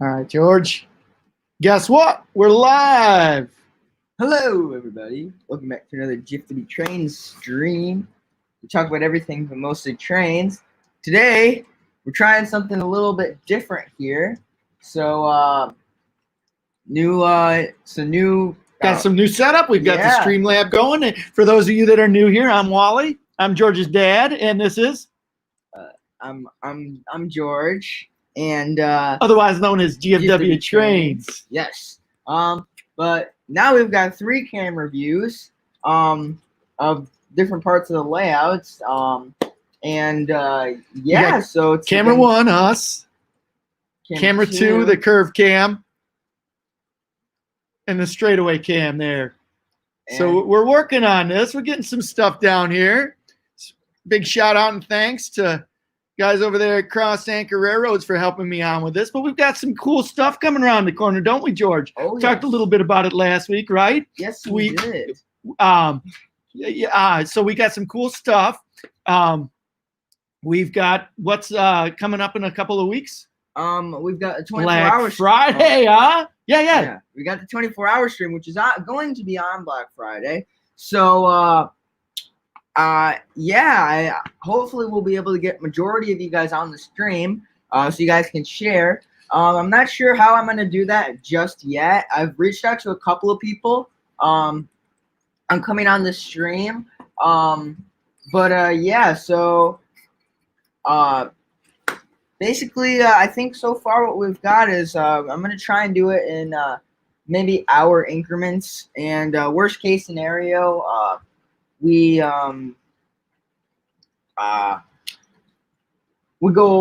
All right, George. Guess what? We're live. Hello, everybody. Welcome back to another GIF to be Trains stream. We talk about everything, but mostly trains. Today, we're trying something a little bit different here. So, Got some new setup. We've got the Streamlab going. And for those of you that are new here, I'm Wally. I'm George's dad, and this is I'm George, and otherwise known as GFW Trains. Yes. But now we've got 3 camera views of different parts of the layouts. So it's camera 1, us. Camera 2, the curve cam. And the straightaway cam there. So we're working on this. We're getting some stuff down here. Big shout out and thanks to guys over there at Cross Anchor Railroads for helping me on with this. But we've got some cool stuff coming around the corner, don't we, George? Oh, yes. Talked a little bit about it last week, right? Yes, we did. So we got some cool stuff. We've got what's coming up in a couple of weeks. We've got a 24-hour Black Friday, huh? Yeah. We got the 24-hour stream, which is going to be on Black Friday. So, hopefully we'll be able to get majority of you guys on the stream, so you guys can share. I'm not sure how I'm going to do that just yet. I've reached out to a couple of people. I'm coming on the stream. Basically, I think so far what we've got is I'm going to try and do it in maybe hour increments. And worst case scenario, we go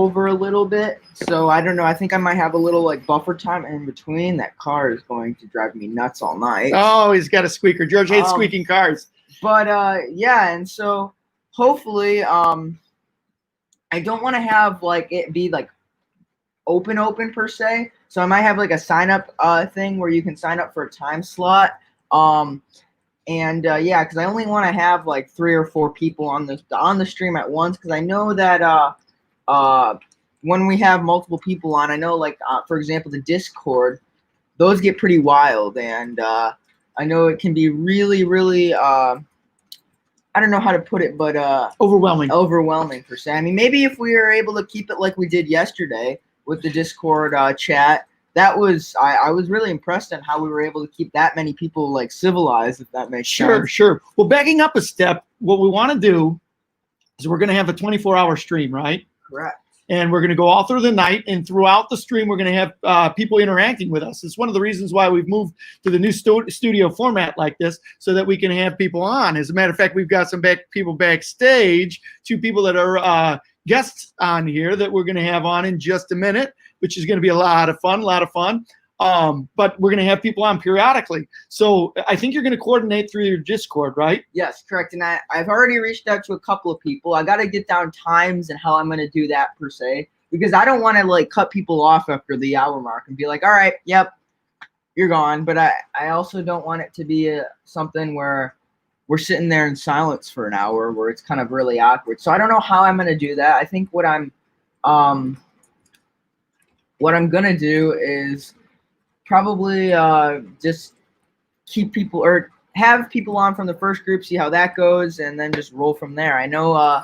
over a little bit. So I don't know. I think I might have a little like buffer time in between. That car is going to drive me nuts all night. Oh, he's got a squeaker. George hates squeaking cars. But and so hopefully I don't want to have like it be like open per se. So I might have like a sign up thing where you can sign up for a time slot. Because I only want to have like 3 or 4 people on the stream at once, because I know that when we have multiple people on, I know like for example the Discord, those get pretty wild, and I know it can be really I don't know how to put it, but overwhelming per se. I mean, maybe if we were able to keep it like we did yesterday with the Discord chat, that was I was really impressed on how we were able to keep that many people like civilized, if that makes sense. Sure. Well, backing up a step, what we want to do is we're going to have a 24-hour stream, right? Correct. And we're going to go all through the night, and throughout the stream, we're going to have people interacting with us. It's one of the reasons why we've moved to the new studio format like this, so that we can have people on. As a matter of fact, we've got some people backstage, 2 people that are guests on here that we're going to have on in just a minute, which is going to be a lot of fun. But we're going to have people on periodically. So I think you're going to coordinate through your Discord, right? Yes, correct. And I've already reached out to a couple of people. I got to get down times and how I'm going to do that per se, because I don't want to like cut people off after the hour mark and be like, all right, yep, you're gone. But I also don't want it to be something where we're sitting there in silence for an hour where it's kind of really awkward. So I don't know how I'm going to do that. I think what I'm going to do is probably just keep people or have people on from the first group, see how that goes, and then just roll from there. I know,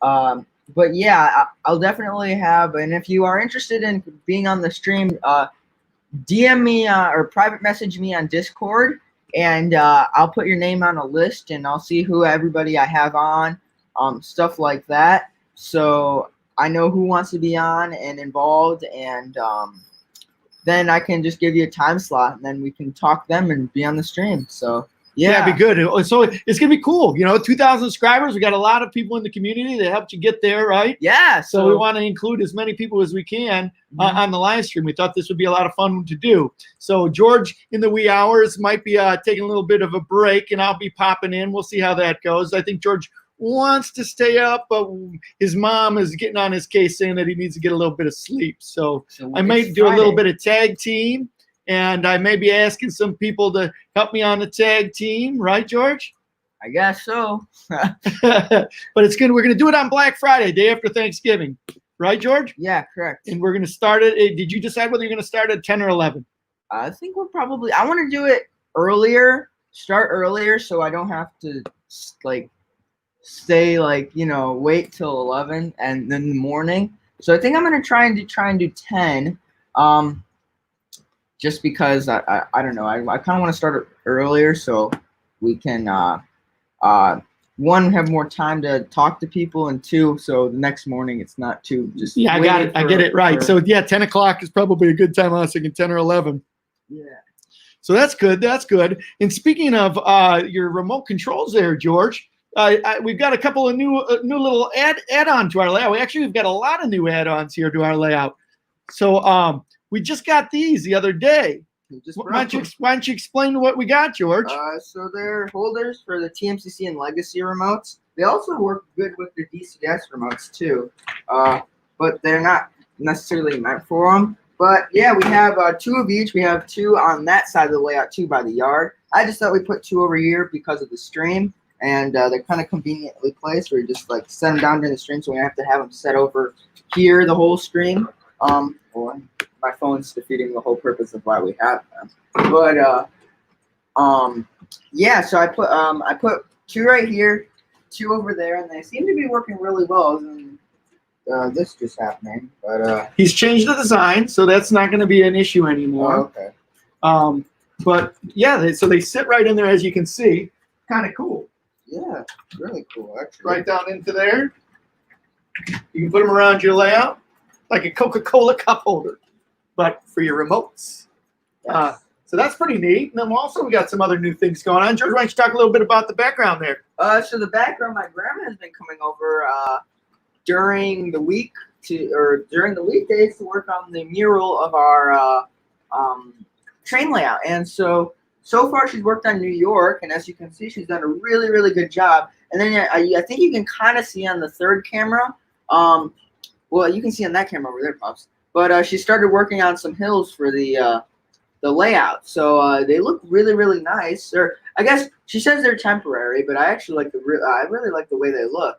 but yeah, I'll definitely have. And if you are interested in being on the stream, DM me or private message me on Discord, and I'll put your name on a list, and I'll see who everybody I have on, stuff like that. So I know who wants to be on and involved, and then I can just give you a time slot, and then we can talk them and be on the stream. So yeah, it'd be good. So it's gonna be cool. 2,000 subscribers. We got a lot of people in the community that helped you get there, right? Yeah. So we want to include as many people as we can on the live stream. We thought this would be a lot of fun to do. So George, in the wee hours, might be taking a little bit of a break, and I'll be popping in. We'll see how that goes. I think George wants to stay up, but his mom is getting on his case saying that he needs to get a little bit of sleep. So I might do a little bit of tag team, and I may be asking some people to help me on the tag team, right, George? I guess so. But it's good. We're going to do it on Black Friday, day after Thanksgiving. right, George? Yeah, correct. And we're going to start it. Did you decide whether you're going to start at 10 or 11? I think we'll probably. I want to do it earlier. Start earlier, so I don't have to like stay like wait till 11 and then in the morning. So I think I'm gonna try and do 10. Just because I don't know. I kind of want to start it earlier so we can one, have more time to talk to people, and two, so the next morning it's not too just. Yeah, I got it. I get it right. So yeah, 10 o'clock is probably a good time. I was thinking 10 or 11. Yeah. So that's good. That's good. And speaking of your remote controls there, George, we've got a couple of new little add-on to our layout. We've got a lot of new add-ons here to our layout. So we just got these the other day. Why don't you explain what we got, George? So they're holders for the TMCC and Legacy remotes. They also work good with the DCS remotes too, but they're not necessarily meant for them. But yeah, we have 2 of each. We have 2 on that side of the layout, 2 by the yard. I just thought we put 2 over here because of the stream, and they're kind of conveniently placed where you just like set them down during the stream, so we don't have to have them set over here the whole stream. Well, my phone's defeating the whole purpose of why we have them. But yeah, so I put 2 right here, 2 over there, and they seem to be working really well. This just happening, but he's changed the design, so that's not going to be an issue anymore. oh, okay. But yeah, so they sit right in there, as you can see. Kind of cool. Yeah, really cool, actually. Right down into there. You can put them around your layout like a Coca-Cola cup holder, but for your remotes. Yes. So that's pretty neat. And then also we got some other new things going on. George, why don't you talk a little bit about the background there? So the background, my grandma has been coming over during the week during the weekdays to work on the mural of our train layout. And so far she's worked on New York, and as you can see, she's done a really, really good job. And then I think you can kind of see on the third camera, well, you can see on that camera over there, Pops. But she started working on some hills for the layout. So they look really, really nice. Or I guess she says they're temporary, but I actually like I really like the way they look.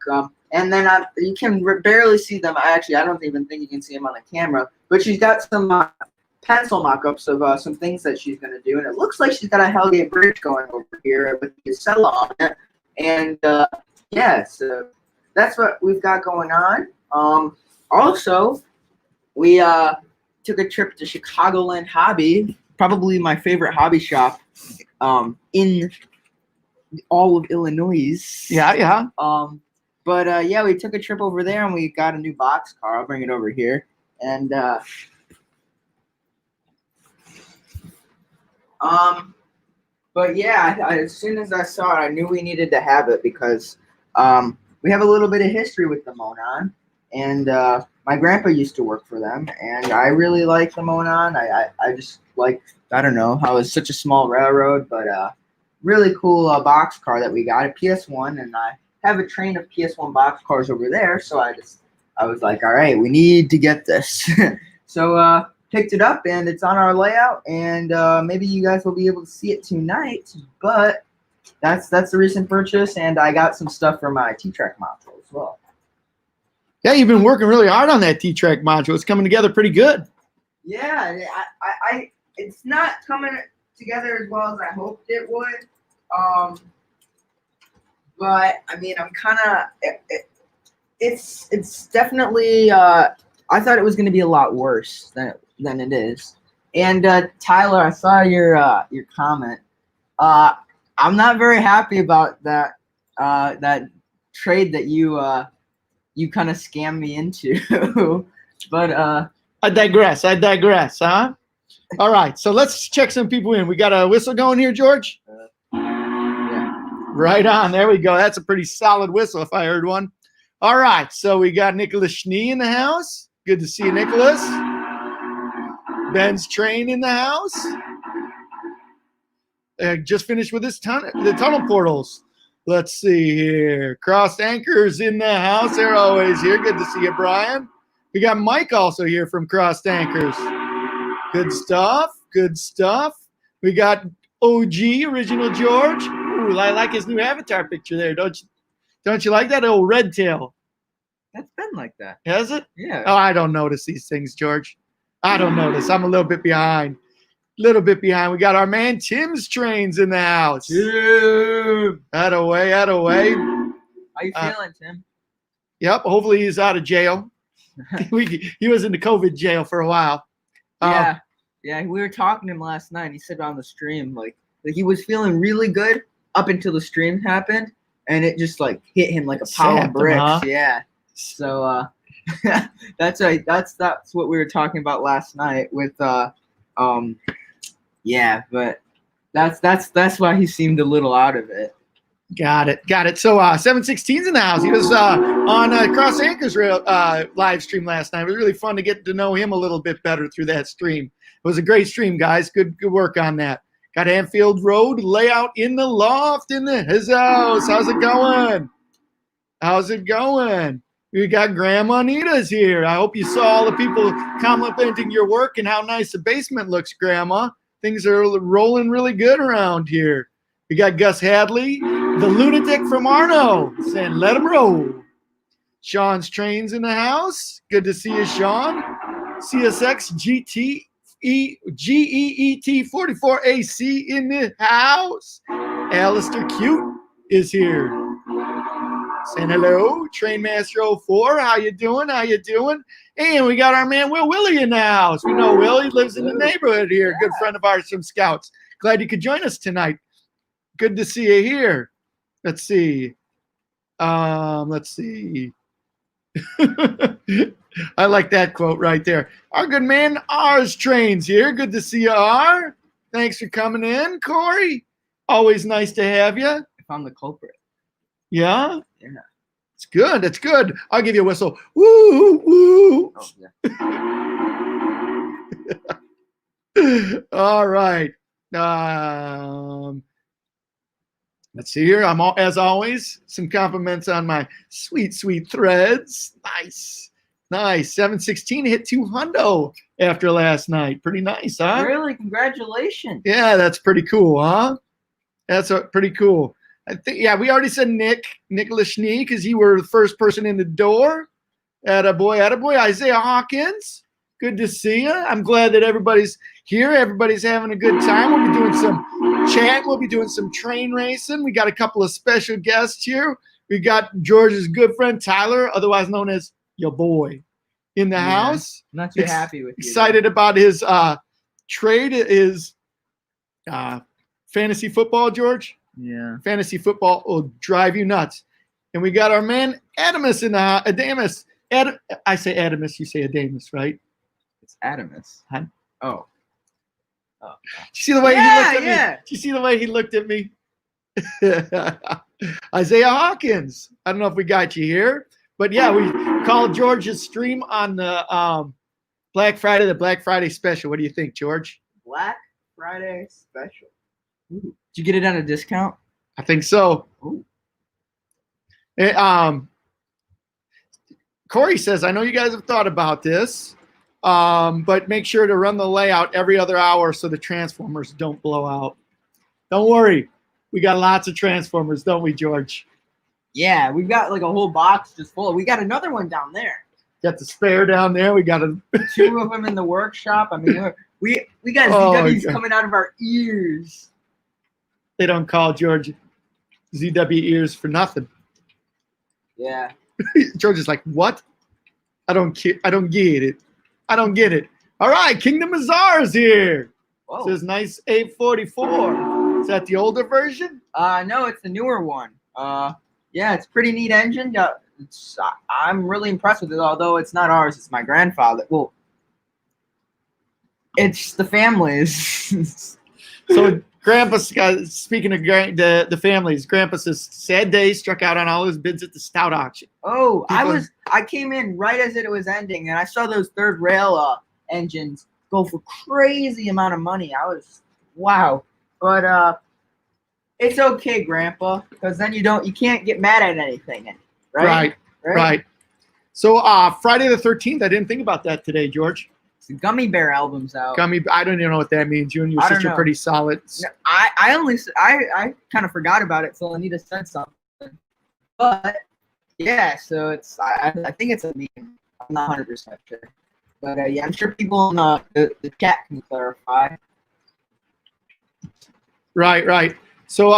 And then you can barely see them. I don't even think you can see them on the camera. But she's got some pencil mock-ups of some things that she's going to do. And it looks like she's got a Hellgate Bridge going over here with the Casella on it. And yeah, so that's what we've got going on. Also, we took a trip to Chicagoland Hobby, probably my favorite hobby shop in all of Illinois. Yeah. But yeah, we took a trip over there and we got a new box car. I'll bring it over here. And but yeah, as soon as I saw it, I knew we needed to have it because we have a little bit of history with the Monon. And my grandpa used to work for them, and I really like the Monon. I just like, I don't know how it's such a small railroad, but really cool box car that we got, a PS1, and I have a train of PS1 box cars over there, so I was like, all right, we need to get this. So picked it up, and it's on our layout, and maybe you guys will be able to see it tonight, but that's the recent purchase, and I got some stuff for my T-Track module as well. Yeah, you've been working really hard on that T-Track module. It's coming together pretty good. Yeah, it's not coming together as well as I hoped it would. But I mean, I'm kind of it's definitely I thought it was going to be a lot worse than it is. And Tyler, I saw your comment. I'm not very happy about that trade that you kind of scammed me into. But I digress, huh? All right, so let's check some people in. We got a whistle going here, George? Yeah. Right on. There we go. That's a pretty solid whistle if I heard one. All right, so we got Nicholas Schnee in the house. Good to see you, Nicholas. Ben's Train in the house. Just finished with the tunnel portals. Let's see here. Crossed Anchors in the house. They're always here. Good to see you, Brian. We got Mike also here from Crossed Anchors. Good stuff. Good stuff. We got OG, Original George. Ooh, I like his new avatar picture there. Don't you like that old red tail? That's been like that. Has it? Yeah. Oh, I don't notice these things, George. I don't notice. I'm a little bit behind. Little bit behind. We got our man Tim's Trains in the house. Tim. Away. How you feeling, Tim? Yep. Hopefully he's out of jail. He was in the COVID jail for a while. Yeah. Yeah. We were talking to him last night. He said on the stream, like he was feeling really good up until the stream happened, and it just like hit him like a pile of bricks. Huh? Yeah. So that's right. That's what we were talking about last night with yeah, but that's why he seemed a little out of it. Got it. So 716's in the house. He was on Cross Anchors live stream last night. It was really fun to get to know him a little bit better through that stream. It was a great stream, guys. Good work on that. Got Anfield Road layout in the loft in his house. How's it going? We got Grandma Nita's here. I hope you saw all the people complimenting your work and how nice the basement looks, Grandma. Things are rolling really good around here. We got Gus Hadley, the lunatic from Arno, saying let him roll. Sean's Trains in the house. Good to see you, Sean. CSX GEET 44 AC in the house. Alistair Cute is here. Saying hello. Trainmaster 04, how you doing? And we got our man Will Willie in the house. We know Will. He lives in the neighborhood here. Good friend of ours from Scouts. Glad you could join us tonight. Good to see you here. Let's see. I like that quote right there. Our good man R's Trains here. Good to see you, R. Thanks for coming in, Corey. Always nice to have you. I found the culprit. Yeah? Yeah. It's good. It's good. I'll give you a whistle. Woo, woo. Oh, yeah. All right. Let's see here. As always, some compliments on my sweet threads. Nice. 716 hit 200 after last night. Pretty nice, huh? Really? Congratulations. Yeah, that's pretty cool, huh? That's pretty cool. I think, yeah, we already said Nicholas Schnee, because you were the first person in the door. Attaboy. Isaiah Hawkins, good to see you. I'm glad that everybody's here. Everybody's having a good time. We'll be doing some chat. We'll be doing some train racing. We got a couple of special guests here. We got George's good friend Tyler, otherwise known as your boy, in the house. I'm not too happy with you. Excited about his trade is fantasy football, George. Yeah. Fantasy football will drive you nuts. And we got our man Adamus in the Adamus. I say Adamus, you say Adamus, right? It's Adamus. Huh? Oh. Did you see the way he looked at me? Did you see the way he looked at me? Isaiah Hawkins. I don't know if we got you here, but yeah, we called George's stream on the Black Friday special. What do you think, George? Black Friday special. Ooh. Did you get it on a discount? I think so. Ooh. Corey says, I know you guys have thought about this, but make sure to run the layout every other hour so the transformers don't blow out. Don't worry. We got lots of transformers, don't we, George? Yeah, we've got like a whole box just full. We got another one down there. Got the spare down there. We got 2 of them in the workshop. I mean, we got ZWs coming out of our ears. They don't call George ZW ears for nothing. Yeah. George is like, what? I don't get it. All right, Kingdom Azar's here. Whoa. Says nice 844. Is that the older version? No, it's the newer one. Yeah, it's a pretty neat engine. I'm really impressed with it, although it's not ours. It's my grandfather. Well, it's the family's. So Grandpa's got, speaking of the families, Grandpa says sad day, struck out on all his bids at the Stout auction. Oh, I came in right as it was ending, and I saw those third rail engines go for crazy amount of money. I was wow, but it's okay, Grandpa, because then you can't get mad at anything, right? Right. So Friday the 13th, I didn't think about that today, George. The Gummy Bear album's out. I don't even know what that means. You and your sister are pretty solid. No, I kind of forgot about it, so Anita said something. But Yeah, so I think it's a meme. I'm not 100% sure, but yeah, I'm sure people in the chat can clarify. Right. So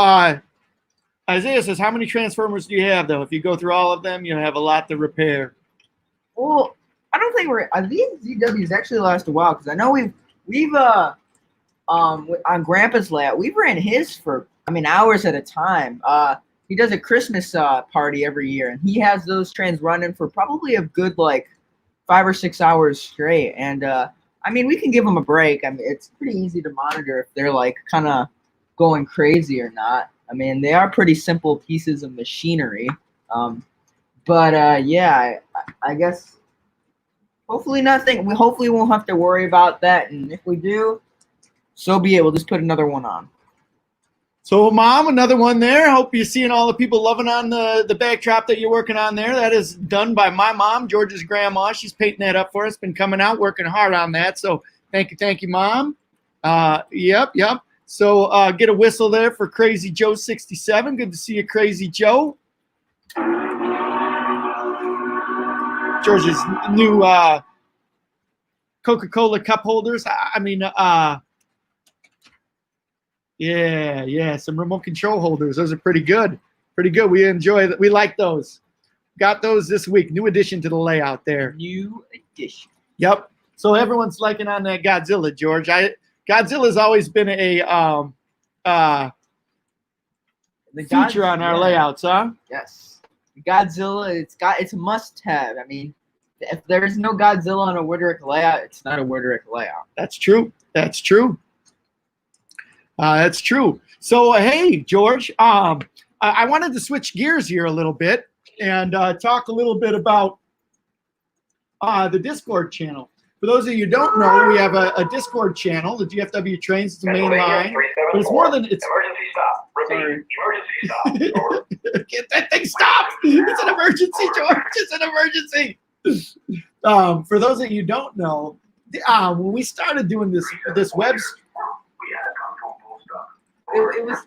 Isaiah says, how many Transformers do you have, though? If you go through all of them, you have a lot to repair. Well, I don't think these ZWs actually last a while because I know we've on Grandpa's layout we've ran his for hours at a time. He does a Christmas party every year, and he has those trains running for probably a good like 5 or 6 hours straight. And we can give them a break. It's pretty easy to monitor if they're like kind of going crazy or not. They are pretty simple pieces of machinery. Yeah, I guess hopefully nothing. We hopefully won't have to worry about that. And if we do, so be it. We'll just put another one on. So, Mom, another one there. Hope you're seeing all the people loving on the backdrop that you're working on there. That is done by my mom, George's grandma. She's painting that up for us. Been coming out, working hard on that. So thank you, Mom. Yep. So get a whistle there for Crazy Joe 67. Good to see you, Crazy Joe. George's new Coca-Cola cup holders. Yeah, some remote control holders. Those are pretty good. We enjoy that. We like those. Got those this week. New addition to the layout there. New addition. Yep. So everyone's liking on that Godzilla, George. Godzilla's always been a feature on our layouts, huh? Yes. Godzilla, it's a must-have. If there's no Godzilla on a Woodrick layout, it's not a Woodrick layout. That's true. That's true. So, hey, George, I wanted to switch gears here a little bit and talk a little bit about the Discord channel. For those of you who don't know, we have a Discord channel, the GFW Trains. It's the main line, but it's more than it's. Emergency stop. Repeat. Emergency stop. Get that thing stopped! It's an emergency, George. It's an emergency. For those of you who don't know, when we started doing this web. It was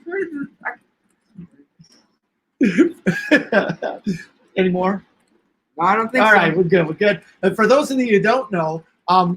Any more? No, I don't think so. All right, we're good. And for those of you who don't know,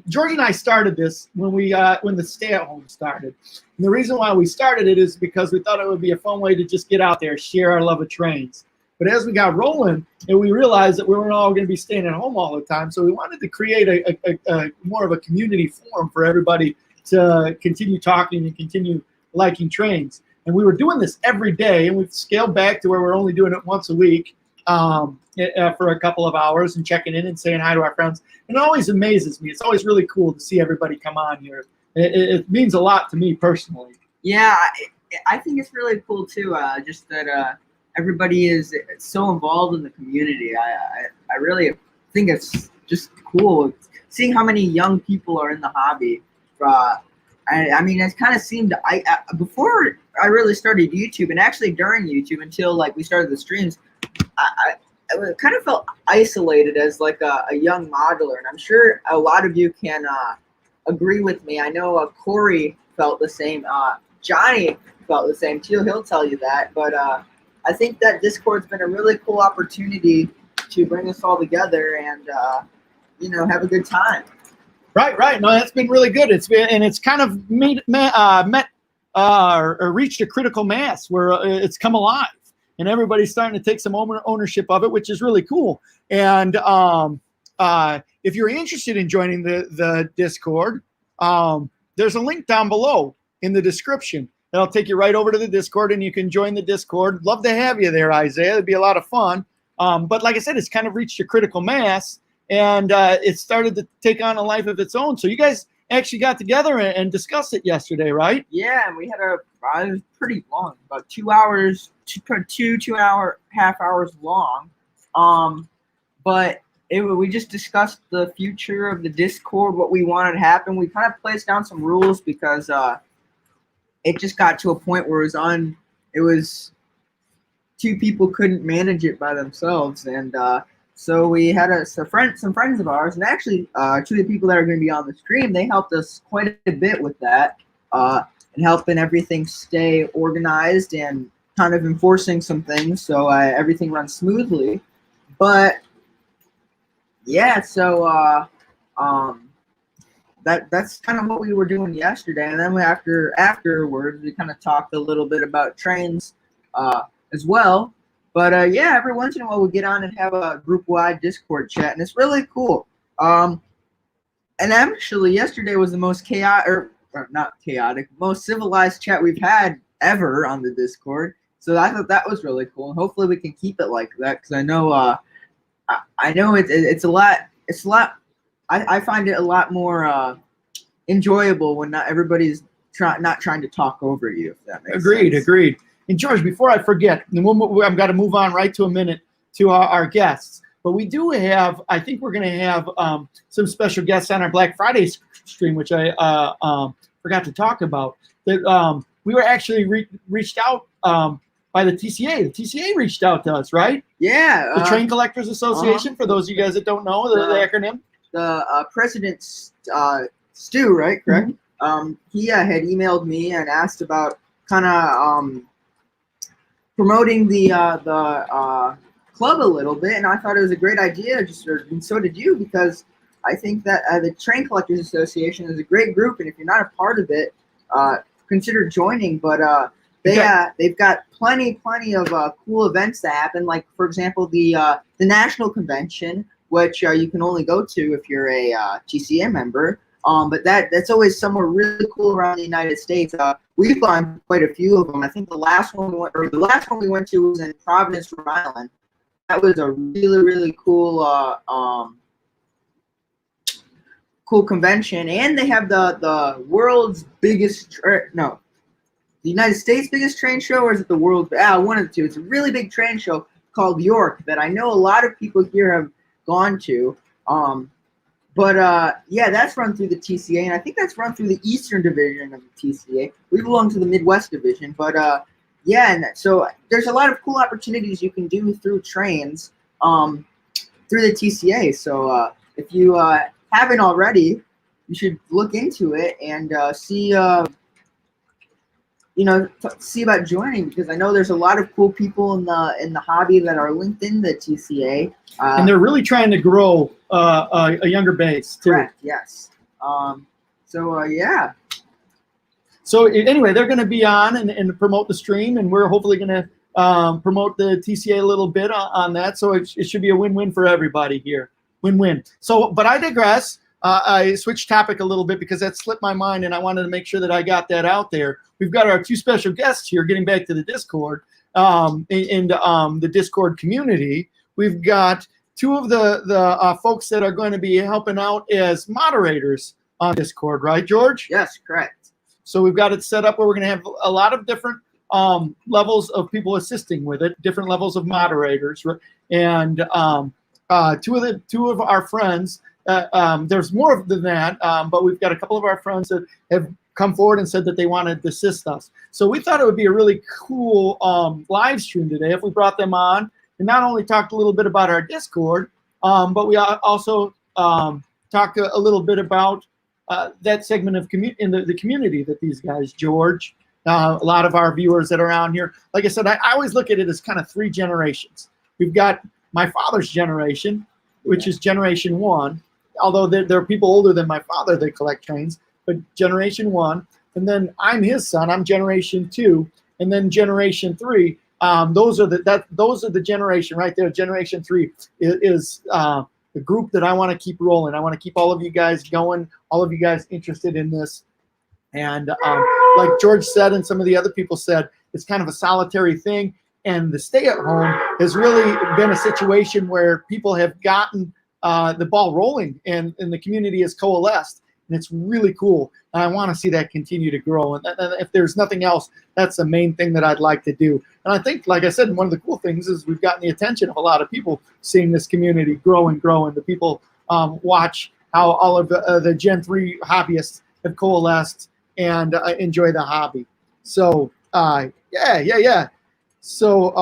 George and I started this when the stay-at-home started. And the reason why we started it is because we thought it would be a fun way to just get out there, share our love of trains. But as we got rolling, and we realized that we weren't all going to be staying at home all the time, so we wanted to create a more of a community forum for everybody to continue talking and continue liking trains. And we were doing this every day, and we've scaled back to where we're only doing it once a week for a couple of hours and checking in and saying hi to our friends. And it always amazes me. It's always really cool to see everybody come on here. It means a lot to me personally. Yeah, I think it's really cool too. Just that everybody is so involved in the community. I really think it's just cool seeing how many young people are in the hobby. It kind of seemed before I really started YouTube, and actually during YouTube until like we started the streams, I kind of felt isolated as like a young modeler, and I'm sure a lot of you can agree with me. I know Corey felt the same. Johnny felt the same too. He'll tell you that. But I think that Discord's been a really cool opportunity to bring us all together and have a good time. Right. No, that's been really good. It's kind of reached a critical mass where it's come alive, and everybody's starting to take some ownership of it, which is really cool. And if you're interested in joining the Discord, there's a link down below in the description. That'll take you right over to the Discord, and you can join the Discord. Love to have you there, Isaiah. It'd be a lot of fun. But like I said, it's kind of reached a critical mass, and it started to take on a life of its own. So you guys actually got together and discussed it yesterday, right? Yeah, and we had it was pretty long, about 2 hours, 2.5 hours long. But we just discussed the future of the Discord, what we wanted to happen. We kind of placed down some rules because it just got to a point where it was two people couldn't manage it by themselves, and so we had some friends of ours, and actually two of the people that are going to be on the stream, they helped us quite a bit with that, and helping everything stay organized and kind of enforcing some things so everything runs smoothly. But yeah, so that's kind of what we were doing yesterday, and then afterwards we kind of talked a little bit about trains as well. But yeah, every once in a while we get on and have a group-wide Discord chat, and it's really cool. And actually, yesterday was the most chaotic, or not chaotic, most civilized chat we've had ever on the Discord. So I thought that was really cool, and hopefully we can keep it like that, because I know I know it's a lot. It's a lot. I find it a lot more enjoyable when not everybody's not trying to talk over you. If that makes sense. Agreed. And George, before I forget, and I've got to move on right to a minute to our guests. But we do have, I think we're going to have some special guests on our Black Friday stream, which I forgot to talk about. That we were actually reached out by the TCA. The TCA reached out to us, right? Yeah. The Train Collectors Association, for those of you guys that don't know the acronym. The president, Stu, right? Correct. Mm-hmm. He had emailed me and asked about kind of promoting the club a little bit, and I thought it was a great idea. And so did you, because I think that the Train Collectors Association is a great group, and if you're not a part of it, consider joining. But they've got plenty of cool events that happen. Like, for example, the National Convention, which you can only go to if you're a TCA member. But that's always somewhere really cool around the United States. We've gone to quite a few of them. I think the last one we went to was in Providence, Rhode Island. That was a really cool cool convention, and they have the world's biggest the United States biggest train show, or is it the world's one of the two? It's a really big train show called York that I know a lot of people here have gone to. Yeah, that's run through the TCA, and I think that's run through the Eastern Division of the TCA. We belong to the Midwest Division, but yeah, and so there's a lot of cool opportunities you can do through trains through the TCA. So if you haven't already, you should look into it and see see about joining, because I know there's a lot of cool people in the hobby that are linked in the TCA. And they're really trying to grow a younger base too. Correct. Yes. Yeah. So anyway, they're going to be on and promote the stream, and we're hopefully going to promote the TCA a little bit on that. So it should be a win-win for everybody here. Win-win. So, but I digress. I switched topic a little bit because that slipped my mind, and I wanted to make sure that I got that out there. We've got our two special guests here, getting back to the Discord, in the Discord community. We've got two of the folks that are going to be helping out as moderators on Discord, right, George? Yes, correct. So we've got it set up where we're going to have a lot of different levels of people assisting with it, different levels of moderators, and two of our friends. There's more than that, but we've got a couple of our friends that have come forward and said that they wanted to assist us. So we thought it would be a really cool live stream today if we brought them on and not only talked a little bit about our Discord, but we also talked a little bit about that segment of in the community that these guys, George, a lot of our viewers that are on here. Like I said, I always look at it as kind of three generations. We've got my father's generation, which is Generation 1. Although there are people older than my father that collect trains, but Generation 1, and then I'm his son. I'm Generation 2, and then Generation 3. Those are the generation right there. Generation 3 is the group that I want to keep rolling. I want to keep all of you guys going, all of you guys interested in this. And like George said, and some of the other people said, it's kind of a solitary thing. And the stay-at-home has really been a situation where people have gotten the ball rolling, and the community has coalesced, and it's really cool. And I want to see that continue to grow. And if there's nothing else, that's the main thing that I'd like to do. And I think, like I said, one of the cool things is we've gotten the attention of a lot of people seeing this community grow and grow, and the people watch how all of the Gen 3 hobbyists have coalesced and enjoy the hobby. So yeah. So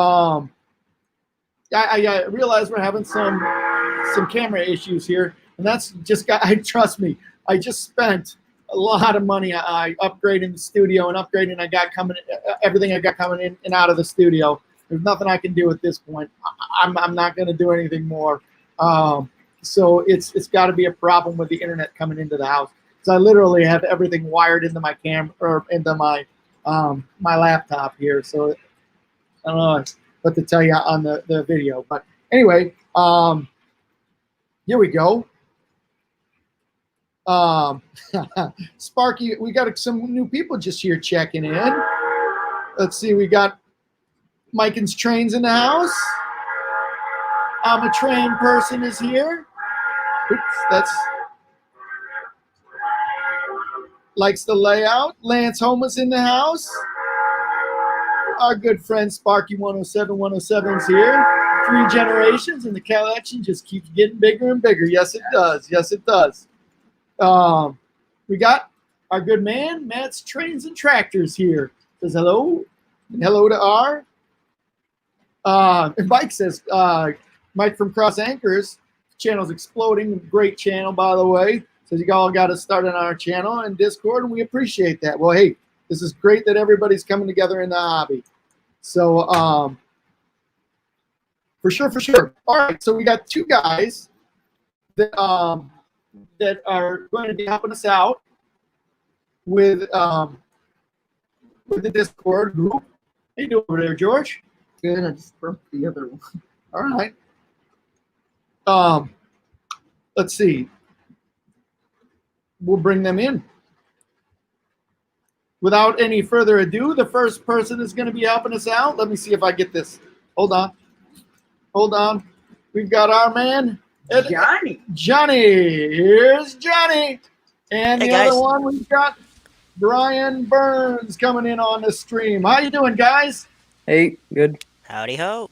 I realize we're having some camera issues here, and that's just trust me, I just spent a lot of money upgrading the studio and upgrading everything I got coming in and out of the studio. There's nothing I can do at this point. I'm not going to do anything more. So it's got to be a problem with the internet coming into the house. So I literally have everything wired into my camera or into my my laptop here. So I don't know what to tell you on the video. But anyway, here we go. Sparky, we got some new people just here checking in. Let's see, we got Mike's Trains in the house. I'm a train person is here. Oops, that's likes the layout. Lance Homa's in the house. Our good friend Sparky 107 is here. 3 generations, and the collection just keeps getting bigger and bigger. Yes, it does. Yes, it does. We got our good man, Matt's Trains and Tractors here. Says hello. And hello to R. And Mike says, Mike from Cross Anchors, channel's exploding. Great channel, by the way. Says you all got to start on our channel and Discord, and we appreciate that. Well, hey, this is great that everybody's coming together in the hobby. So, for sure. All right, so we got 2 guys that that are going to be helping us out with the Discord group. How you doing over there, George? Good. I just broke the other one. All right. Let's see. We'll bring them in. Without any further ado, the first person is going to be helping us out. Let me see if I get this. Hold on. We've got our man, Johnny. Here's Johnny. And Hey, the guys. other one, we've got Brian Burns coming in on the stream. How you doing, guys? Hey, good. Howdy ho.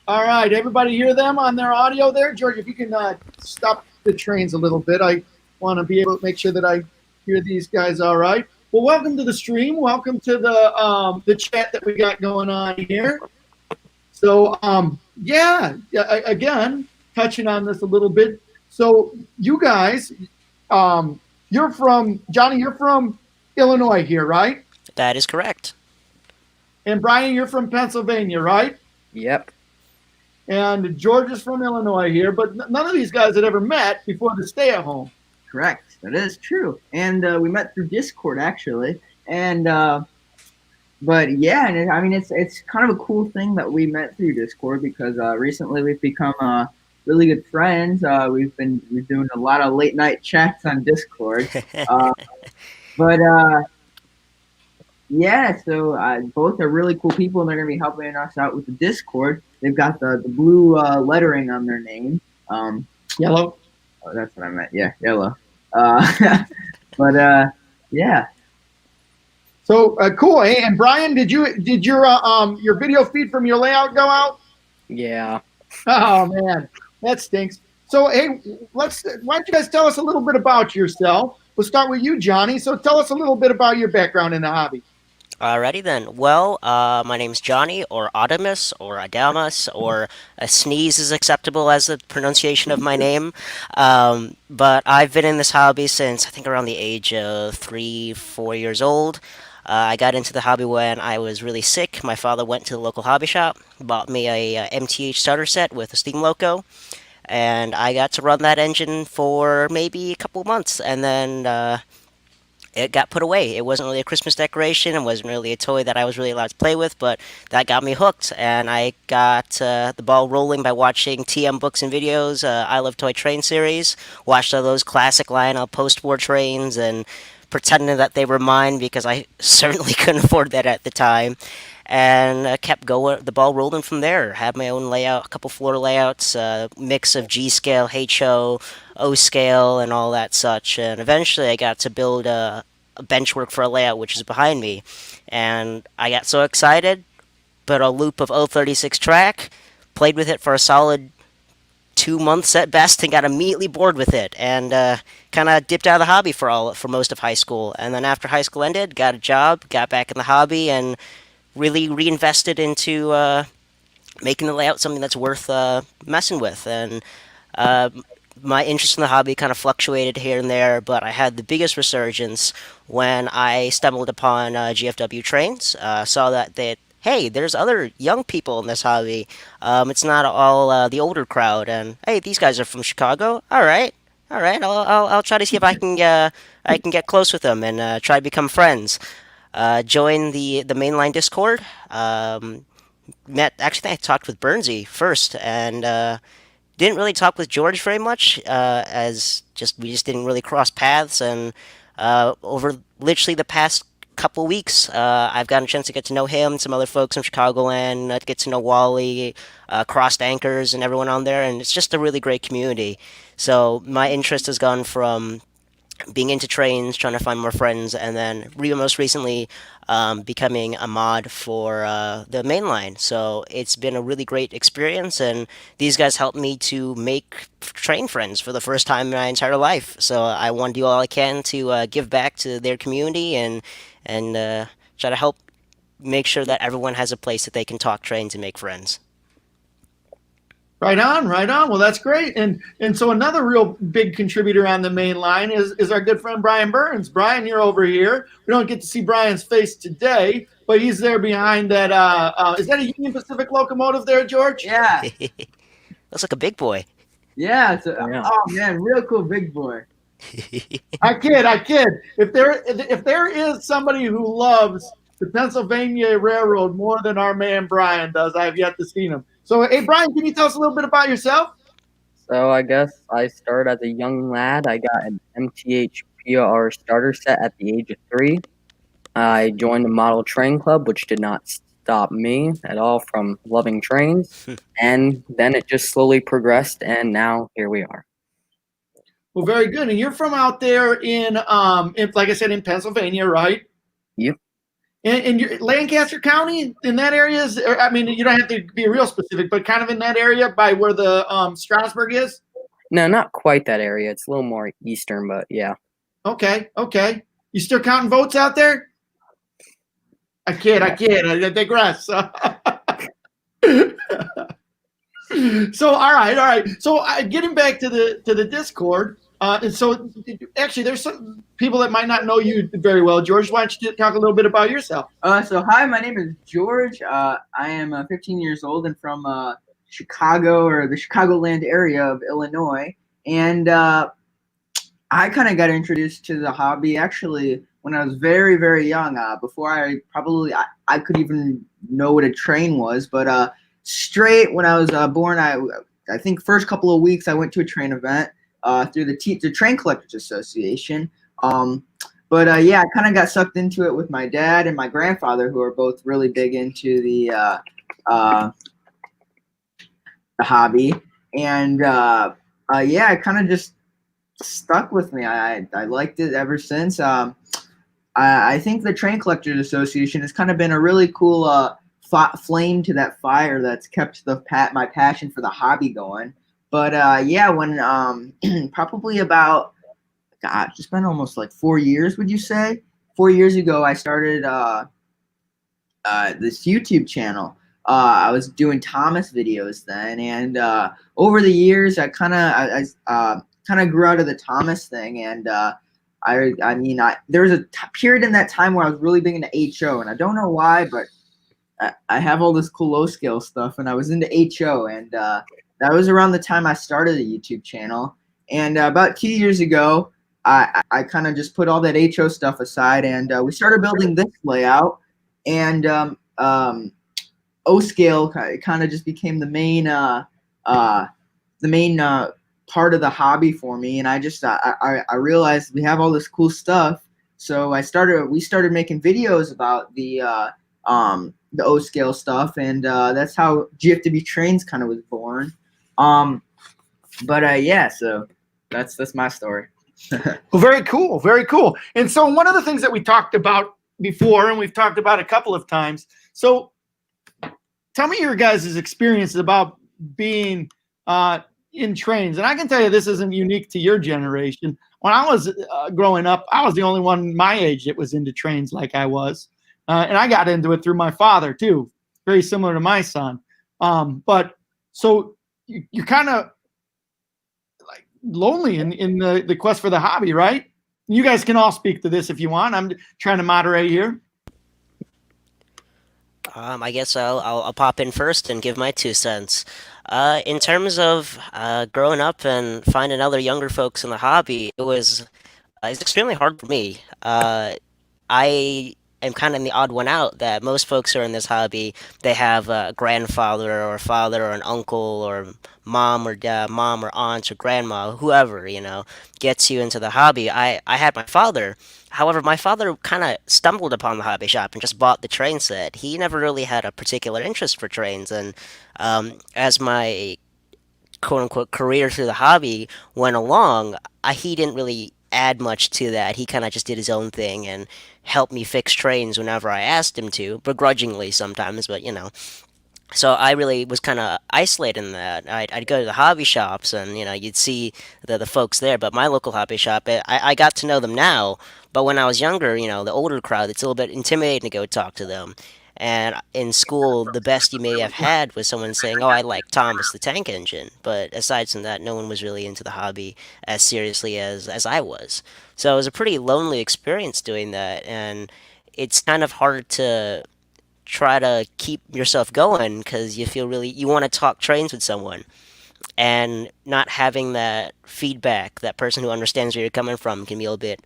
All right, everybody hear them on their audio there? George, if you can stop the trains a little bit. I want to be able to make sure that I hear these guys all right. Well, welcome to the stream. Welcome to the chat that we got going on here. So, again, touching on this a little bit. So, you guys, you're from Illinois here, right? That is correct. And Brian, you're from Pennsylvania, right? Yep. And George is from Illinois here, but none of these guys had ever met before the stay-at-home. Correct. That is true. And we met through Discord actually. And but yeah, and I mean it's kind of a cool thing that we met through Discord because recently we've become really good friends. We're doing a lot of late night chats on Discord. Yeah, so both are really cool people, and they're gonna be helping us out with the Discord. They've got the blue lettering on their name. Yellow. Oh, that's what I meant. Yeah, yellow. Yeah. So cool. Hey, and Brian, did your video feed from your layout go out? Yeah. Oh man, that stinks. So hey, why don't you guys tell us a little bit about yourself? We'll start with you, Johnny. So tell us a little bit about your background in the hobby. Alrighty then. Well, my name's Johnny, or Adamus, or Adamus, or a sneeze is acceptable as the pronunciation of my name. But I've been in this hobby since I think around the age of 3-4 years old. I got into the hobby when I was really sick. My father went to the local hobby shop, bought me a MTH starter set with a steam loco, and I got to run that engine for maybe a couple months, and then it got put away. It wasn't really a Christmas decoration. It wasn't really a toy that I was really allowed to play with, but that got me hooked, and I got the ball rolling by watching TM Books and Videos, I Love Toy Train series, watched all those classic Lionel post-war trains, and pretending that they were mine because I certainly couldn't afford that at the time, and kept going, the ball rolling from there. Had my own layout, a couple floor layouts, mix of G-scale, HO, O-scale, and all that such, and eventually I got to build a benchwork for a layout which is behind me, and I got so excited, put a loop of 036 track, played with it for a solid 2 months at best, and got immediately bored with it, and kind of dipped out of the hobby for most of high school. And then after high school ended, got a job, got back in the hobby, and really reinvested into making the layout something that's worth messing with. And my interest in the hobby kind of fluctuated here and there, but I had the biggest resurgence when I stumbled upon GFW trains. Saw that hey, there's other young people in this hobby. It's not all the older crowd. And hey, these guys are from Chicago. All right. I'll try to see if I can get close with them and try to become friends. Join the mainline Discord. Actually, I talked with Bernsey first, and didn't really talk with George very much, as just we just didn't really cross paths. And over literally the past couple weeks, I've gotten a chance to get to know him, some other folks from Chicagoland, get to know Wally, Crossed Anchors, and everyone on there, and it's just a really great community. So my interest has gone from being into trains, trying to find more friends, and then most recently becoming a mod for the mainline. So it's been a really great experience, and these guys helped me to make train friends for the first time in my entire life. So I want to do all I can to give back to their community and try to help make sure that everyone has a place that they can talk trains and make friends. Right on, right on. Well, that's great. And so another real big contributor on the main line is our good friend Brian Burns. Brian, you're over here. We don't get to see Brian's face today, but he's there behind that. Is that a Union Pacific locomotive there, George? Yeah, Looks like a big boy. yeah. Yeah. Oh man, real cool, big boy. I kid. If there is somebody who loves the Pennsylvania Railroad more than our man Brian does, I've yet to see him. So, hey, Brian, can you tell us a little bit about yourself? So I guess I started as a young lad. I got an MTH PR starter set at the age of 3. I joined the model train club, which did not stop me at all from loving trains. And then it just slowly progressed, and now here we are. Well, very good. And you're from out there in like I said, in Pennsylvania, right? Yep. And you're Lancaster County, in that area is, I mean, you don't have to be real specific, but kind of in that area by where the Strasburg is. No, not quite that area. It's a little more eastern, but yeah. Okay. You still counting votes out there? I kid. I digress. So all right. So getting back to the Discord, and so actually, there's some people that might not know you very well. George, why don't you talk a little bit about yourself? So hi, my name is George. I am 15 years old and from Chicago, or the Chicagoland area of Illinois. And I kind of got introduced to the hobby actually when I was very, very young. Before I could even know what a train was. But straight when I was born, I think first couple of weeks I went to a train event through the Train Collectors Association. But yeah, I kind of got sucked into it with my dad and my grandfather, who are both really big into the hobby. And yeah, it kind of just stuck with me. I liked it ever since. I think the Train Collectors Association has kind of been a really cool flame to that fire that's kept my passion for the hobby going. But yeah, when probably about, God, it's been almost like 4 years, would you say? 4 years ago, I started this YouTube channel. I was doing Thomas videos then, and over the years, I kind of grew out of the Thomas thing, and I mean, there was a period in that time where I was really big into HO, and I don't know why, but I have all this cool low scale stuff, and I was into HO, and that was around the time I started a YouTube channel. And about 2 years ago, I kind of just put all that HO stuff aside, and we started building this layout, and O scale kind of just became the main part of the hobby for me. And I realized we have all this cool stuff, so we started making videos about the O scale stuff, and that's how GFW Trains kind of was born. But yeah, so that's my story. Well, very cool. And so one of the things that we talked about before, and we've talked about a couple of times. So tell me your guys' experiences about being in trains. And I can tell you this isn't unique to your generation. When I was growing up, I was the only one my age that was into trains like I was. And I got into it through my father too, very similar to my son. But so you're kind of like lonely in the quest for the hobby, right? You guys can all speak to this if you want. I'm trying to moderate here. I guess I'll pop in first and give my 2 cents. In terms of growing up and finding other younger folks in the hobby, it's extremely hard for me. I am kind of the odd one out that most folks who are in this hobby, they have a grandfather or a father or an uncle or mom or dad, mom or aunt or grandma, whoever, gets you into the hobby. I had my father. However, my father kind of stumbled upon the hobby shop and just bought the train set. He never really had a particular interest for trains, and as my quote unquote career through the hobby went along, he didn't really add much to that. He kind of just did his own thing and helped me fix trains whenever I asked him to, begrudgingly sometimes, but So I really was kind of isolated in that. I'd go to the hobby shops and, you'd see the folks there, but my local hobby shop, I got to know them now, but when I was younger, the older crowd, it's a little bit intimidating to go talk to them. And in school, the best you may have had was someone saying, "Oh, I like Thomas the Tank Engine." But aside from that, no one was really into the hobby as seriously as I was. So it was a pretty lonely experience doing that. And it's kind of hard to try to keep yourself going because you want to talk trains with someone, and not having that feedback, that person who understands where you're coming from, can be a little bit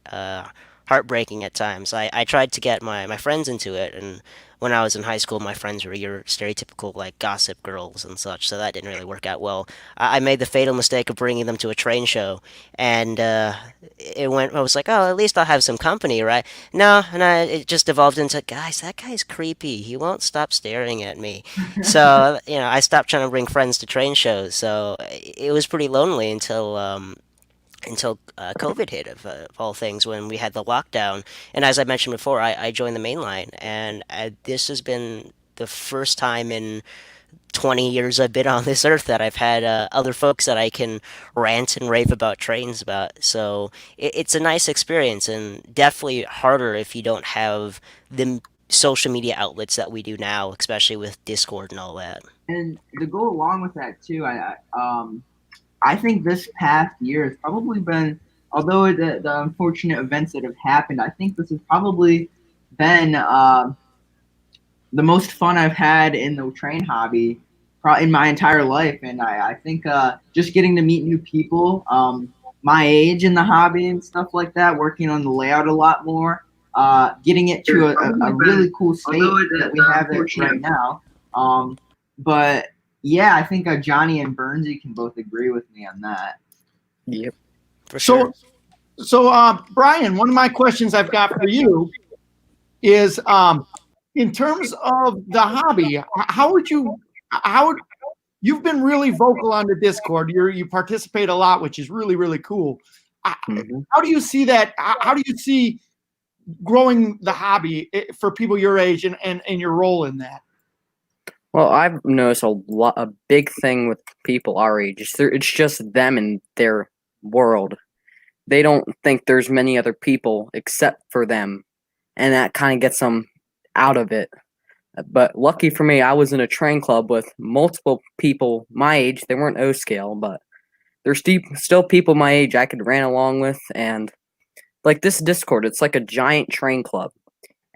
heartbreaking at times. I tried to get my friends into it, and when I was in high school, my friends were your stereotypical like gossip girls and such, so that didn't really work out well. I made the fatal mistake of bringing them to a train show, and it went. I was like, oh, at least I'll have some company, right? No, and it just evolved into, guys, that guy's creepy. He won't stop staring at me. So I stopped trying to bring friends to train shows. So it was pretty lonely until COVID hit, of all things, when we had the lockdown. And as I mentioned before, I joined the main line, and this has been the first time in 20 years I've been on this earth that I've had other folks that I can rant and rave about trains about. So it's a nice experience, and definitely harder if you don't have the social media outlets that we do now, especially with Discord and all that. And to go along with that too, I think this past year has probably been, although the unfortunate events that have happened, I think this has probably been the most fun I've had in the train hobby in my entire life. And I think just getting to meet new people my age in the hobby and stuff like that, working on the layout a lot more, getting it to a really cool state that we have it right now. But yeah, I think Johnny and Bernsey can both agree with me on that. Yep. For sure. So, Brian, one of my questions I've got for you is, in terms of the hobby, you've been really vocal on the Discord. You participate a lot, which is really, really cool. Mm-hmm. How do you see that? How do you see growing the hobby for people your age and your role in that? Well, I've noticed a big thing with people our age. It's just them and their world. They don't think there's many other people except for them, and that kind of gets them out of it. But lucky for me, I was in a train club with multiple people my age. They weren't O scale, but there's still people my age I could rant along with. And like this Discord, it's like a giant train club.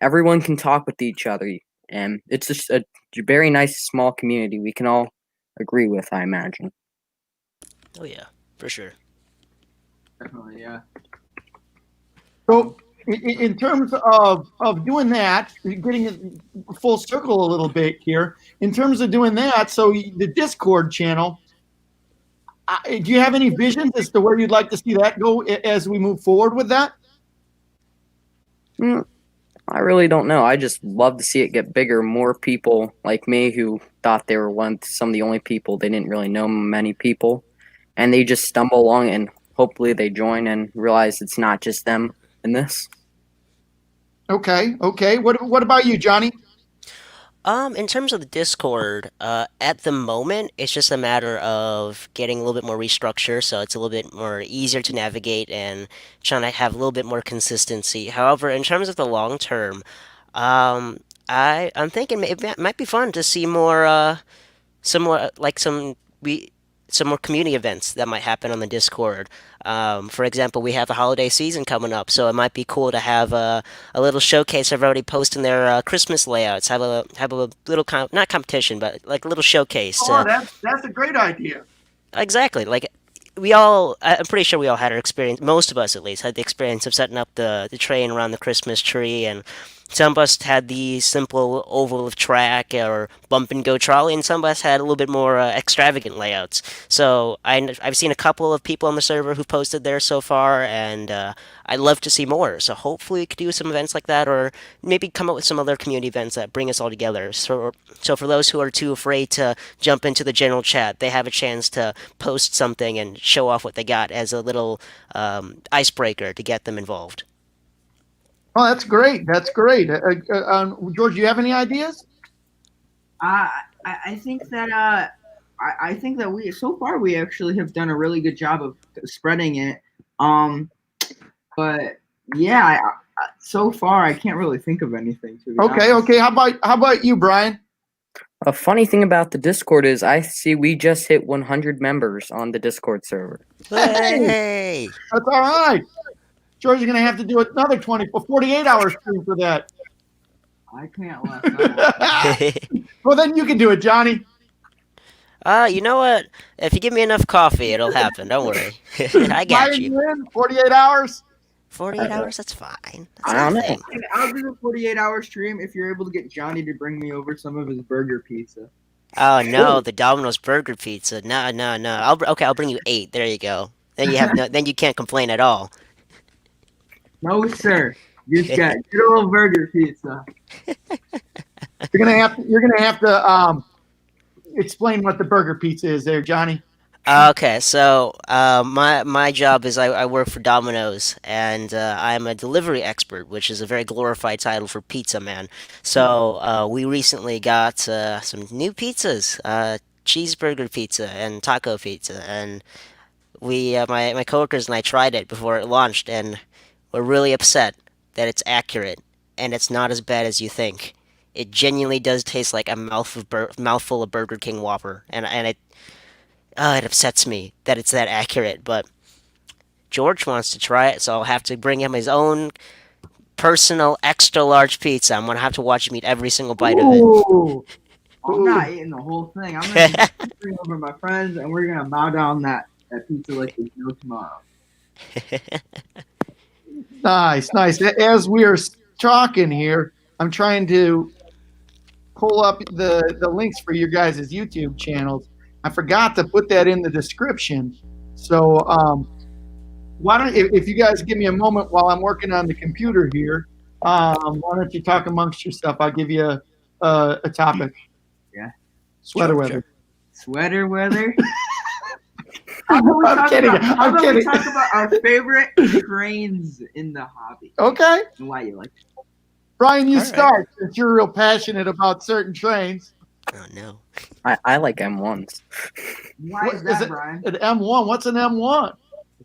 Everyone can talk with each other, and it's just a very nice small community we can all agree with, I imagine. Oh yeah, for sure. Definitely, yeah. So, in terms of doing that, getting it full circle a little bit here, in terms of doing that, so the Discord channel, do you have any visions as to where you'd like to see that go as we move forward with that? I really don't know. I just love to see it get bigger. More people like me who thought they were some of the only people, they didn't really know many people, and they just stumble along, and hopefully they join and realize it's not just them in this. Okay. What about you, Johnny? In terms of the Discord, at the moment, it's just a matter of getting a little bit more restructure, so it's a little bit more easier to navigate and trying to have a little bit more consistency. However, in terms of the long term, I'm thinking it might be fun to see more, some more like some we some more community events that might happen on the Discord. For example, we have a holiday season coming up, so it might be cool to have a little showcase of everybody posting their Christmas layouts. Have a little not competition, but like a little showcase. Oh, that's a great idea. Exactly. Like I'm pretty sure we all had our experience. Most of us, at least, had the experience of setting up the train around the Christmas tree, and some of us had the simple oval of track or bump and go trolley, and some of us had a little bit more extravagant layouts. So I've seen a couple of people on the server who posted there so far, and I'd love to see more. So hopefully we could do some events like that, or maybe come up with some other community events that bring us all together. So for those who are too afraid to jump into the general chat, they have a chance to post something and show off what they got as a little icebreaker to get them involved. Oh, that's great. That's great. George, do you have any ideas? I think that I think that we so far we actually have done a really good job of spreading it. But yeah, so far I can't really think of anything. To be honest. Okay. How about you, Brian? A funny thing about the Discord is I see we just hit 100 members on the Discord server. Hey! That's all right. George, you're gonna have to do another 48-hour stream for that. I can't laugh. That Well, then you can do it, Johnny. You know what? If you give me enough coffee, it'll happen. Don't worry. I got Brian, you. in 48 hours. 48 hours, that's fine. That's I don't know. nothing. I'll do a 48-hour stream if you're able to get Johnny to bring me over some of his burger pizza. Oh no, the Domino's burger pizza. No. I'll bring you 8. There you go. Then you have then you can't complain at all. No, sir. You just got good old burger pizza. You're gonna have to explain what the burger pizza is, there, Johnny. Okay, so my job is I work for Domino's, and I'm a delivery expert, which is a very glorified title for pizza man. So we recently got some new pizzas, cheeseburger pizza and taco pizza, and my coworkers and I tried it before it launched, and we're really upset that it's accurate and it's not as bad as you think. It genuinely does taste like a mouthful of Burger King Whopper, and it upsets me that it's that accurate. But George wants to try it, so I'll have to bring him his own personal extra large pizza. I'm gonna have to watch him eat every single bite of it. Ooh. I'm not eating the whole thing. I'm gonna bring over my friends, and we're gonna mow down that pizza like there's no tomorrow. Nice. As we are talking here, I'm trying to pull up the links for your guys' YouTube channels. I forgot to put that in the description. So why don't if you guys give me a moment while I'm working on the computer here, why don't you talk amongst yourself? I'll give you a topic. Yeah. Sweater Sure, weather. sure. Sweater weather. I'm kidding. I'm kidding. We talk about our favorite trains in the hobby Okay. and why you like them. Brian, you All right. start since you're real passionate about certain trains. Oh no. I like M1s. Why What is that, it? Brian? An M1. What's an M1?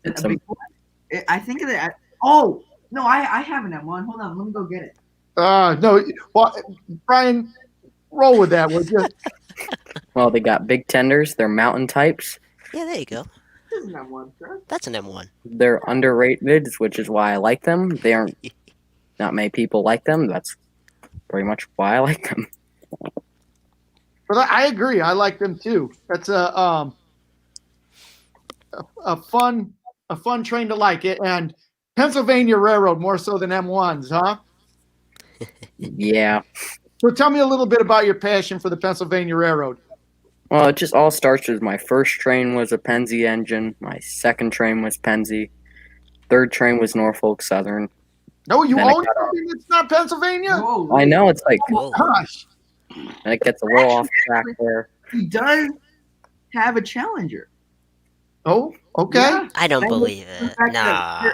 It's A a, big one? I think of it. Oh no, I have an M1. Hold on, let me go get it. No. Well, Brian, roll with that, would you? well, they got big tenders. They're mountain types. Yeah, there you go. This is an M1, sir. That's an M1. They're underrated, which is why I like them. They aren't. Not many people like them. That's pretty much why I like them. But I agree. I like them too. That's a fun train to like it. And Pennsylvania Railroad more so than M1s, huh? Yeah. So tell me a little bit about your passion for the Pennsylvania Railroad. Well, it just all starts with my first train was a Pennsy engine. My second train was Pennsy. Third train was Norfolk Southern. No, you Then I own got something that's not Pennsylvania? Whoa, I know it's like Whoa. Gosh. and it gets a little off track there. he does have a Challenger. Oh, okay. Yeah, I don't That was believe the it. fact Nah.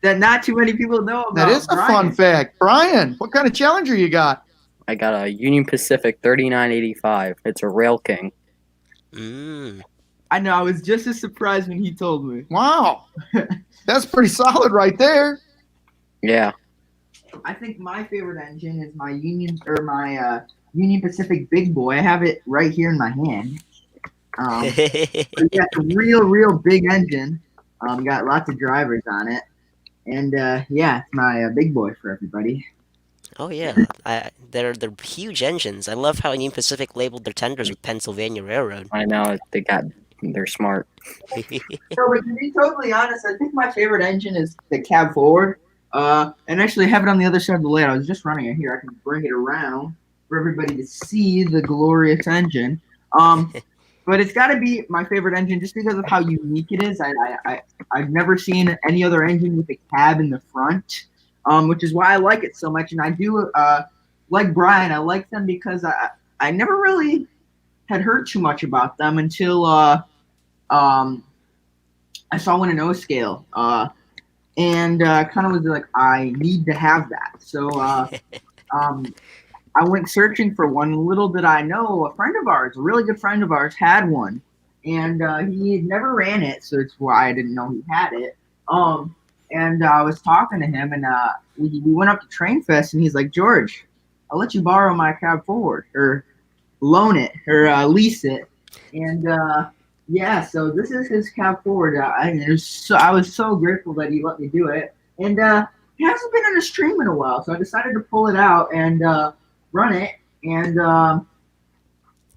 that not too many people know about. That is a fun fact. Brian, what kind of Challenger you got? I got a Union Pacific 3985. It's a Rail King. I know. I was just as surprised when he told me. Wow. That's pretty solid right there. Yeah. I think my favorite engine is my Union Pacific Big Boy. I have it right here in my hand. But yeah, it's a real big engine. Got lots of drivers on it, and yeah, it's my big boy for everybody. Oh yeah, they're huge engines. I love how Union Pacific labeled their tenders with Pennsylvania Railroad. I know they're smart. No, but to be totally honest, I think my favorite engine is the cab forward. And actually, I have it on the other side of the layout. I was just running it here. I can bring it around for everybody to see the glorious engine. But it's got to be my favorite engine just because of how unique it is. I've never seen any other engine with a cab in the front, which is why I like it so much. And I do like Brian. I like them because I never really had heard too much about them until I saw one in O scale, and kind of was like, I need to have that. So I went searching for one. Little did I know, a friend of ours, a really good friend of ours, had one, and he had never ran it, so that's why I didn't know he had it. And I was talking to him, and we went up to Train Fest, and he's like, George, I'll let you borrow my cab forward, or loan it, or lease it, and yeah, so this is his cab forward. I was so grateful that he let me do it. And it hasn't been on a stream in a while, so I decided to pull it out and run it. And oh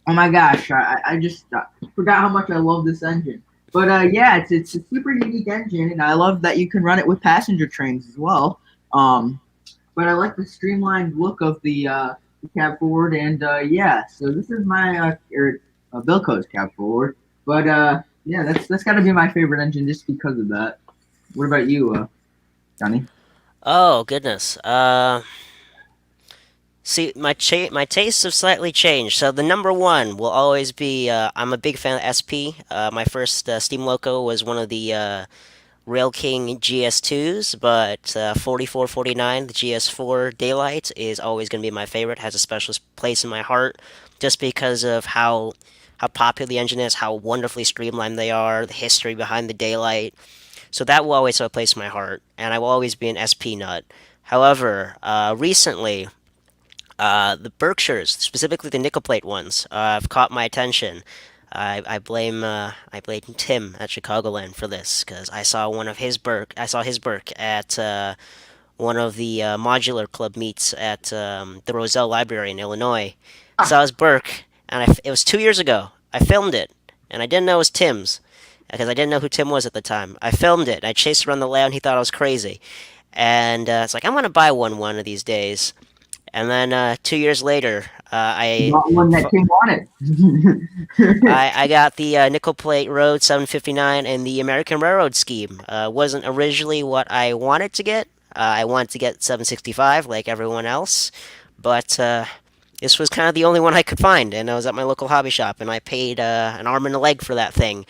my gosh, I just forgot how much I love this engine. But yeah, it's a super unique engine, and I love that you can run it with passenger trains as well. But I like the streamlined look of the cab forward, and yeah, so this is my Bilco's cab forward. But yeah, that's got to be my favorite engine just because of that. What about you, Johnny? Oh goodness. See, my tastes have slightly changed. So the number one will always be. I'm a big fan of SP. My first Steam Loco was one of the Rail King GS2s, but 4449, the GS4 Daylight, is always going to be my favorite. Has a special place in my heart, just because of how popular the engine is, how wonderfully streamlined they are, the history behind the Daylight. So that will always have a place in my heart, and I will always be an SP nut. However, recently, the Berkshires, specifically the nickel plate ones, have caught my attention. I blame Tim at Chicagoland for this because I saw his Burke at one of the modular club meets at the Roselle Library in Illinois. Saw his Burke, and it was 2 years ago. I filmed it, and I didn't know it was Tim's because I didn't know who Tim was at the time. I filmed it. And I chased around the layout, and he thought I was crazy. And it's like I'm gonna buy one of these days. And then 2 years later, I Not one that Tim wanted. I got the Nickel Plate Road 759 and the American Railroad scheme. Wasn't originally what I wanted to get. I wanted to get 765 like everyone else, but this was kind of the only one I could find, and I was at my local hobby shop, and I paid an arm and a leg for that thing.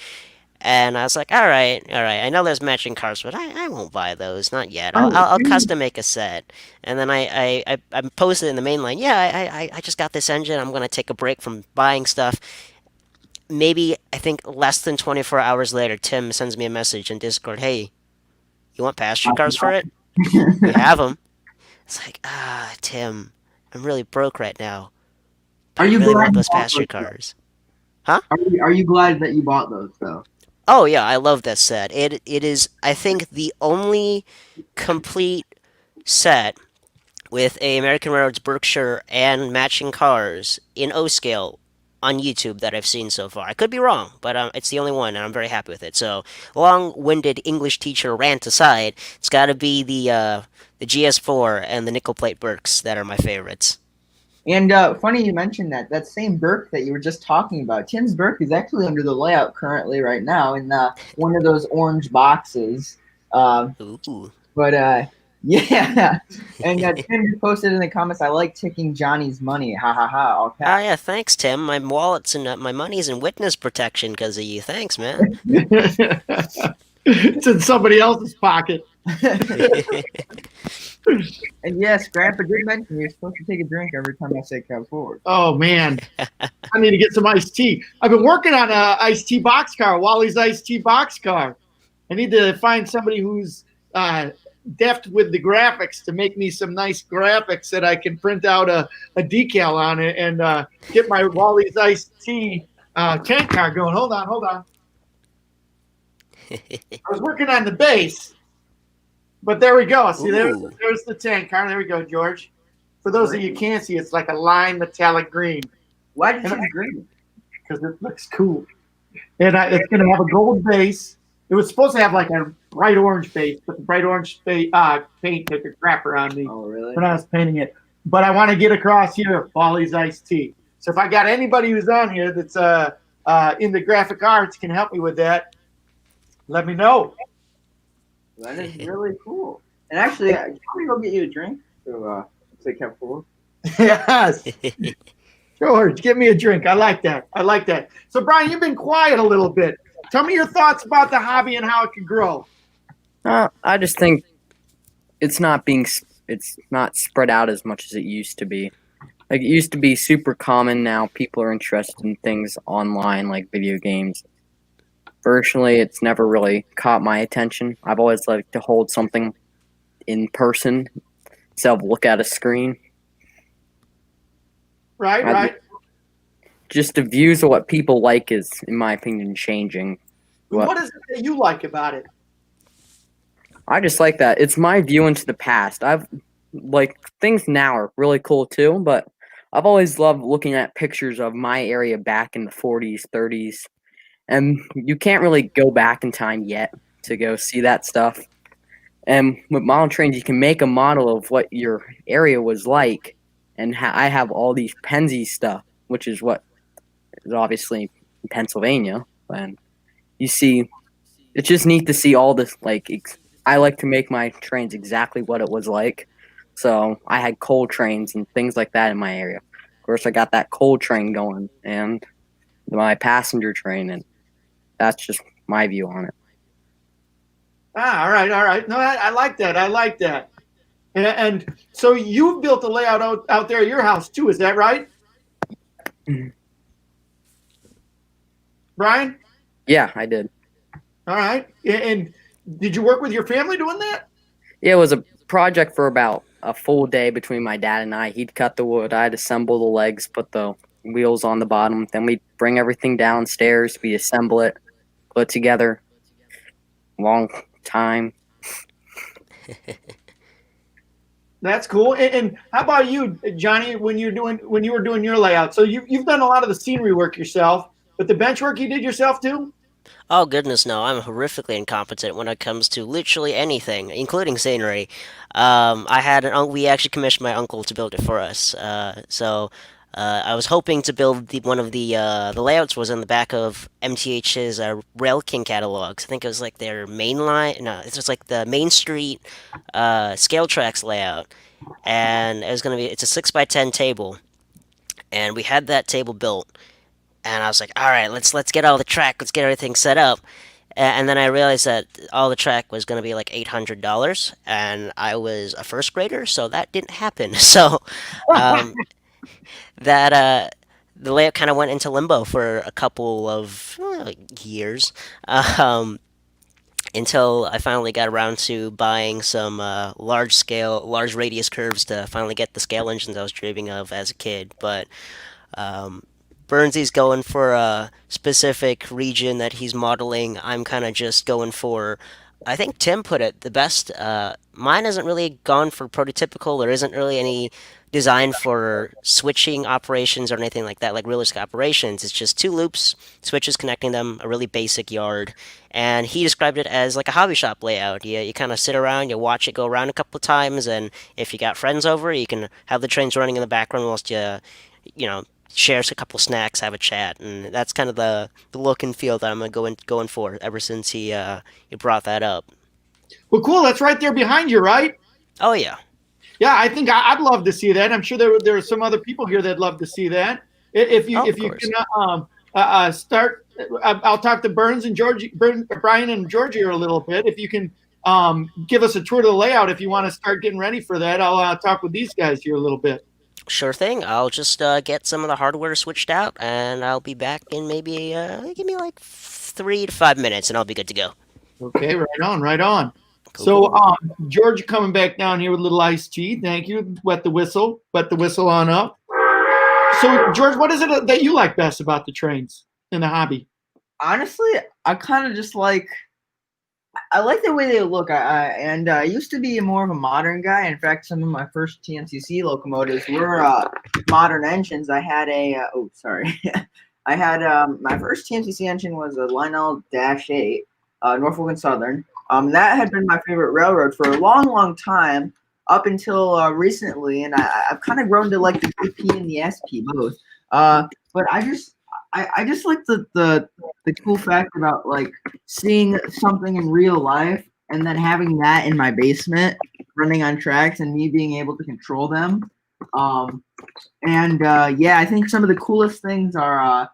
And I was like, all right. I know there's matching cars, but I won't buy those, not yet. I'll custom make a set. And then I posted in the main line, yeah, I just got this engine. I'm gonna take a break from buying stuff. Maybe I think less than 24 hours later, Tim sends me a message in Discord. Hey, you want passenger cars for it? We have them. It's like, Tim, I'm really broke right now. But Are you I really glad want you those bought passenger those? cars. Huh? Are you glad that you bought those though? Oh yeah, I love that set. It is, I think, the only complete set with a American Railroads Berkshire and matching cars in O scale on YouTube that I've seen so far. I could be wrong, but it's the only one, and I'm very happy with it. So, long-winded English teacher rant aside, it's got to be the GS4 and the nickel plate Berks that are my favorites. And funny you mentioned that. That same Burke that you were just talking about, Tim's Burke is actually under the layout currently right now in one of those orange boxes. Ooh. But yeah. And Tim posted in the comments, I like taking Johnny's money. Ha ha ha. All Ah, caps. yeah, thanks, Tim. My wallet's and my money's in witness protection because of you. Thanks, man. It's in somebody else's pocket. And yes, Grandpa did mention you're supposed to take a drink every time I say cab forward. Oh man, I need to get some iced tea. I've been working on a iced tea boxcar, Wally's iced tea boxcar. I need to find somebody who's deft with the graphics to make me some nice graphics that I can print out a decal on it and get my Wally's iced tea tank car going. Hold on. I was working on the base, but there we go. See, Ooh. there's the tank car. There we go, George. For those of you who can't see, it's like a lime metallic green Why did you choose green? because it looks cool. And it's going to have a gold base. It was supposed to have like a bright orange base, but the bright orange paint took a crapper on me Oh, really? when I was painting it. But I want to get across here, Bally's iced tea. So if I got anybody who's on here that's in the graphic arts can help me with that, let me know. That is really cool. And actually, can we go get you a drink? So, they kept full. Yes. George, give me a drink. I like that. So, Brian, you've been quiet a little bit. Tell me your thoughts about the hobby and how it could grow. I just think it's not spread out as much as it used to be. Like, it used to be super common. Now people are interested in things online, like video games. Personally, it's never really caught my attention. I've always liked to hold something in person instead of look at a screen. Right. Just the views of what people like is, in my opinion, changing. What is it that you like about it? I just like that. It's my view into the past. Things now are really cool too, but I've always loved looking at pictures of my area back in the 40s, 30s, and you can't really go back in time yet to go see that stuff. And with model trains, you can make a model of what your area was like, and I have all these Penzi stuff, which is what is obviously in Pennsylvania, and you see, it's just neat to see all this. I like to make my trains exactly what it was like, so I had coal trains and things like that in my area. Of course, I got that coal train going and my passenger train, and that's just my view on it. All right. No, I like that. And so you built a layout out there at your house too, is that right? Brian? Yeah, I did. All right. And did you work with your family doing that? Yeah, it was a project for about a full day between my dad and I. He'd cut the wood, I'd assemble the legs, put the wheels on the bottom, then we'd bring everything downstairs, we'd assemble it, put it together. Long time. That's cool. And how about you, Johnny, when you were doing your layout? So you've done a lot of the scenery work yourself, but the bench work you did yourself too? Oh goodness, no! I'm horrifically incompetent when it comes to literally anything, including scenery. We actually commissioned my uncle to build it for us. I was hoping to build one of the layouts was in the back of MTH's Rail King catalogs. I think it was like their main line. No, it was like the Main Street scale tracks layout, and it's a 6x10 table, and we had that table built. And I was like, all right, let's get all the track, let's get everything set up. And then I realized that all the track was going to be like $800, and I was a first grader, so that didn't happen. So the layout kind of went into limbo for a couple of years, until I finally got around to buying some large radius curves to finally get the scale engines I was dreaming of as a kid. But Burnsy's going for a specific region that he's modeling. I'm kind of just going for, I think Tim put it the best. Mine isn't really gone for prototypical. There isn't really any design for switching operations or anything like that, like realistic operations. It's just two loops, switches connecting them, a really basic yard. And he described it as like a hobby shop layout. You kind of sit around, you watch it go around a couple of times, and if you got friends over, you can have the trains running in the background whilst you shares a couple snacks, have a chat, and that's kind of the look and feel that I'm going for ever since he brought that up. Well, cool. That's right there behind you, right? Oh yeah. Yeah, I think I'd love to see that. I'm sure there are some other people here that'd love to see that. If you can start, I'll talk to Brian and Georgie a little bit. If you can give us a tour of the layout, if you want to start getting ready for that, I'll talk with these guys here a little bit. Sure thing. I'll just get some of the hardware switched out, and I'll be back in maybe give me like 3 to 5 minutes, and I'll be good to go. Okay, right on. Cool. So, George coming back down here with a little iced tea. Thank you. Wet the whistle on up. So, George, what is it that you like best about the trains? in the hobby? Honestly, I kind of just like. I like the way they look. I used to be more of a modern guy. In fact, some of my first TNCC locomotives were modern engines. I had a oh sorry, I had my first TNCC engine was a Lionel -8, Norfolk and Southern. That had been my favorite railroad for a long, long time up until recently, and I've kind of grown to like the AP and the SP both. But I just like the cool fact about like seeing something in real life and then having that in my basement running on tracks and me being able to control them. Yeah, I think some of the coolest things are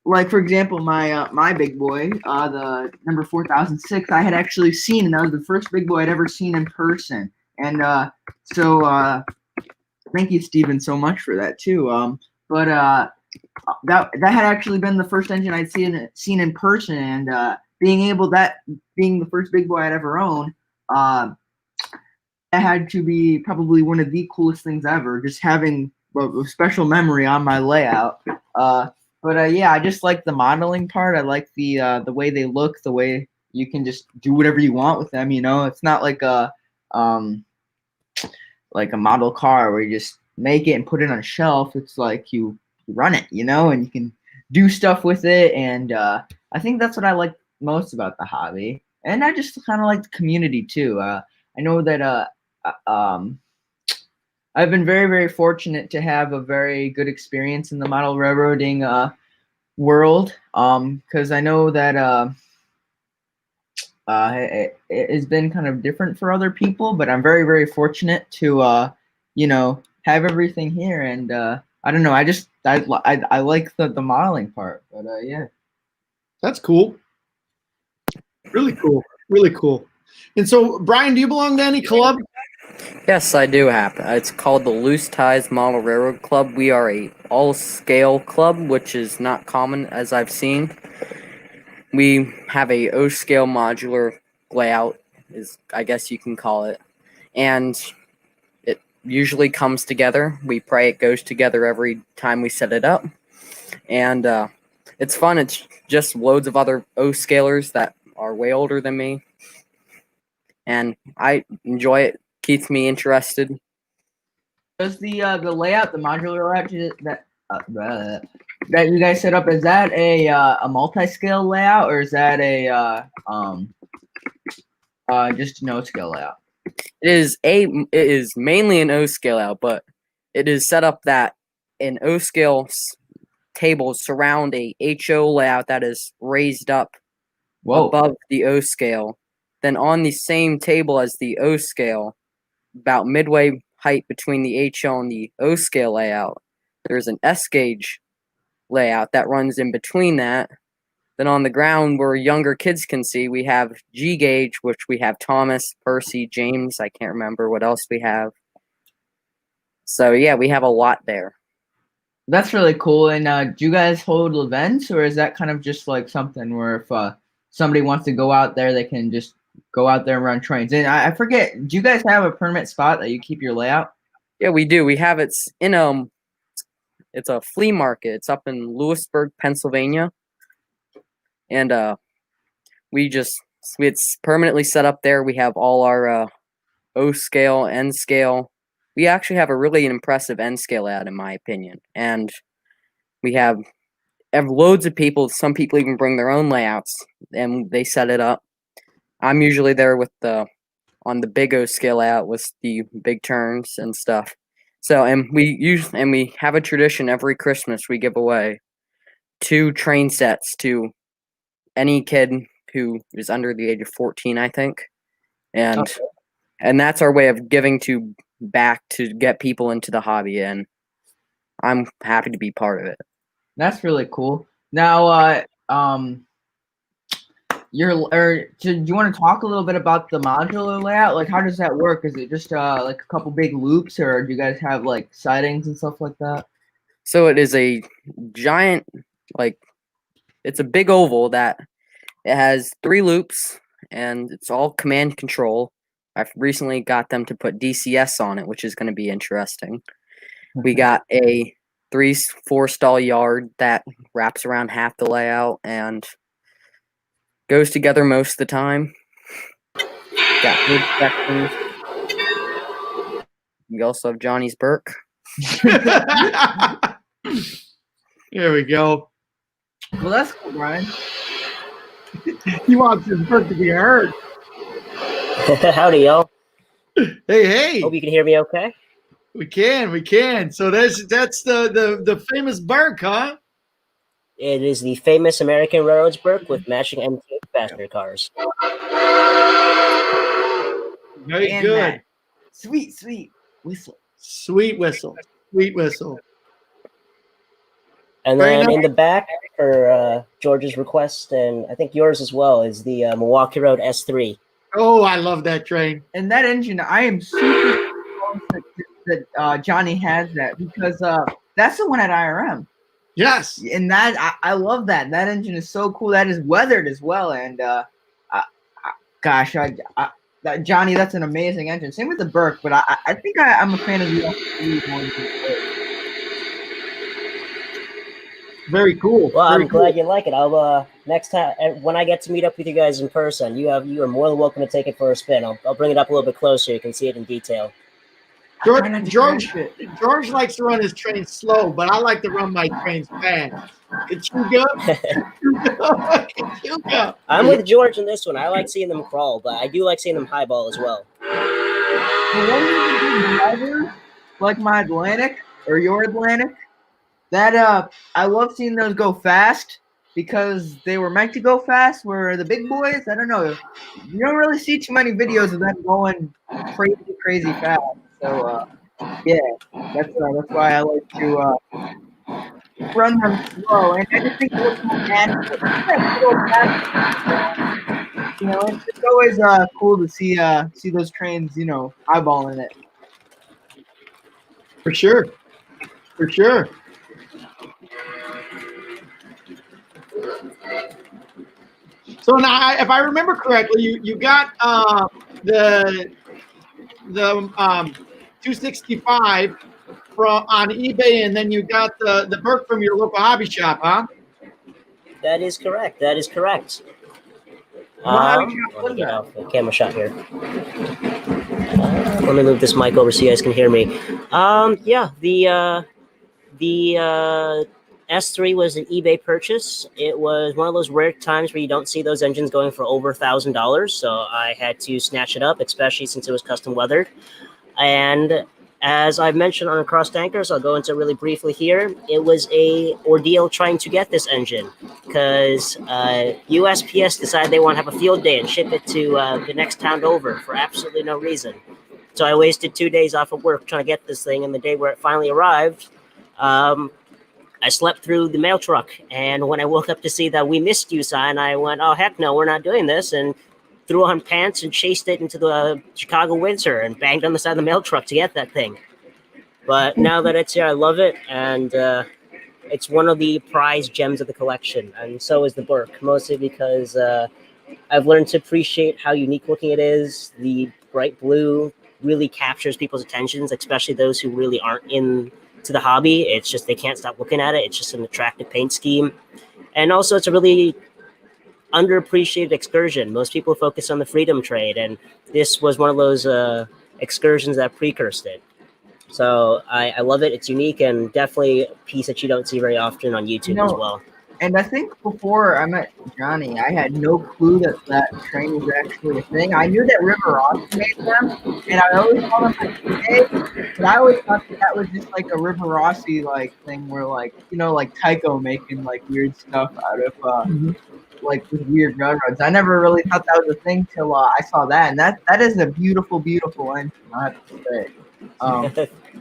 like for example my big boy, the number 4006, I had actually seen, and that was the first big boy I'd ever seen in person. And so thank you, Steven, so much for that too. But that had actually been the first engine I'd seen in person, and being the first big boy I'd ever owned, that had to be probably one of the coolest things ever. Just having a special memory on my layout. Yeah, I just like the modeling part. I like the way they look, the way you can just do whatever you want with them. You know, it's not like a model car where you just make it and put it on a shelf. It's like you run it, you know, and you can do stuff with it. And I think that's what I like most about the hobby. And I just kind of like the community too. I know that I've been very, very fortunate to have a very good experience in the model railroading world. Because I know that it has been kind of different for other people, but I'm very, very fortunate to have everything here. And I don't know, I like the modeling part. But yeah, That's cool. Really cool. Really cool. And so, Brian, do you belong to any club? Yes, I do have. It's called the Loose Ties Model Railroad Club. We are a all-scale club, which is not common as I've seen. We have a O-scale modular layout, I guess you can call it, and it usually comes together. We pray it goes together every time we set it up, and it's fun. It's just loads of other O-scalers that are way older than me, and I enjoy it. Keeps me interested. does the layout, the modular layout that you guys set up, is that a multi-scale layout, or is that a just a no-scale layout? It is mainly an O-scale out, but it is set up that an O-scale tables surround a HO layout that is raised up above the O-scale. Then on the same table as the O-scale, about midway height between the HO and the O-scale layout, there's an S-gauge layout that runs in between that. Then on the ground where younger kids can see, we have G-gauge, which we have Thomas, Percy, James. I can't remember what else we have. So yeah, we have a lot there. That's really cool. And do you guys hold events, or is that kind of just like something where if somebody wants to go out there, they can just go out there and run trains? And I forget, do you guys have a permanent spot that you keep your layout? Yeah, we do. We have it's a flea market. It's up in Lewisburg, Pennsylvania, and it's permanently set up there. We have all our O scale, N scale. We actually have a really impressive N scale layout, in my opinion, and we have loads of people. Some people even bring their own layouts, and they set it up. I'm usually there on the big O scale layout with the big turns and stuff. So, and we have a tradition every Christmas. We give away 2 train sets to any kid who is under the age of 14, I think, and that's our way of giving back to get people into the hobby, and I'm happy to be part of it. That's really cool. Now, do you want to talk a little bit about the modular layout? Like, how does that work? Is it just like a couple big loops, or do you guys have like sidings and stuff like that? So it is a giant, it's a big oval that it has 3 loops, and it's all command control. I've recently got them to put DCS on it, which is going to be interesting. We got a 3-4 stall yard that wraps around half the layout and goes together most of the time. Got mid sections. We also have Johnny's Burke. Here we go. Well, that's cool, Brian. He wants his bird to be heard. Howdy, y'all. Hey. Hope you can hear me okay. We can. So that's the famous Burke, huh? It is the famous American Railroads Burke with matching MTA passenger cars. Very And good. that sweet whistle. Sweet whistle. And Very then nice. in the back, for George's request, and I think yours as well, is the Milwaukee Road S3. Oh, I love that train. And that engine, I am super stoked that Johnny has that because that's the one at IRM. Yes. And that I love that. That engine is so cool. That is weathered as well. And gosh, that Johnny, that's an amazing engine. Same with the Burke, but I think I'm a fan of the S3 one. Very cool. Well, Very I'm glad you like it. I'll next time when I get to meet up with you guys in person, you are more than welcome to take it for a spin. I'll bring it up a little bit closer so you can see it in detail. George likes to run his trains slow, but I like to run my trains fast. It's you go. I'm with George in this one. I like seeing them crawl, but I do like seeing them highball as well. Like my Atlantic or your Atlantic, that I love seeing those go fast because they were meant to go fast. Where the big boys, I don't know, you don't really see too many videos of them going crazy fast. So yeah, that's why I like to run them slow, and I just think it looks more natural. You know, it's always cool to see those trains, eyeballing it. For sure. So now, if I remember correctly, you got the 265 on eBay, and then you got the Burke from your local hobby shop, huh? That is correct. Hobby shop Let was me get that? off the camera shot here. Let me move this mic over so you guys can hear me. Yeah, the S3 was an eBay purchase. It was one of those rare times where you don't see those engines going for over $1,000, so I had to snatch it up, especially since it was custom weathered. And as I've mentioned on Cross Tankers, I'll go into really briefly here. It was a ordeal trying to get this engine because USPS decided they want to have a field day and ship it to the next town over for absolutely no reason. So I wasted 2 days off of work trying to get this thing, and the day where it finally arrived, I slept through the mail truck. And when I woke up to see that "we missed you" sign, I went, "Oh, heck no, we're not doing this," and threw on pants and chased it into the Chicago winter and banged on the side of the mail truck to get that thing. But now that it's here, I love it, and it's one of the prized gems of the collection, and so is the Burke, mostly because I've learned to appreciate how unique looking it is. The bright blue really captures people's attentions, especially those who really aren't into the hobby. It's just they can't stop looking at it. It's just an attractive paint scheme, and also it's a really underappreciated excursion. Most people focus on the freedom trade, and this was one of those excursions that precursed it. So I love it. It's unique and definitely a piece that you don't see very often on YouTube as well. And I think before I met Johnny, I had no clue that train was actually a thing. I knew that River Ross made them, and I always called them like Hey, but I always thought that was just like a River Rossi like thing where like Tycho making like weird stuff out of like with weird railroads. I never really thought that was a thing till I saw that, and that is a beautiful engine, I have to say.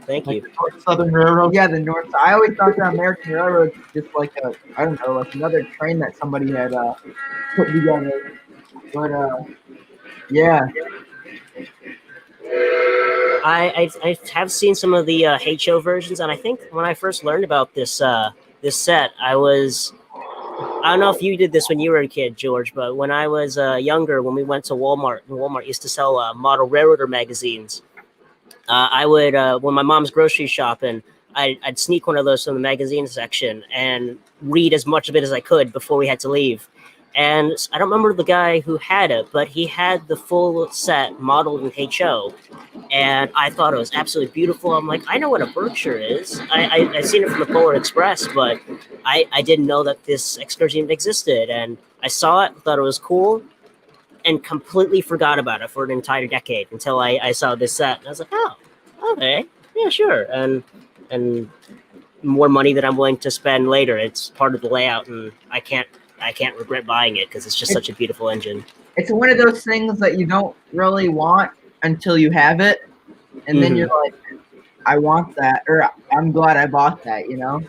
Thank you. The North Southern Railroad. Yeah, the North. I always thought that American Railroad was just like like another train that somebody had put together. But yeah. I have seen some of the HO versions, and I think when I first learned about this set, I don't know if you did this when you were a kid, George, but when I was younger, when we went to Walmart, and Walmart used to sell model railroader magazines, I would, when my mom's grocery shopping, I'd sneak one of those from the magazine section and read as much of it as I could before we had to leave. And I don't remember the guy who had it, but he had the full set modeled in HO. And I thought it was absolutely beautiful. I'm like, I know what a Berkshire is. I've seen it from the Polar Express, but I didn't know that this excursion even existed. And I saw it, thought it was cool, and completely forgot about it for an entire decade until I saw this set. And I was like, oh, okay, yeah, sure. And more money that I'm willing to spend later. It's part of the layout, and I can't regret buying it because it's just such a beautiful engine. It's one of those things that you don't really want until you have it, and then you're like, I want that, or I'm glad I bought that, you know?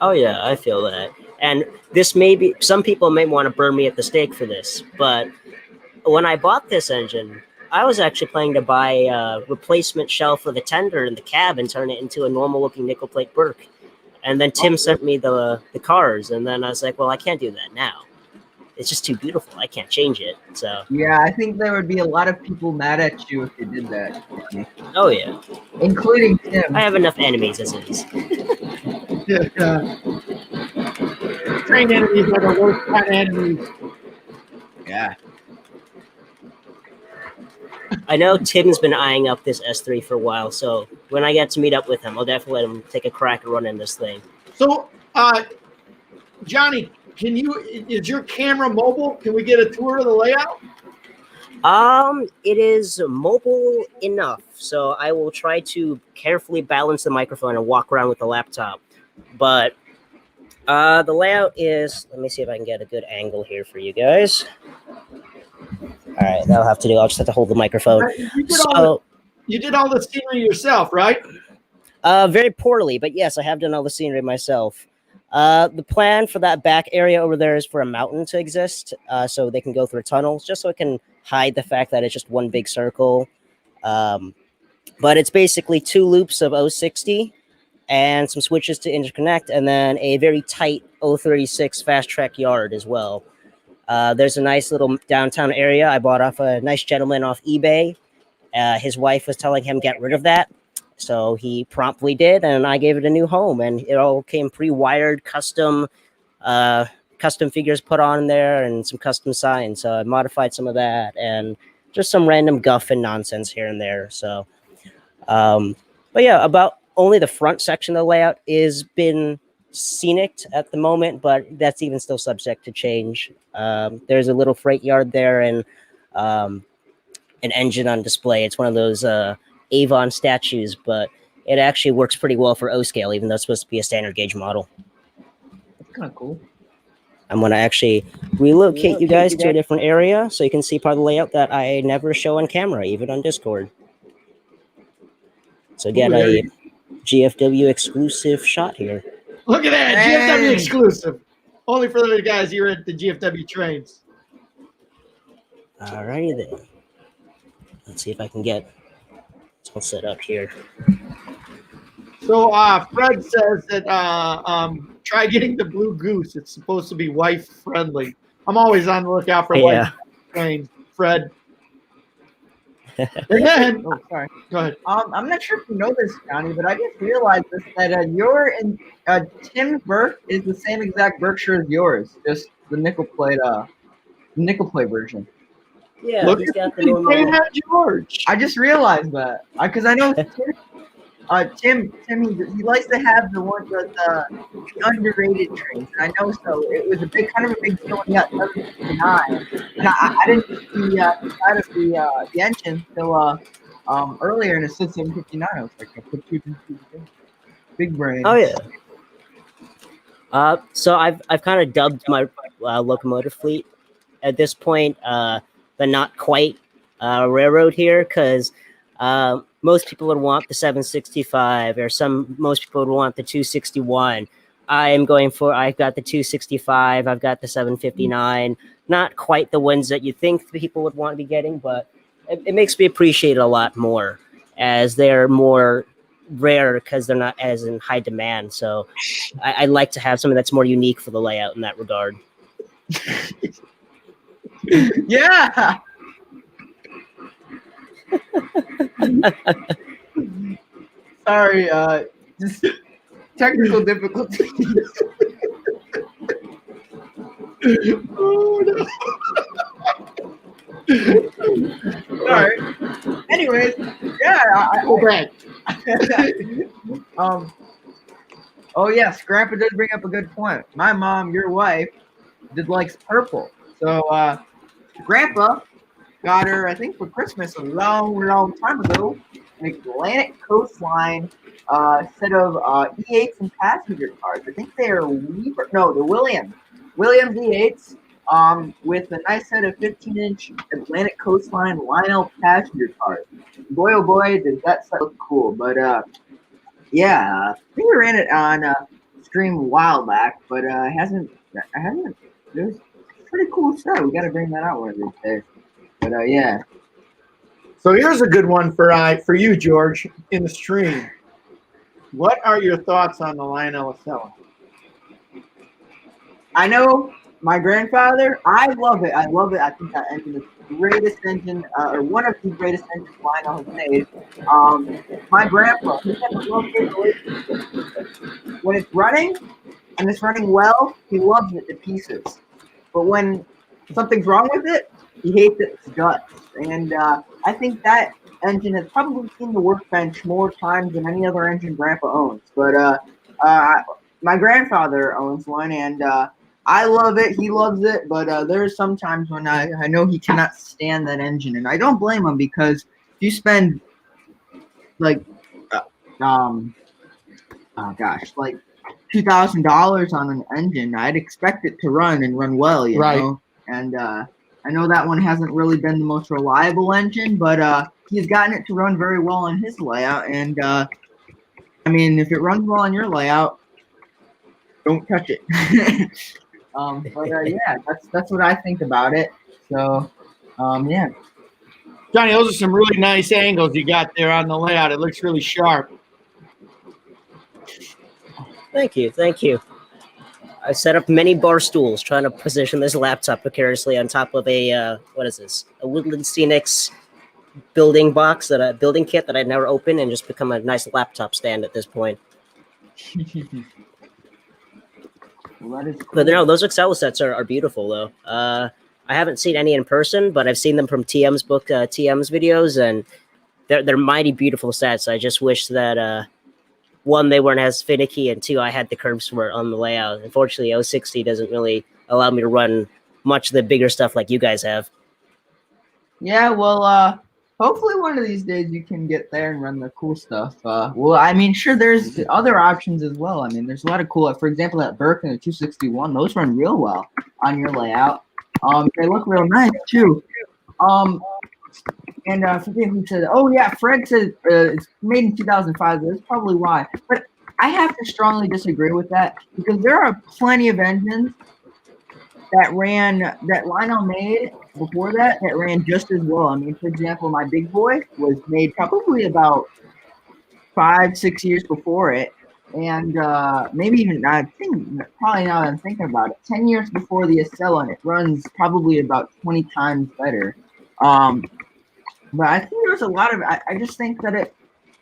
Oh yeah, I feel that. And this may be, some people may want to burn me at the stake for this, but when I bought this engine, I was actually planning to buy a replacement shell for the tender in the cab and turn it into a normal looking nickel plate Burke. And then Tim sent me the cars, and then I was like, well, I can't do that now. It's just too beautiful. I can't change it. So Yeah, I think there would be a lot of people mad at you if you did that. oh yeah, Including Tim. I have enough enemies as it is. Train enemies are the worst kind of enemies. Yeah. I know Tim's been eyeing up this S3 for a while, so when I get to meet up with him, I'll definitely let him take a crack at running this thing. So, Johnny, is your camera mobile? Can we get a tour of the layout? It is mobile enough, so I will try to carefully balance the microphone and walk around with the laptop. But the layout is, let me see if I can get a good angle here for you guys. All right, that'll have to do. I'll just have to hold the microphone. You did all the scenery yourself, right? Very poorly, but yes, I have done all the scenery myself. The plan for that back area over there is for a mountain to exist, so they can go through tunnels, just so it can hide the fact that it's just one big circle. But it's basically 2 loops of 060 and some switches to interconnect, and then a very tight 036 fast track yard as well. There's a nice little downtown area I bought off a nice gentleman off eBay. His wife was telling him get rid of that, so he promptly did, and I gave it a new home, and it all came pre-wired, custom figures put on there, and some custom signs. So I modified some of that, and just some random guff and nonsense here and there. So, but yeah, about only the front section of the layout is been scenic at the moment, but that's even still subject to change. There's a little freight yard there, and an engine on display. It's one of those Avon statues, but it actually works pretty well for O scale, even though it's supposed to be a standard gauge model. That's kind of cool. I'm going to actually relocate you guys to a different area so you can see part of the layout that I never show on camera, even on Discord. So get a GFW exclusive shot here. Look at that, Dang. GFW exclusive. Only for the guys here at the GFW trains. Alrighty then. Let's see if I can get it all set up here. So Fred says that try getting the Blue Goose. It's supposed to be wife friendly. I'm always on the lookout for wife trains, Fred. Again, Oh, sorry. go ahead. I'm not sure if you know this, Johnny, but I just realized this, that Tim Burke is the same exact Berkshire as yours, just the nickel plate version. Yeah, Look he's at got the the normal. at George. I just realized that because I know Tim he likes to have the one with the underrated trains. And I know, so it was kind of a big deal when he got 759, and I didn't see the side of the engine till earlier, and it said 759. I was like, I put two and two together. Big brain. Oh yeah. So I've kind of dubbed my locomotive fleet at this point the not quite railroad here, because most people would want the 765, or most people would want the 261. I've got the 265, I've got the 759, not quite the ones that you think people would want to be getting, but it makes me appreciate it a lot more, as they're more rare because they're not as in high demand. So I like to have something that's more unique for the layout in that regard. Yeah. Sorry, Just technical difficulties. Oh, no. All right. Anyways, yeah. Go back. Oh yes, Grandpa does bring up a good point. My mom, your wife, just likes purple. So Grandpa got her, I think, for Christmas a long time ago, an Atlantic Coastline set of E8s and passenger cars. I think they are Weaver. No, the Williams E8s. With a nice set of 15-inch Atlantic Coastline Lionel passenger cars. Boy, oh boy, does that set look cool. But yeah, I think we ran it on stream a while back, but I haven't. It was pretty cool stuff. We got to bring that out one of these days. But yeah. So here's a good one for you, George, in the stream. What are your thoughts on the Lionel Acela? I know my grandfather. I love it. I think that engine is the greatest engine, or one of the greatest engines Lionel has made. My grandpa, he has a love-hate relationship. When it's running and it's running well, he loves it to pieces. But when something's wrong with it, he hates it to guts. And I think that engine has probably seen the workbench more times than any other engine Grandpa owns. But my grandfather owns one, and I love it. He loves it. But there's some times when I know he cannot stand that engine, and I don't blame him, because if you spend like oh gosh, like $2,000 on an engine, I'd expect it to run and run well, you know. And I know that one hasn't really been the most reliable engine, but he's gotten it to run very well on his layout. And I mean, if it runs well on your layout, don't touch it. But yeah, that's what I think about it. So yeah. Johnny, those are some really nice angles you got there on the layout. It looks really sharp. Thank you. I set up many bar stools trying to position this laptop precariously on top of a what is this? A Woodland Scenics building kit that I'd never opened, and just become a nice laptop stand at this point. Well, that is cool. But no, those Excel sets are beautiful though. I haven't seen any in person, but I've seen them from TM's book, TM's videos, and they're mighty beautiful sets. I just wish that one, they weren't as finicky, and two, I had the curb smart on the layout. Unfortunately, 060 doesn't really allow me to run much of the bigger stuff like you guys have. Yeah, well, hopefully one of these days you can get there and run the cool stuff. Well, I mean, sure, there's other options as well. I mean, there's a lot of cool, for example, that Burke and the 261, those run real well on your layout. They look real nice too. And I forget who said it. Oh yeah, Fred said it's made in 2005. That's probably why. But I have to strongly disagree with that, because there are plenty of engines that Lionel made before that ran just as well. I mean, for example, my big boy was made probably about 5-6 years before it, and maybe even, I think, probably now that I'm thinking about it, 10 years before the Acela, and it runs probably about 20 times better. But I think there's a lot of. I just think that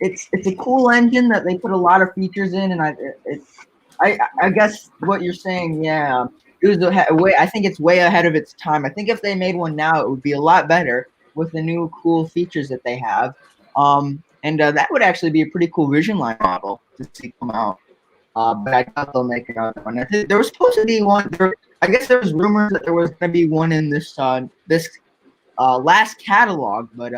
it's a cool engine that they put a lot of features in, and I guess what you're saying, yeah, it was I think it's way ahead of its time. I think if they made one now, it would be a lot better with the new cool features that they have. And that would actually be a pretty cool Vision Line model to see come out. But I doubt they'll make another one. I think there was supposed to be one. I guess there was rumors that there was going to be one in this last catalog, but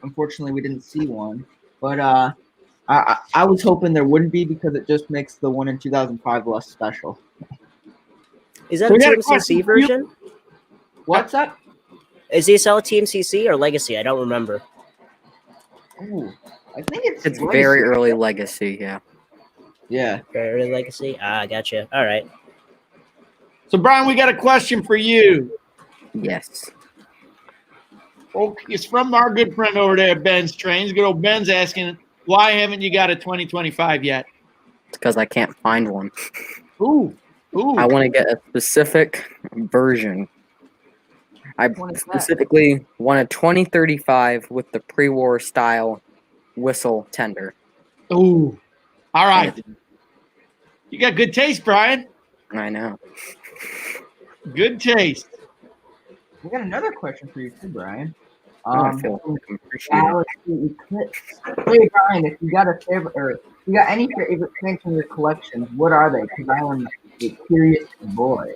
unfortunately we didn't see one. But I was hoping there wouldn't be, because it just makes the one in 2005 less special. Is that a TMCC version? What's up? Is the Acela TMCC or Legacy? I don't remember. Ooh, I think it's very early Legacy, yeah. Yeah. Very early Legacy? Ah, gotcha. All right. So, Brian, we got a question for you. Yes. Okay, it's from our good friend over there, Ben's Trains. Good old Ben's asking, why haven't you got a 2025 yet? It's because I can't find one. Ooh. I want to get a specific version. I specifically want a 2035 with the pre-war style whistle tender. Ooh. All right. You got good taste, Brian. I know. Good taste. We got another question for you too, Brian. I feel like I'm appreciated. Galaxy Eclipse. Hey Brian, if you got a favorite, or if you got any favorite prints in your collections, what are they? Because I am a curious boy.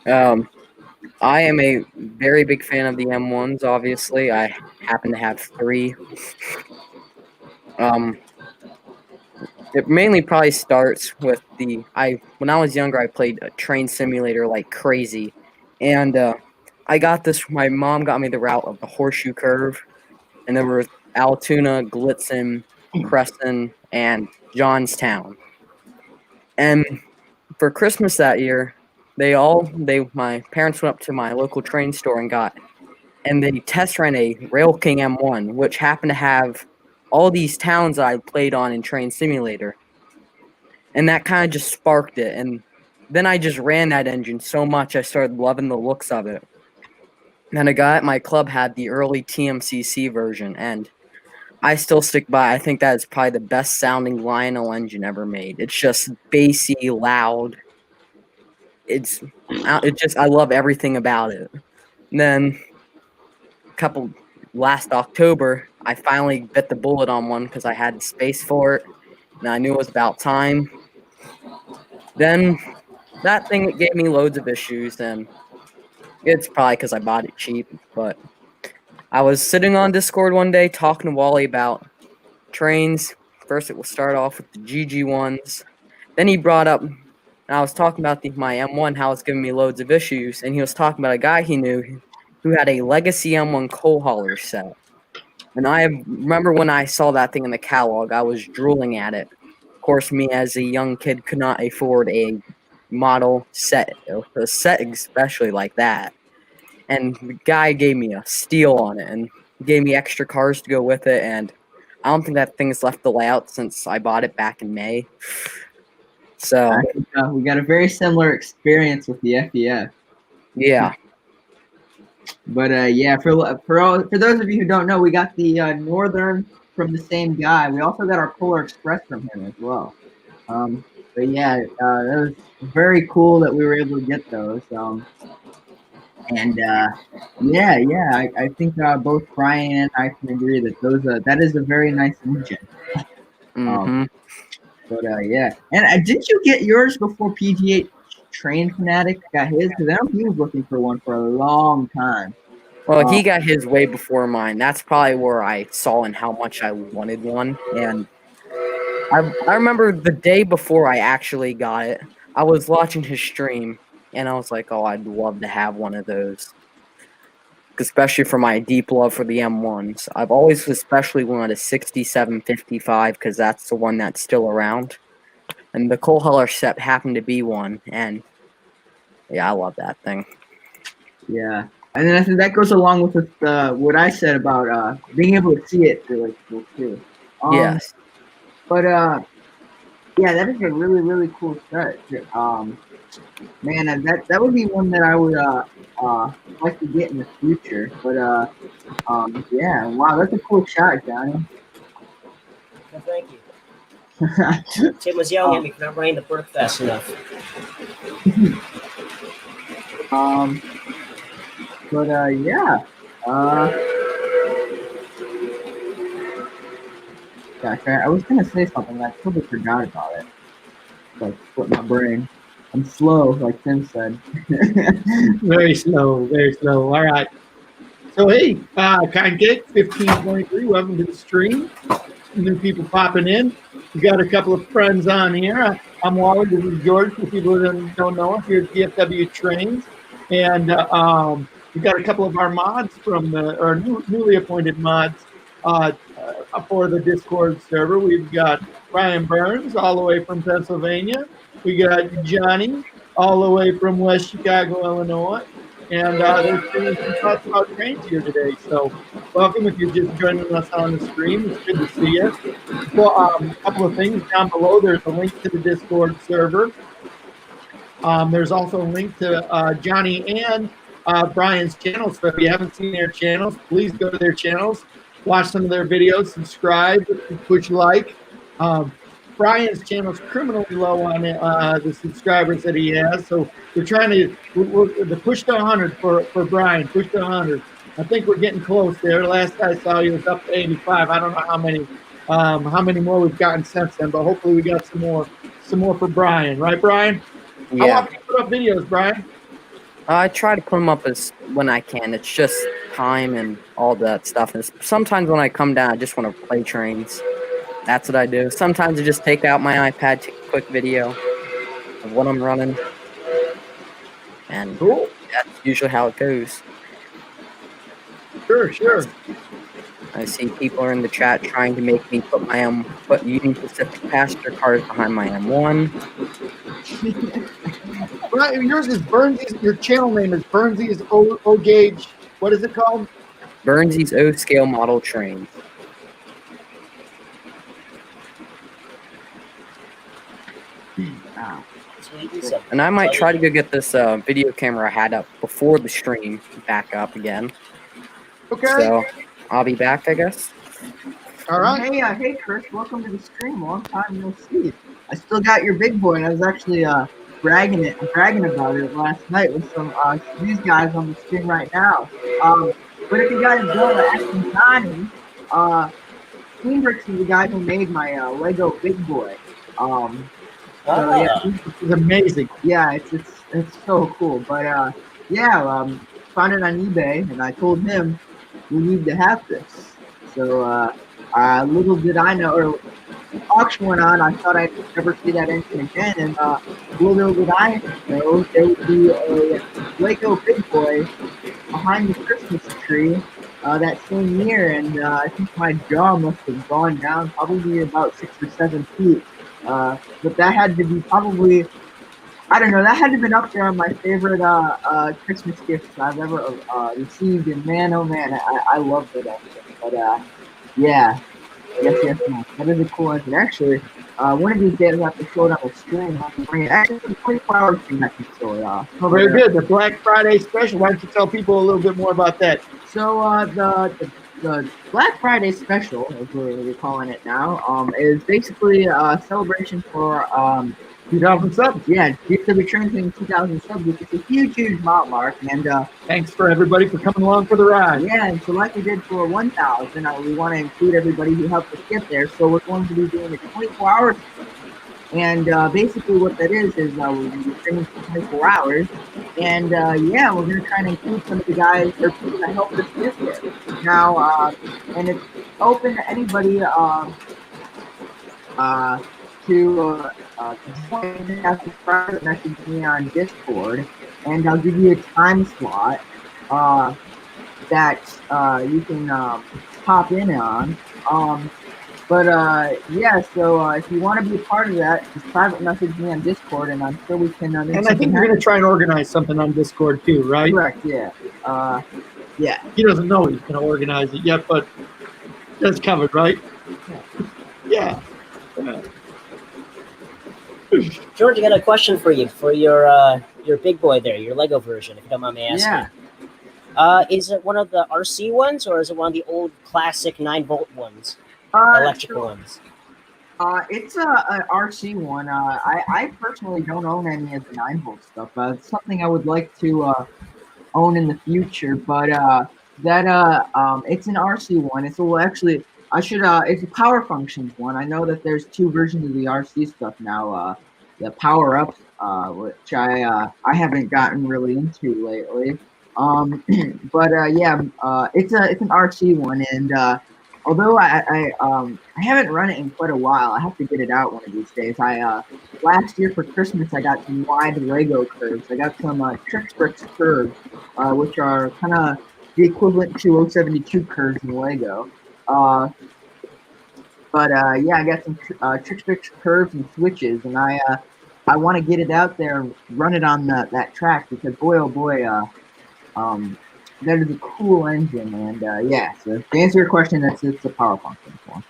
I am a very big fan of the M1s. Obviously, I happen to have 3. It mainly probably starts with when I was younger, I played a train simulator like crazy, and I got this. My mom got me the route of the Horseshoe Curve, and there were Altoona, Glitzen, Crescent, and Johnstown. And for Christmas that year, my parents went up to my local train store and they test ran a Rail King M1, which happened to have all these towns that I played on in Train Simulator. And that kind of just sparked it. And then I just ran that engine so much, I started loving the looks of it. And a guy at my club had the early TMCC version, and I still stick by. I think that is probably the best sounding Lionel engine ever made. It's just bassy, loud. I love everything about it. And then last October, I finally bit the bullet on one because I had space for it, and I knew it was about time. Then that thing gave me loads of issues, and it's probably because I bought it cheap. But I was sitting on Discord one day talking to Wally about trains. First, it will start off with the GG ones. Then he brought up, and I was talking about my M1, how it's giving me loads of issues, and he was talking about a guy he knew who had a Legacy M1 coal hauler set. And I remember when I saw that thing in the catalog, I was drooling at it. Of course, me as a young kid could not afford a model set, a set especially like that. And the guy gave me a steal on it and gave me extra cars to go with it. And I don't think that thing's left the layout since I bought it back in May. So We got a very similar experience with the FEF. yeah. But yeah, for those of you who don't know, we got the Northern from the same guy. We also got our Polar Express from him as well. But yeah, that was very cool that we were able to get those. And I think both Brian and I can agree that that is a very nice engine. But yeah, and didn't you get yours before PGA Train Fanatic got his? Because I know he was looking for one for a long time. Well, he got his way before mine. That's probably where I saw and how much I wanted one. And I remember the day before I actually got it, I was watching his stream, and I was like, oh, I'd love to have one of those. Especially for my deep love for the M1s. I've always especially wanted a 6755 because that's the one that's still around. And the coal hauler set happened to be one. And yeah, I love that thing. Yeah. And then I think that goes along with what I said about being able to see it really cool too. Yes. But yeah, that is a really, really cool set. Man, that would be one that I would like to get in the future. But yeah, wow, that's a cool shot, Johnny. Well, thank you. Tim was yelling at me for not running the berth fast enough. But yeah. Gosh, I was gonna say something, and I totally forgot about it. Like, split my brain. I'm slow, like Tim said. Very slow, very slow. All right. So, hey, Kind Cake 1523, welcome to the stream. New people popping in. We got a couple of friends on here. I'm Wally. This is George. For people that don't know us, here at DFW Trains. And we got a couple of our mods our newly appointed mods for the Discord server. We've got Brian Burns, all the way from Pennsylvania. We got Johnny, all the way from West Chicago, Illinois. And there's been some thoughts about trains here today. So welcome if you're just joining us on the stream. It's good to see you. Well, a couple of things down below. There's a link to the Discord server. There's also a link to Johnny and Brian's channel. So if you haven't seen their channels, please go to thetheir channels, watch some of their videos, subscribe, push like. Brian's channel is criminally low on the subscribers that he has. So we're trying to push to 100 for Brian. Push to 100. I think we're getting close there. Last I saw, he was up to 85. I don't know how many more we've gotten since then, but hopefully we got some more for Brian. Right, Brian? How Yeah. often do you put up videos, Brian? I try to put them up as when I can. It's just time and all that stuff. And sometimes when I come down, I just want to play trains. That's what I do. Sometimes I just take out my iPad, take a quick video of what I'm running. And Cool. that's usually how it goes. Sure. I see people are in the chat trying to make me put my put Union Pacific passenger cars behind my M1. Brian, yours is Burnsy's. Your channel name is Burnsy's O Gauge. What is it called? Burnsy's O scale model trains. And I might try to go get this video camera I had up before the stream back up again. Okay. So I'll be back, I guess. All right. Hey, Chris, welcome to the stream. Long time no see. I still got your big boy, and I was actually bragging about it last night with some these guys on the stream right now. But if you guys know, actually Johnny, Cambridge is the guy who made my Lego big boy. So yeah, This is amazing. yeah, it's so cool. But found it on eBay, and I told him we need to have this. So little did I know, or auction went on. I thought I'd never see that engine again, and little did I know there would be a Lego Big Boy behind the Christmas tree that same year, and I think my jaw must have gone down probably about 6 or 7 feet. But that had to be probably, I don't know, that had to have been up there on my favorite Christmas gifts I've ever received. And man, oh man, I love that engine. But yeah, yes, no. That is a cool engine. Actually, one of these days I have to show it on the stream. I can bring it. Actually, it's a 24-hour stream I can show it off. Oh, very good. The Black Friday special. Why don't you tell people a little bit more about that? So the Black Friday special, as we're calling it now, is basically a celebration for 2,000 subs. yeah, so we're turning 2,000 subs, which is a huge mile mark, and Thanks for everybody for coming along for the ride. yeah, and so like we did for 1,000, we want to include everybody who helped us get there. So we're going to be doing a 24-hour, and basically what that is we're going to be streaming for 24 hours, and yeah, we're going to try and include some of the guys or people that helped us get there. Now, and it's open to anybody to join. You have to private message me on Discord, and I'll give you a time slot that you can pop in on. But yeah, so if you want to be a part of that, just private message me on Discord, and I'm sure we can. And I think we're going to try and organize something on Discord too, right? Correct. Yeah. Yeah. He doesn't know he's going to organize it yet, but that's covered, right? Yeah. George, I got a question for you for your big boy there, your Lego version, if you don't mind me asking. Yeah. Is it one of the RC ones, or is it one of the old classic 9-volt ones, electrical ones? It's an RC one. I personally don't own any of the 9-volt stuff. It's something I would like to own in the future, but it's an RC one. It's actually it's a power functions one. I know that there's 2 versions of the RC stuff now. The power up, which I haven't gotten really into lately. But yeah, it's an RC one, and although I haven't run it in quite a while, I have to get it out one of these days. Last year for Christmas I got some wide Lego curves. I got some Trix Bricks curves, which are kind of the equivalent to 072 curves in Lego. But yeah, I got some Trix Bricks curves and switches, and I want to get it out there and run it on that track, because boy oh boy, that is a cool engine. And yeah, so to answer your question, it's a power function one.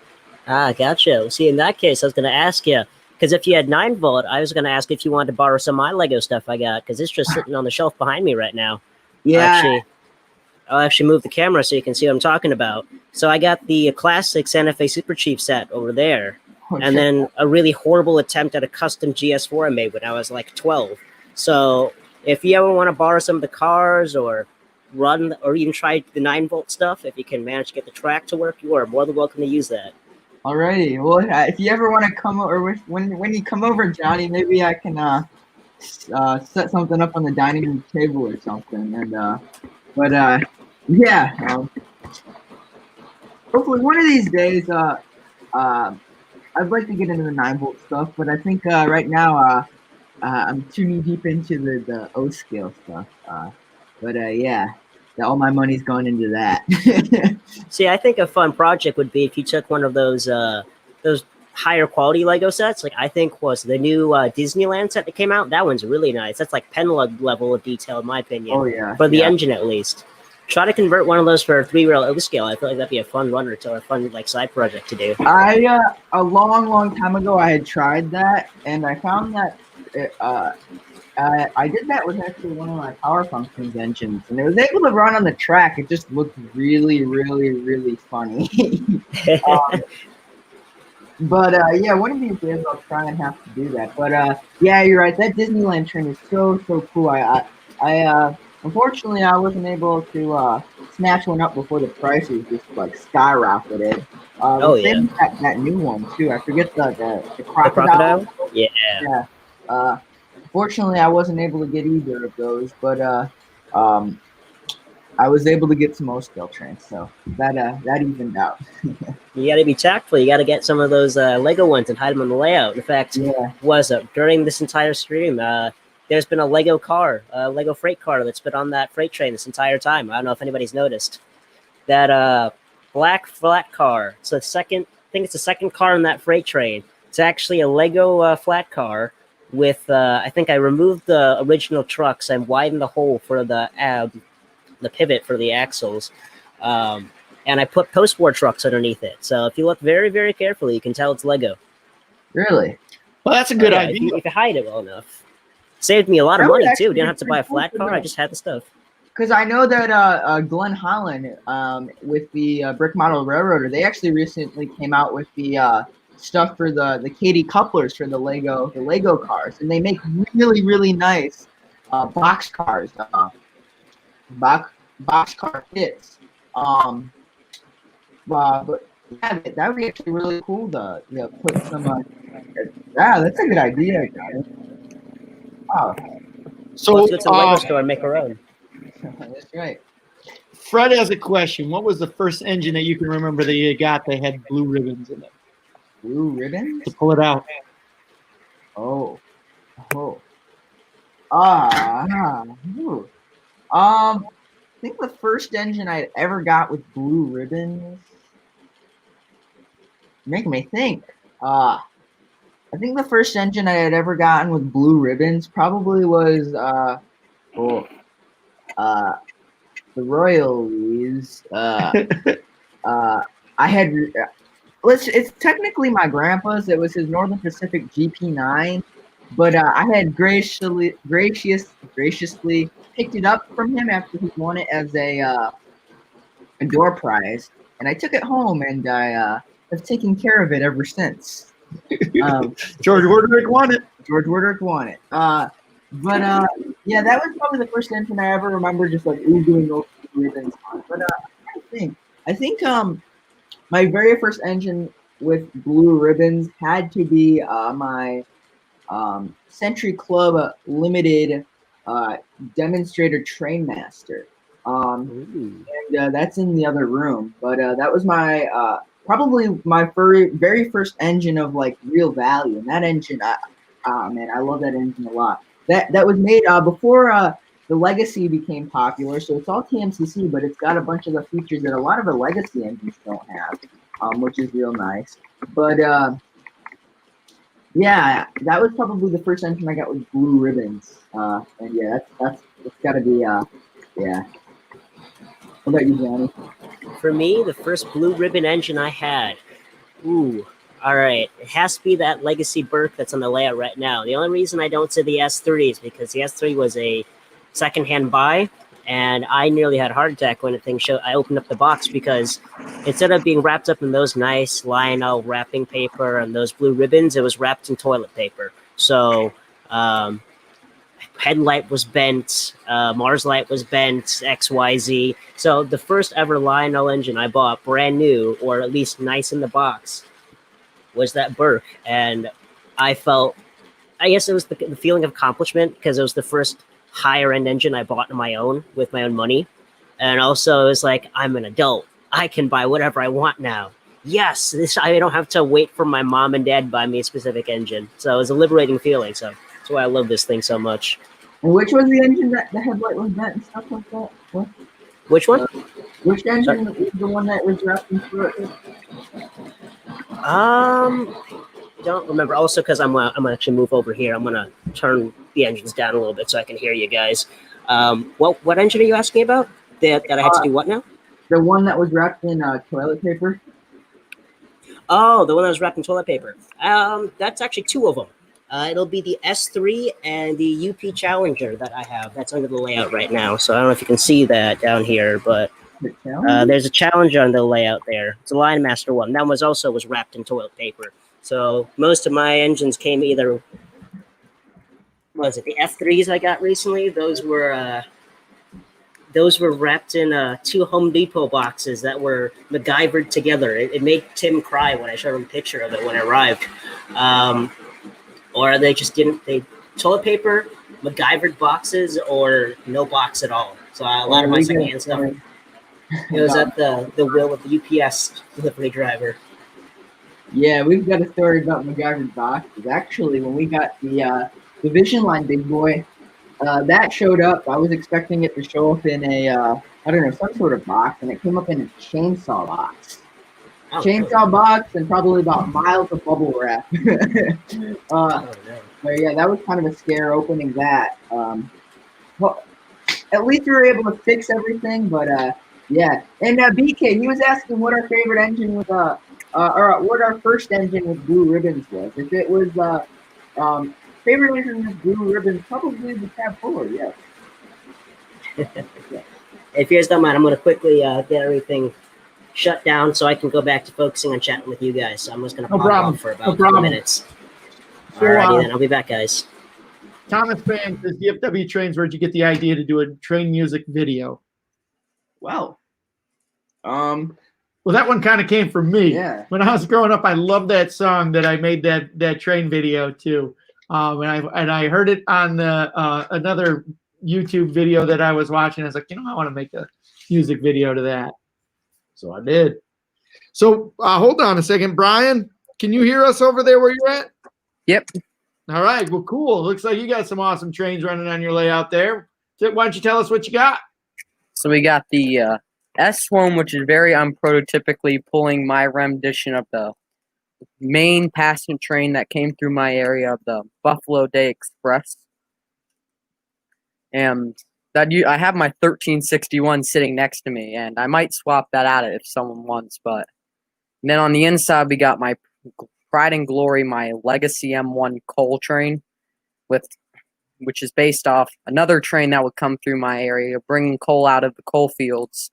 Ah, gotcha. See, in that case, I was going to ask you, because if you had 9-volt, I was going to ask if you wanted to borrow some of my Lego stuff I got, because it's just sitting on the shelf behind me right now. Yeah. I'll actually move the camera so you can see what I'm talking about. So I got the classic Santa Fe Super Chief set over there. and then a really horrible attempt at a custom GS4 I made when I was like 12. So if you ever want to borrow some of the cars or run or even try the 9-volt stuff, if you can manage to get the track to work, you are more than welcome to use that. Alrighty. Well, if you ever want to come over, when you come over, Johnny, maybe I can set something up on the dining room table or something. And yeah. Hopefully, one of these days, I'd like to get into the 9-volt stuff, but I think right now I'm too knee deep into the O scale stuff. Yeah, all my money's going into that. See, I think a fun project would be if you took one of those higher quality Lego sets. Like I think was the new Disneyland set that came out. That one's really nice. That's like pen level of detail, in my opinion. Oh yeah, for the engine at least. Try to convert one of those for a 3-rail O scale. I feel like that'd be a fun runner to a fun like side project to do. I a long time ago I had tried that, and I found that I did that with actually one of my Power Functions engines, and it was able to run on the track. It just looked really funny. Yeah, one of these days I'll try and have to do that. But yeah, you're right. That Disneyland train is so cool. I unfortunately I wasn't able to snatch one up before the prices just like skyrocketed. Oh yeah, that new one too. I forget the crocodile. Yeah. Yeah. Fortunately, I wasn't able to get either of those, but I was able to get some O-scale trains, so that evened out. You got to be tactful. You got to get some of those Lego ones and hide them on the layout. In fact, during this entire stream, there's been a Lego car, a Lego freight car that's been on that freight train this entire time. I don't know if anybody's noticed that black flat car. So I think it's the second car on that freight train. It's actually a Lego flat car with I think I removed the original trucks and widened the hole for the pivot for the axles, and I put post-war trucks underneath it. So if you look very carefully, you can tell it's Lego. Really? Well, that's a good idea. If you hide it well enough. Saved me a lot of money too. Didn't have to buy a flat car. I just had the stuff. Because I know that Glenn Holland with the Brick Model Railroader, they actually recently came out with the stuff for the Katy couplers for the Lego cars, and they make really nice box cars, box car kits. But yeah, that would be actually really cool to put some. Yeah, that's a good idea, guys. Wow. So let's go to the Lego store and make our own. That's right. Fred has a question. What was the first engine that you can remember that you got that had blue ribbons in it? Blue ribbons? To pull it out. I think the first engine I ever got with blue ribbons. Making me think. I think the first engine I had ever gotten with blue ribbons probably was the Royals. I had. It's technically my grandpa's. It was his Northern Pacific GP9, but I had graciously picked it up from him after he won it as a door prize, and I took it home, and I have taken care of it ever since. George Woodrick won it. Yeah, that was probably the first engine I ever remember just like doing those ribbons on. But I think my very first engine with blue ribbons had to be my Century Club Limited Demonstrator Trainmaster. And that's in the other room. But that was my probably my very first engine of like real value. And that engine, man, I love that engine a lot. That was made before the Legacy became popular, so it's all TMCC, but it's got a bunch of the features that a lot of the Legacy engines don't have, which is real nice. But yeah, that was probably the first engine I got with blue ribbons. And yeah, that's got to be yeah. What about you, Johnny? For me, the first blue ribbon engine I had. All right. It has to be that Legacy Burke that's on the layout right now. The only reason I don't say the S3 is because the S3 was a secondhand buy. and I nearly had a heart attack when the thing showed. I opened up the box because instead of being wrapped up in those nice Lionel wrapping paper and those blue ribbons, it was wrapped in toilet paper. So headlight was bent, Mars light was bent, XYZ. So the first ever Lionel engine I bought brand new, or at least nice in the box, was that Burke. And I felt, I guess it was the feeling of accomplishment because it was the first higher end engine I bought on my own with my own money. And also it was like, I'm an adult. I can buy whatever I want now. Yes, I don't have to wait for my mom and dad to buy me a specific engine. So it was a liberating feeling. So that's why I love this thing so much. And which was the engine that the headlight was bent and stuff like that? What? Which one? Which engine was the one that was wrapped in through it? Don't remember. Also, because I'm gonna actually move over here. I'm gonna turn the engines down a little bit so I can hear you guys. What engine are you asking about? That I had to do what now? The one that was wrapped in toilet paper. Oh, the one that was wrapped in toilet paper. That's actually two of them. It'll be the S3 and the UP Challenger that I have. That's under the layout right now. So I don't know if you can see that down here, but there's a Challenger on the layout there. It's a Line Master one. That was also wrapped in toilet paper. So most of my engines came either, what was it, the F3s I got recently? Those were wrapped in 2 Home Depot boxes that were MacGyvered together. It made Tim cry when I showed him a picture of it when it arrived. Or they just didn't, they toilet paper, MacGyvered boxes, or no box at all. So a lot of my secondhand stuff, it was at the will of the UPS delivery driver. Yeah, we've got a story about MacGyvered boxes. Actually, when we got the Vision Line Big Boy, that showed up. I was expecting it to show up in a, I don't know, some sort of box, and it came up in a chainsaw box. Chainsaw box and probably about miles of bubble wrap. But yeah, that was kind of a scare opening that. Well, at least we were able to fix everything, but yeah. And BK, he was asking what our favorite engine was, or what our first engine with blue ribbons was. If it was favorite engine with blue ribbons, probably the Tab 4, yes. If you guys don't mind, I'm going to quickly get everything shut down so I can go back to focusing on chatting with you guys. So I'm just going to pop off for about 2 minutes. Alrighty then, I'll be back, guys. Thomas Fan says, DFW Trains, where'd you get the idea to do a train music video? Well, well, that one kind of came from me. Yeah. When I was growing up, I loved that song that I made that train video too. And I heard it on the another YouTube video that I was watching. I was like, I want to make a music video to that. So I did. So hold on a second, Brian. Can you hear us over there where you're at? Yep. All right. Well, cool. Looks like you got some awesome trains running on your layout there. So why don't you tell us what you got? So we got the S1, which is very unprototypically pulling my rendition of the main passenger train that came through my area of the Buffalo Day Express. And I have my 1361 sitting next to me, and I might swap that out if someone wants. But then on the inside, we got my pride and glory, my Legacy M1 coal train, which is based off another train that would come through my area, bringing coal out of the coal fields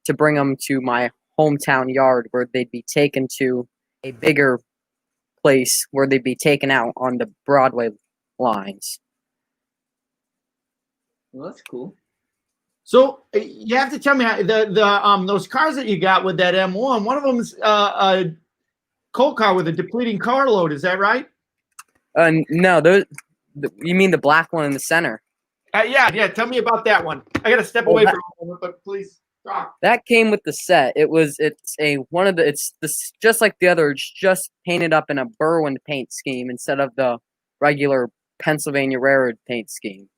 to bring them to my hometown yard, where they'd be taken to a bigger place where they'd be taken out on the Broadway lines. well, that's cool. So you have to tell me how those cars that you got with that M1. One of them is a coal car with a depleting car load. Is that right? No, you mean the black one in the center? Yeah. Tell me about that one. I got to step away for a moment, but please talk. That came with the set. It's just like the other. It's just painted up in a Berwyn paint scheme instead of the regular Pennsylvania Railroad paint scheme.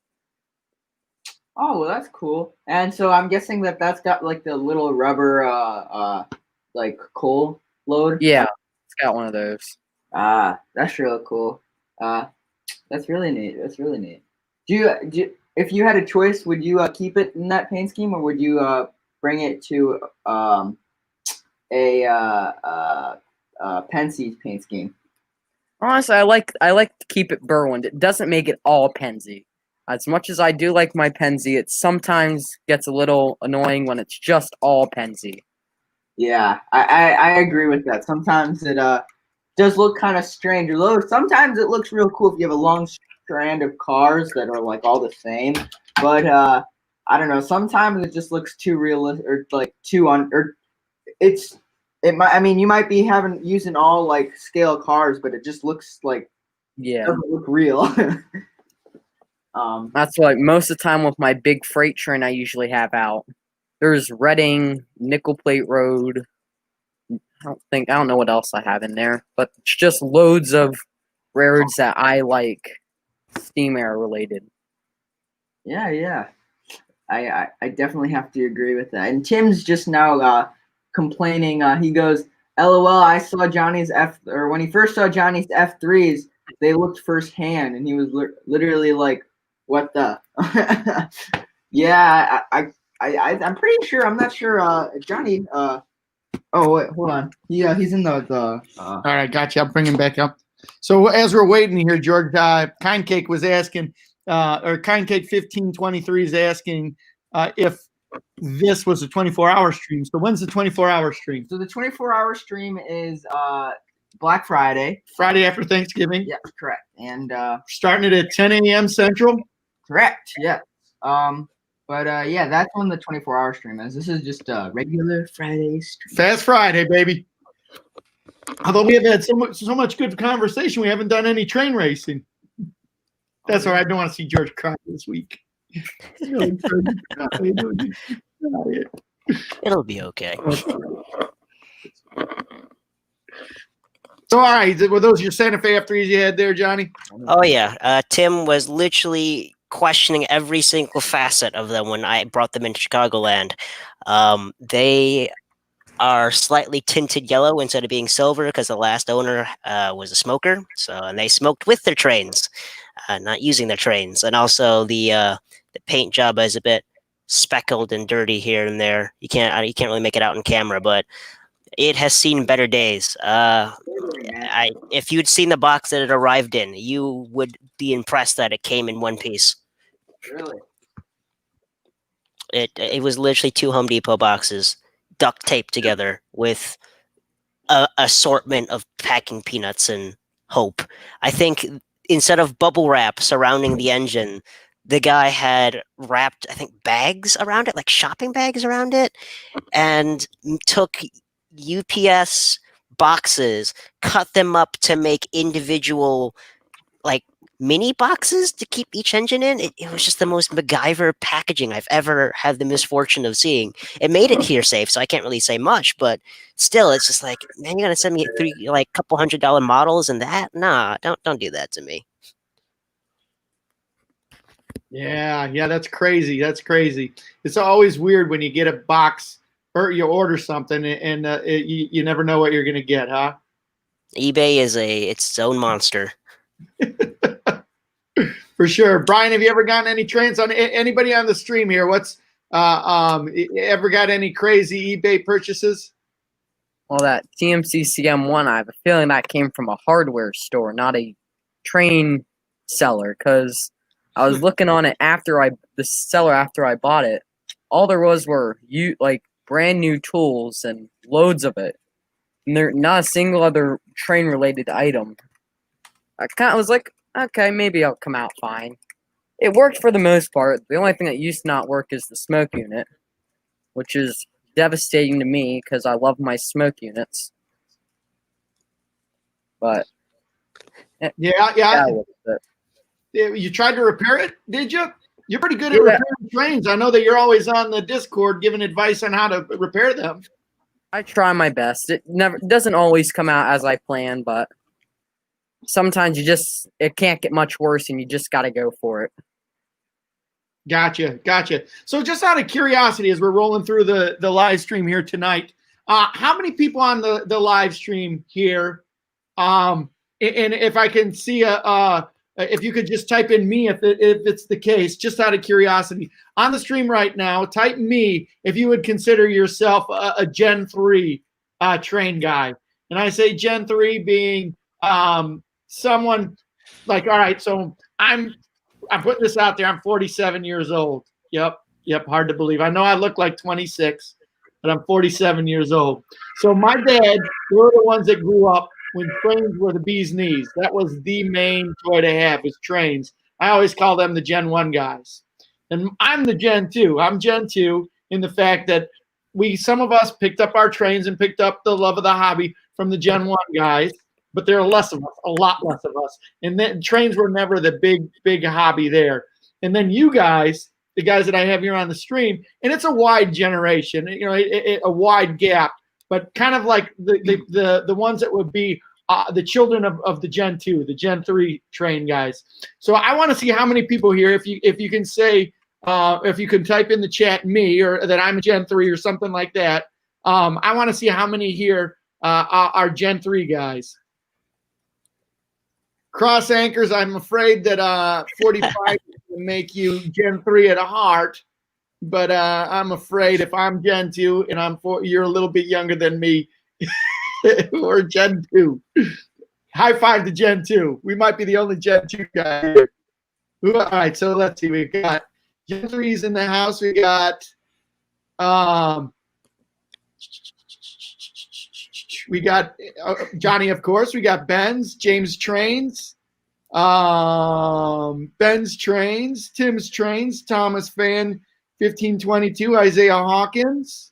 Oh, well, that's cool. And so I'm guessing that's got like the little rubber, like coal load. Yeah, it's got one of those. That's really cool. That's really neat. That's really neat. Do you, if you had a choice, would you keep it in that paint scheme, or would you bring it to Pensie's paint scheme? Honestly, I like to keep it Berwyn. It doesn't make it all Penzie. As much as I do like my Penzi, it sometimes gets a little annoying when it's just all Penzi. Yeah, I agree with that. Sometimes it does look kind of strange. Although sometimes it looks real cool if you have a long strand of cars that are like all the same. But I don't know. Sometimes it just looks too realistic or like too or it might. I mean, you might be using all like scale cars, but it just looks like Yeah. doesn't look real. That's like most of the time with my big freight train I usually have out. There's Reading, Nickel Plate Road. I don't know what else I have in there, but it's just loads of railroads that I like, steam air related. Yeah. I definitely have to agree with that. And Tim's just now complaining. He goes, "LOL, I saw Johnny's when he first saw Johnny's F3s, they looked firsthand," and he was literally like, "What the?" Yeah, I'm pretty sure. I'm not sure. Johnny. Oh wait, hold on. Yeah, he's in the. All right, gotcha. I'll bring him back up. So as we're waiting here, George, Kind Cake was asking, or Kind Cake 1523 is asking if this was a 24-hour stream. So when's the 24-hour stream? So the 24-hour stream is Black Friday. Friday after Thanksgiving. Yeah, correct. And starting it at 10 a.m. Central. Correct. Yeah. But yeah, that's when the 24-hour stream is. This is just a regular Friday stream. Fast Friday, baby. Although we have had so much good conversation, we haven't done any train racing. That's all right. I don't want to see George cry this week. It'll be okay. So, all right, were those your Santa Fe F3s you had there, Johnny? Oh yeah, Tim was literally questioning every single facet of them when I brought them into Chicagoland. They are slightly tinted yellow instead of being silver because the last owner was a smoker. And they smoked with their trains, not using their trains. And also the paint job is a bit speckled and dirty here and there. You can't really make it out on camera, but it has seen better days. If you'd seen the box that it arrived in, you would be impressed that it came in one piece. Really? It was literally 2 Home Depot boxes duct taped together with a assortment of packing peanuts and hope. I think instead of bubble wrap surrounding the engine, the guy had wrapped, I think, bags around it, like shopping bags around it, and took UPS boxes, cut them up to make individual, like, mini boxes to keep each engine in. It was just the most MacGyver packaging I've ever had the misfortune of seeing. It made it here safe, so I can't really say much, but still, it's just like, man, you're gonna send me 3 like couple $100 models and that? Nah, don't do that to me. Yeah, that's crazy. That's crazy. It's always weird when you get a box or you order something and you never know what you're gonna get, huh? eBay is its own monster. For sure. Brian, have you ever gotten any trains on anybody on the stream here? What's ever got any crazy eBay purchases? Well, that TMC CM1, I have a feeling that came from a hardware store, not a train seller, because I was looking on it after I bought it. All there were like brand new tools and loads of it. And there not a single other train related item. I kind of was like, okay, maybe I'll come out fine. It worked for the most part. The only thing that used to not work is the smoke unit, which is devastating to me because I love my smoke units. But yeah. You tried to repair it, did you? You're pretty good at repairing trains. I know that you're always on the Discord giving advice on how to repair them. I try my best. It doesn't always come out as I plan, but sometimes it can't get much worse and you just got to go for it. Gotcha. So just out of curiosity, as we're rolling through the live stream here tonight, how many people on the live stream here? And if I can see if you could just type in me if it's the case, just out of curiosity. On the stream right now, type me if you would consider yourself a Gen 3 train guy. And I say Gen 3 being someone like, all right, so I'm I'm putting this out there. I'm 47 years old. Yep. Hard to believe. I know I look like 26, but I'm 47 years old. So my dad, we're the ones that grew up when trains were the bee's knees. That was the main toy to have was trains. I always call them the Gen 1 guys. And I'm the Gen 2. I'm Gen 2 in the fact that some of us picked up our trains and picked up the love of the hobby from the Gen 1 guys, but there are less of us, a lot less of us. And then trains were never the big hobby there. And then you guys, the guys that I have here on the stream, and it's a wide generation, a wide gap, but kind of like the ones that would be the children of the Gen 2, the Gen 3 train guys. So I want to see how many people here, if you can say, if you can type in the chat me or that I'm a Gen 3 or something like that. I want to see how many here are Gen 3 guys. Cross anchors, I'm afraid that 45 will make you Gen 3 at heart, but I'm afraid if I'm Gen 2 and you're a little bit younger than me, we're Gen 2. High five to Gen 2. We might be the only Gen 2 guy here. All right, so let's see. We got Gen 3's in the house. We got Johnny, of course. We got Ben's, James Trains, Ben's Trains, Tim's Trains, Thomas Fan 1522, Isaiah Hawkins,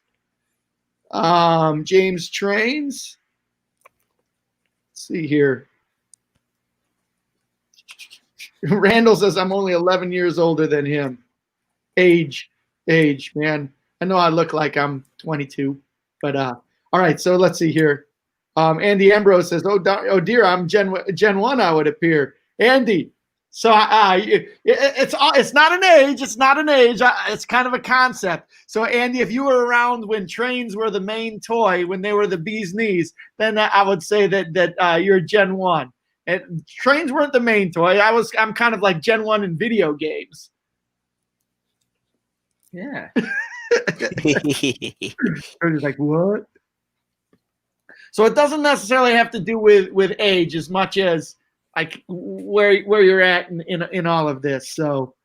James Trains. Let's see here. Randall says I'm only 11 years older than him. Age, man. I know I look like I'm 22, but all right. So let's see here. Andy Ambrose says, "Oh dear, I'm Gen 1. I would appear." Andy, so it's not an age. It's not an age. It's kind of a concept. So Andy, if you were around when trains were the main toy, when they were the bee's knees, then I would say that you're Gen 1. And trains weren't the main toy. I'm kind of like Gen 1 in video games. Yeah. Everybody's like, what? So it doesn't necessarily have to do with age as much as like where you're at in all of this. So,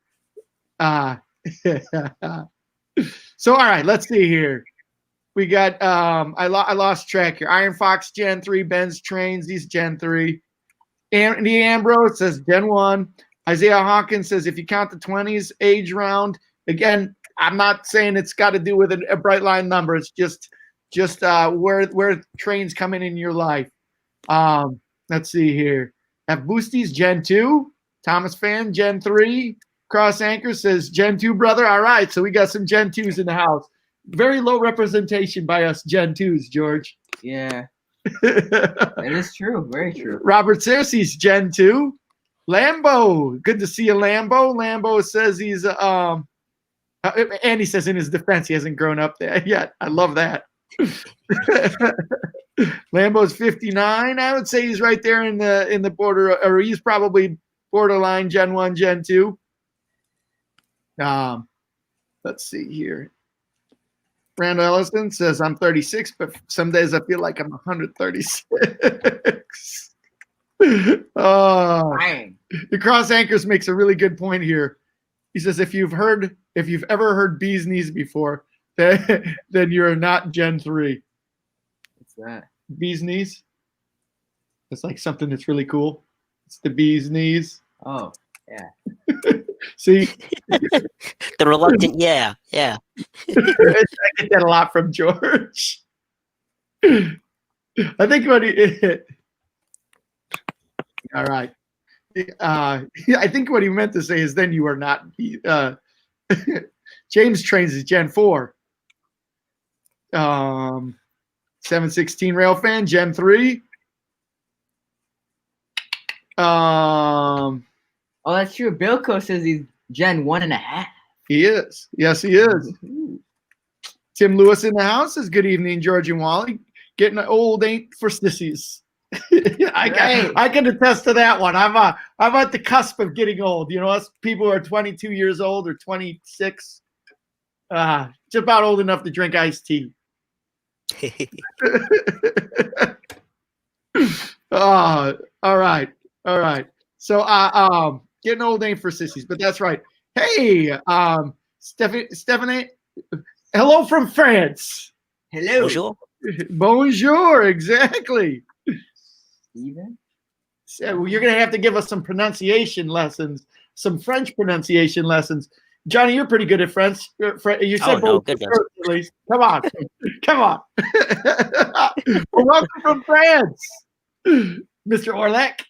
so all right, let's see here. We got I lost track here. Iron Fox Gen 3, Ben's Trains, he's Gen 3. Andy Ambrose says Gen 1. Isaiah Hawkins says if you count the 20s age round, again, I'm not saying it's got to do with a bright line number. It's just where trains come in your life. Let's see here. Have Boosties Gen 2. Thomas Fan Gen 3. Cross Anchor says Gen 2 brother. All right, so we got some Gen 2s in the house. Very low representation by us Gen 2s, George. Yeah. It is true. Very true. Robert Cersei's Gen 2. Lambo. Good to see you, Lambo. Lambo says he's Andy says in his defense he hasn't grown up there yet. I love that. Lambo's 59. I would say he's right there in the border, or he's probably borderline Gen 1, Gen 2. Let's see here. Randall Ellison says I'm 36, but some days I feel like I'm 136. Dang. The Cross Anchors makes a really good point here. He says if you've ever heard bee's knees before, then you're not Gen 3. What's that? Bee's knees. It's like something that's really cool. It's the bee's knees. Oh, yeah. See, The reluctant, yeah. I get that a lot from George. I think what he. All right. I think what he meant to say is then you are not. James Trains is Gen 4. 716 Rail Fan, Gen 3. Oh, that's true. Bilko says he's Gen 1.5. He is. Yes, he is. Tim Lewis in the house says, good evening, George and Wally. Getting old ain't for sissies. I can attest to that one. I'm at the cusp of getting old. You know, us people who are 22 years old or 26, just about old enough to drink iced tea. All right. So Getting old ain't for sissies, but that's right. Hey, Stephanie, hello from France. Hello, Bonjour. Bonjour, exactly. Steven. So you're going to have to give us some pronunciation lessons, some French pronunciation lessons. Johnny, you're pretty good at French. You said Oh, no, both goodness. first, at least. Come on. Come on. Well, welcome from France, Mr. Orlek.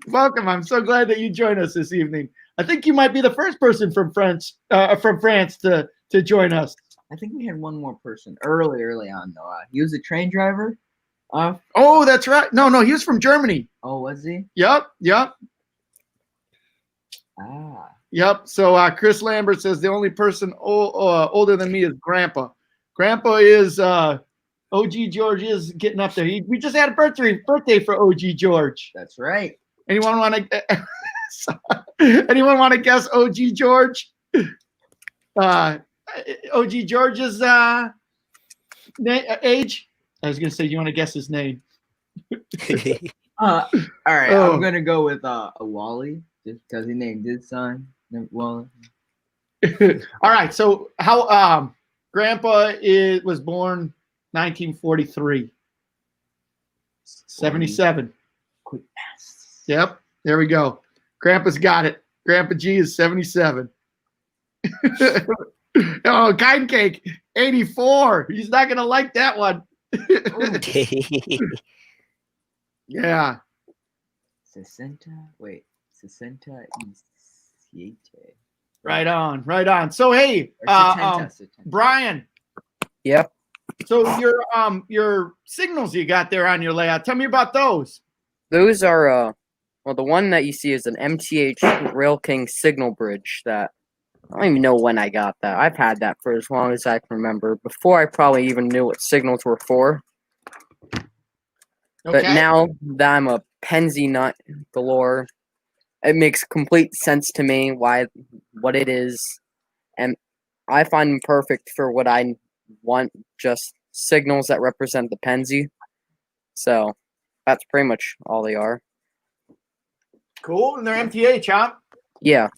Welcome. I'm so glad that you joined us this evening. I think you might be the first person from France to join us. I think we had one more person early on though. He was a train driver. Oh, that's right. No, he was from Germany. Oh, was he? Yep. Ah. Yep. So Chris Lambert says the only person older than me is Grandpa. Grandpa is OG George is getting up there. We just had a birthday for OG George. That's right. Anyone want to guess OG George? OG George's age? I was gonna say, you want to guess his name? All right. Oh. I'm gonna go with a Wally, just because he named his son Wally. All right. So how Grandpa was born 1943. 77. Quick pass. Yep. There we go. Grandpa's got it. Grandpa G is 77. Oh, kind cake, 84. He's not gonna like that one. Yeah. 67. Right on. So hey, Or 70. Brian. Yep. So your signals you got there on your layout. Tell me about those. Those are well, the one that you see is an MTH Rail King signal bridge that I don't even know when I got that. I've had that for as long as I can remember, before I probably even knew what signals were for. But now that I'm a Penzi nut galore, it makes complete sense to me what it is, and I find them perfect for what I want, just signals that represent the Penzi. So that's pretty much all they are. Cool. And they're MTH, huh? Yeah.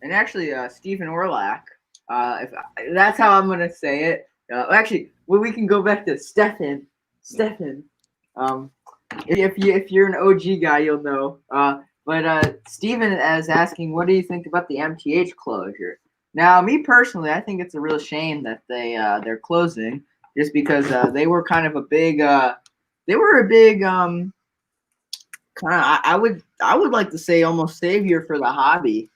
And actually, Stephen Orlak, if that's how I'm gonna say it. Actually, we can go back to Stefan. If you're an OG guy, you'll know. But Stephen is asking, what do you think about the MTH closure? Now, me personally, I think it's a real shame that they're closing, just because they were kind of a big kind of, I would like to say almost savior for the hobby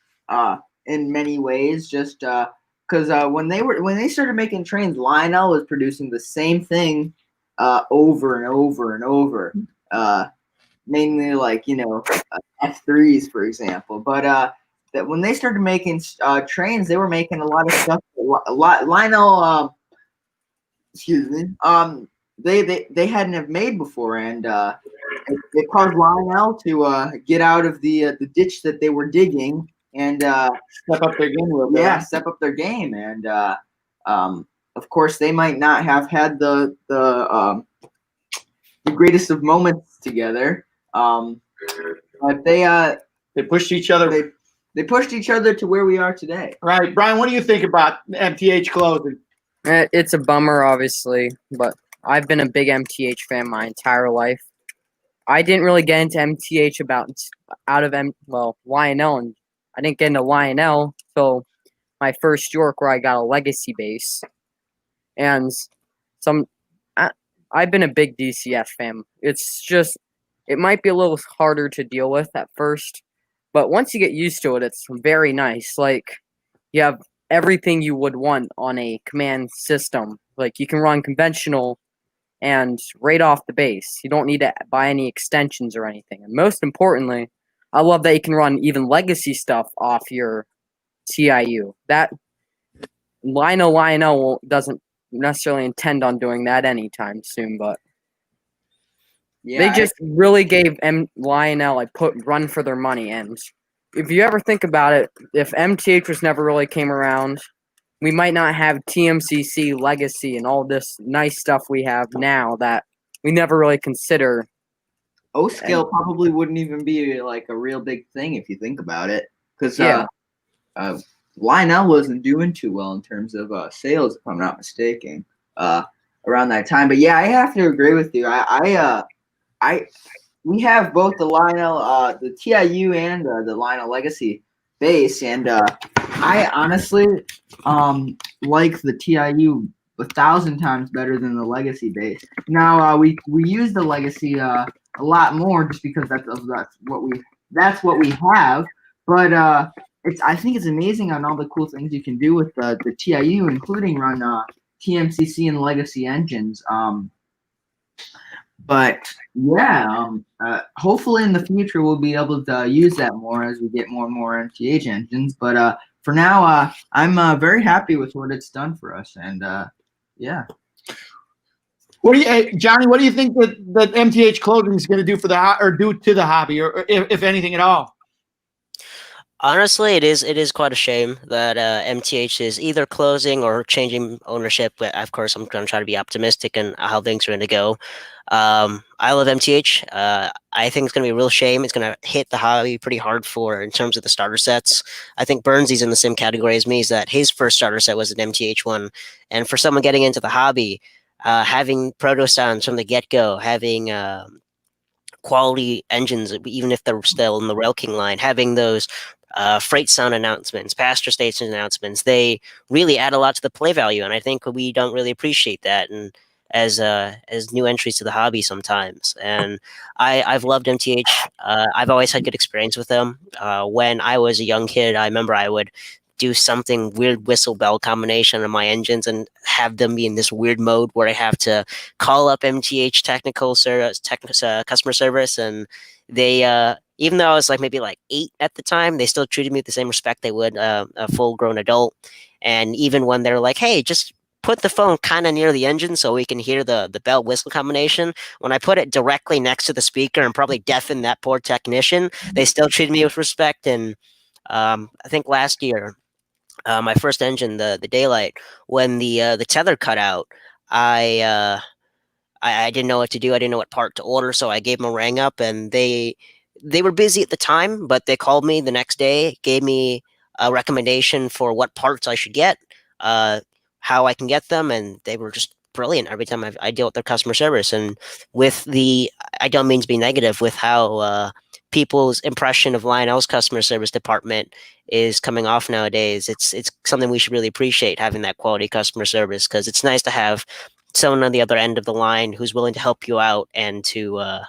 in many ways, just because when they started making trains, Lionel was producing the same thing over and over and over, mainly like F3s, for example. But that when they started making trains, they were making a lot of stuff. Lionel, excuse me, they hadn't have made before, and it caused Lionel to get out of the ditch that they were digging and Step up their game a little bit. yeah, step up their game. And of course, they might not have had the greatest of moments together, but they pushed each other. They pushed each other to where we are today. Right, Brian. What do you think about MTH closing? It's a bummer, obviously, but I've been a big MTH fan my entire life. I didn't really get into MTH Lionel, and I didn't get into Lionel until my first York, where I got a legacy base. And I've been a big DCF fan. It's just, it might be a little harder to deal with at first, but once you get used to it, it's very nice. Like, you have everything you would want on a command system. Like, you can run conventional and right off the base. You don't need to buy any extensions or anything. And most importantly, I love that you can run even legacy stuff off your TIU. That Lionel doesn't necessarily intend on doing that anytime soon, but they just really gave Lionel a run for their money. And if you ever think about it, if MTH was never really came around, we might not have TMCC, Legacy, and all this nice stuff we have now that we never really consider O scale probably wouldn't even be like a real big thing if you think about it, because Yeah. Lionel wasn't doing too well in terms of sales, if I'm not mistaken, around that time. But yeah, I have to agree with you. We have both the Lionel, the TIU, and the Lionel Legacy base, and I honestly like the TIU 1,000 times better than the Legacy base. Now we use the Legacy a lot more just because that's what we have. But I think it's amazing on all the cool things you can do with the TIU, including run TMCC and Legacy engines. But yeah, hopefully in the future we'll be able to use that more as we get more and more MTH engines. But for now, I'm very happy with what it's done for us, and yeah. What do you, Johnny? What do you think that MTH clothing is going to do for do to the hobby, or if anything at all? Honestly, it is quite a shame that MTH is either closing or changing ownership. But of course, I'm going to try to be optimistic in how things are going to go. I love MTH. I think it's going to be a real shame. It's going to hit the hobby pretty hard in terms of the starter sets. I think Burnsy's in the same category as me. Is that his first starter set was an MTH one, and for someone getting into the hobby, having proto sounds from the get go, having quality engines, even if they're still in the Rail King line, having those freight sound announcements, passenger station announcements, they really add a lot to the play value, and I think we don't really appreciate that. And as new entries to the hobby sometimes, and I've loved MTH. I've always had good experience with them. When I was a young kid, I remember I would do something weird whistle bell combination on my engines and have them be in this weird mode where I have to call up MTH customer service, and they even though I was like maybe like 8 at the time, they still treated me with the same respect they would a full grown adult. And even when they're like, hey, just put the phone kind of near the engine so we can hear the bell whistle combination, when I put it directly next to the speaker and probably deafen that poor technician, they still treated me with respect. And I think last year, my first engine, the Daylight, when the tether cut out, I I didn't know what to do. I didn't know what part to order, so I gave them a ring up, and they were busy at the time, but they called me the next day, gave me a recommendation for what parts I should get, uh, how I can get them, and they were just brilliant every time I deal with their customer service. And with I don't mean to be negative with how people's impression of Lionel's customer service department is coming off nowadays. It's something we should really appreciate, having that quality customer service, because it's nice to have someone on the other end of the line who's willing to help you out and to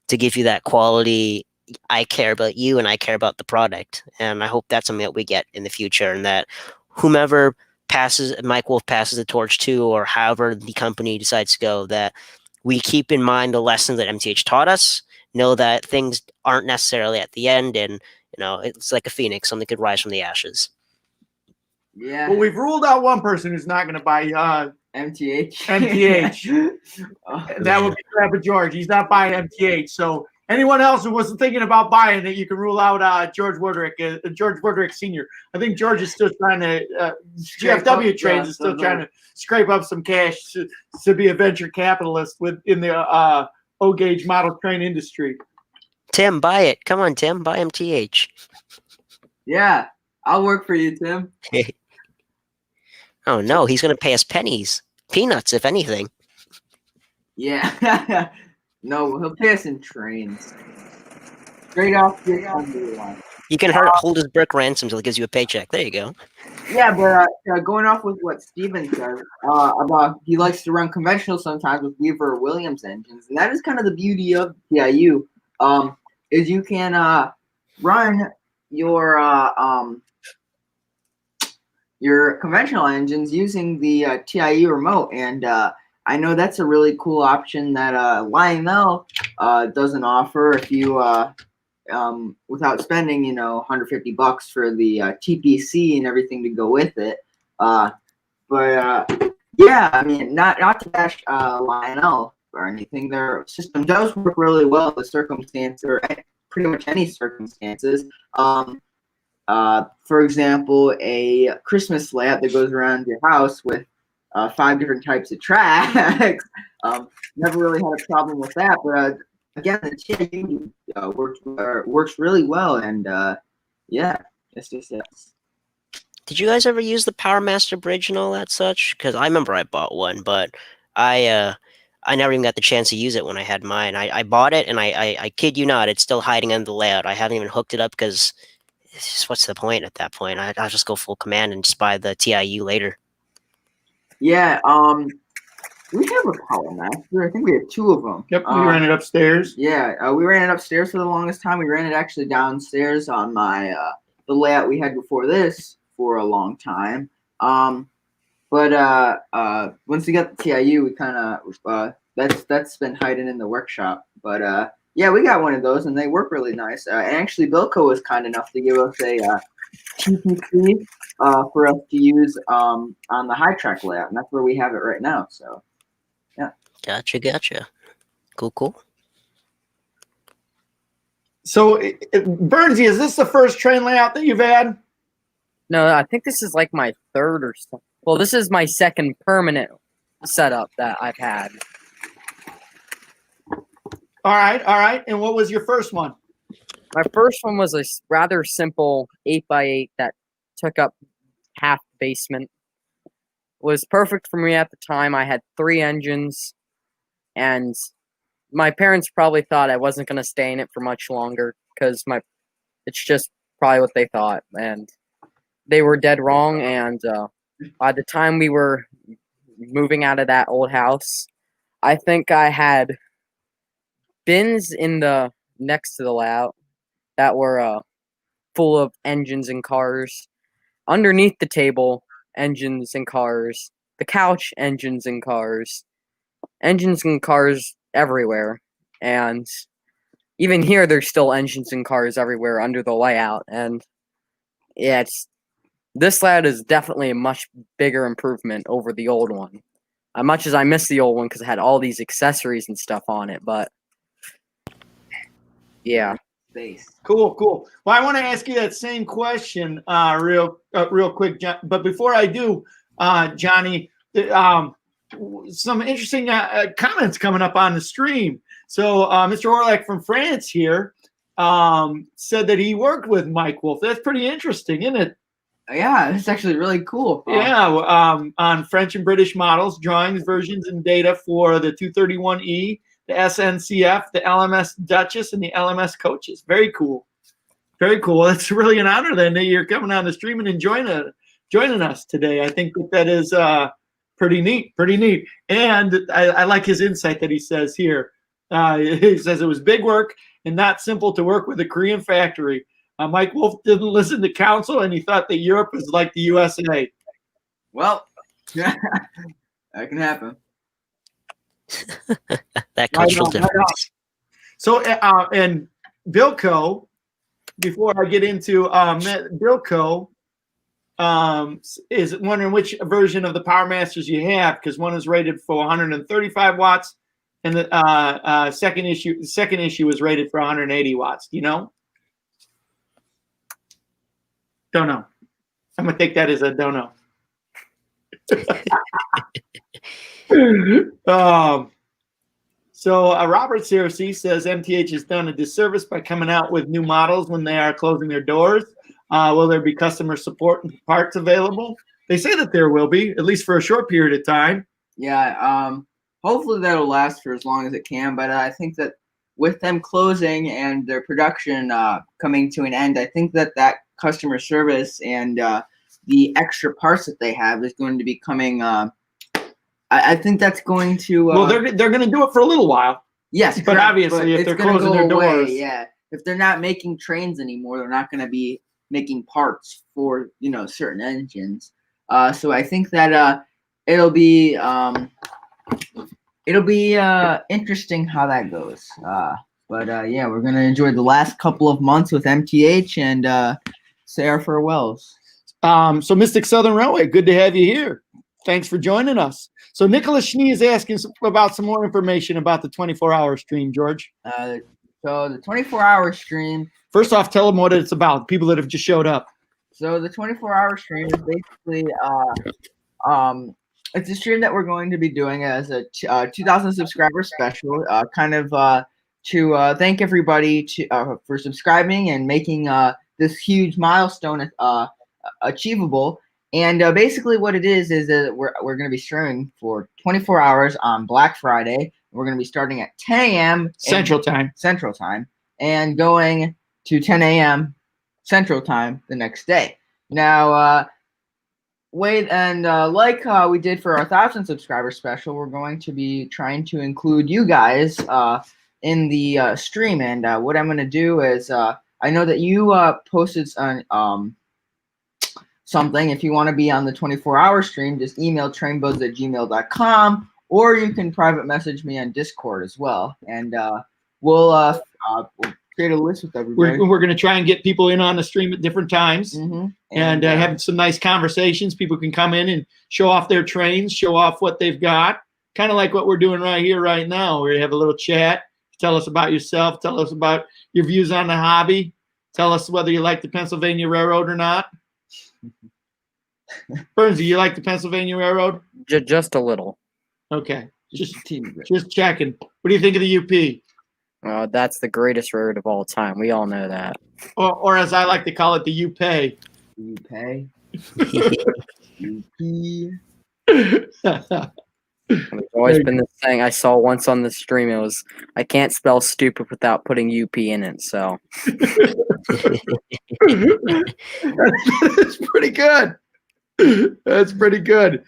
give you that quality. I care about you and I care about the product, and I hope that's something that we get in the future, and that whomever Mike Wolf passes the torch to, or however the company decides to go, that we keep in mind the lessons that MTH taught us, know that things aren't necessarily at the end, and it's like a phoenix, something could rise from the ashes. Yeah. Well, we've ruled out one person who's not going to buy MTH. MTH. That would be Grandpa George. He's not buying MTH. So anyone else who wasn't thinking about buying it, you can rule out George Woodrick Sr. I think George is still trying to, GFW Trains is still trying to scrape up some cash to be a venture capitalist in the O-gauge model train industry. Tim, buy it. Come on, Tim, buy MTH. Yeah, I'll work for you, Tim. Oh no, he's going to pay us pennies, peanuts, if anything. Yeah. No, he'll pay us in trains. Straight off the assembly line. You can hold his brick ransom until he gives you a paycheck. There you go. Yeah, but going off with what Steven says about he likes to run conventional sometimes with Weaver or Williams engines, and that is kind of the beauty of TIU, is you can run your conventional engines using the TIU remote, and I know that's a really cool option that Lionel doesn't offer if you without spending $150 for the TPC and everything to go with it. Yeah, I mean, not to bash Lionel or anything, their system does work really well in the circumstance, or pretty much any circumstances. For example, a Christmas layout that goes around your house with 5 different types of tracks. Never really had a problem with that, but again, the TIU works really well, and yeah, yes. Did you guys ever use the Power Master Bridge and all that such? Because I remember I bought one, but I never even got the chance to use it when I had mine. I bought it, and I kid you not, it's still hiding under the layout. I haven't even hooked it up because what's the point at that point? I'll just go full command and just buy the TIU later. Yeah, we have a Power Master. I think we have two of them. Yep, we ran it upstairs. Yeah, we ran it upstairs for the longest time. We ran it actually downstairs on my the layout we had before this for a long time. But once we got the TIU, we kind of that's been hiding in the workshop. But yeah, we got one of those, and they work really nice. And actually, Bilko was kind enough to give us a TPC for us to use on the high track layout, and that's where we have it right now. So yeah. Gotcha. Cool. So, Bernsey, is this the first train layout that you've had? No, I think this is like my third or so. Well, this is my second permanent setup that I've had. All right. And what was your first one? My first one was a rather simple 8x8 that took up half the basement. Was perfect for me at the time. I had 3 engines, and my parents probably thought I wasn't going to stay in it for much longer because it's just probably what they thought, and they were dead wrong. And by the time we were moving out of that old house, I think I had bins in the next to the layout that were full of engines and cars. Underneath the table, engines and cars. The couch, engines and cars. Engines and cars everywhere. And even here, there's still engines and cars everywhere under the layout. And yeah, this layout is definitely a much bigger improvement over the old one. As much as I miss the old one because it had all these accessories and stuff on it, but yeah. Space. Cool. Well, I want to ask you that same question real quick, John. But before I do, Johnny, some interesting comments coming up on the stream. So Mr. Orlak from France here said that he worked with Mike Wolf. That's pretty interesting, isn't it? Yeah, it's actually really cool. Yeah, on French and British models, drawings, versions, and data for the 231E, the SNCF, the LMS Duchess, and the LMS Coaches. Very cool. It's really an honor then that you're coming on the stream and joining us today. I think that is pretty neat. And I like his insight that he says here. He says it was big work and not simple to work with a Korean factory. Mike Wolf didn't listen to counsel, and he thought that Europe was like the USA. Well, that can happen. That cultural difference. So, and Bilko, before I get into Bilko, is wondering which version of the Power Masters you have, because one is rated for 135 watts, and the second issue is rated for 180 watts. Do you know? Don't know. I'm gonna take that as a don't know. So Robert Cersei says MTH has done a disservice by coming out with new models when they are closing their doors. Will there be customer support and parts available? They say that there will be, at least for a short period of time. Yeah, hopefully that'll last for as long as it can. But I think that with them closing and their production coming to an end, I think that customer service and the extra parts that they have is going to be coming. I think that's going to. Well, they're going to do it for a little while. Yes, but correct, obviously, but if they're closing their doors, yeah. If they're not making trains anymore, they're not going to be making parts for certain engines. So I think that it'll be interesting how that goes. But yeah, we're gonna enjoy the last couple of months with MTH and say our farewells. So Mystic Southern Railway, good to have you here. Thanks for joining us. So Nicholas Schnee is asking about some more information about the 24-hour stream, George. So the 24-hour stream. First off, tell them what it's about, people that have just showed up. So the 24-hour stream is basically it's a stream that we're going to be doing as a 2,000 subscriber special, kind of to thank everybody for subscribing and making this huge milestone achievable. And basically, what it is that we're going to be streaming for 24 hours on Black Friday. We're going to be starting at 10 a.m. Central Time, and going to 10 a.m. Central Time the next day. Now, like we did for our 1,000 subscriber special, we're going to be trying to include you guys in the stream. And what I'm going to do is, I know that you posted on something. If you want to be on the 24-hour stream, just email trainbuzz@gmail.com, or you can private message me on Discord as well, and we'll create a list with everybody. We're going to try and get people in on the stream at different times, and have some nice conversations. People can come in and show off their trains, show off what they've got, kind of like what we're doing right here, right now, where you have a little chat. Tell us about yourself. Tell us about your views on the hobby. Tell us whether you like the Pennsylvania Railroad or not. Burns, do you like the Pennsylvania Railroad? Just a little. Okay, just checking. What do you think of the UP? That's the greatest road of all time. We all know that. Or as I like to call it, the UPay. You pay. There's always been this thing I saw once on the stream. It was, I can't spell stupid without putting UP in it. So That's pretty good. That's pretty good.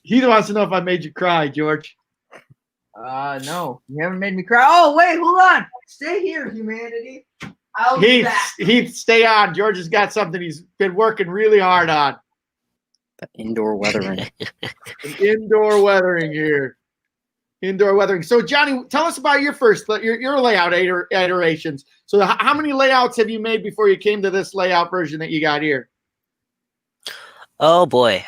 He wants to know if I made you cry, George. No, you haven't made me cry. Oh, wait, hold on. Stay here, humanity. I'll be back. Heath, stay on. George has got something he's been working really hard on. the indoor weathering. Indoor weathering here. Indoor weathering. So, Johnny, tell us about your layout iterations. So, how many layouts have you made before you came to this layout version that you got here? Oh boy.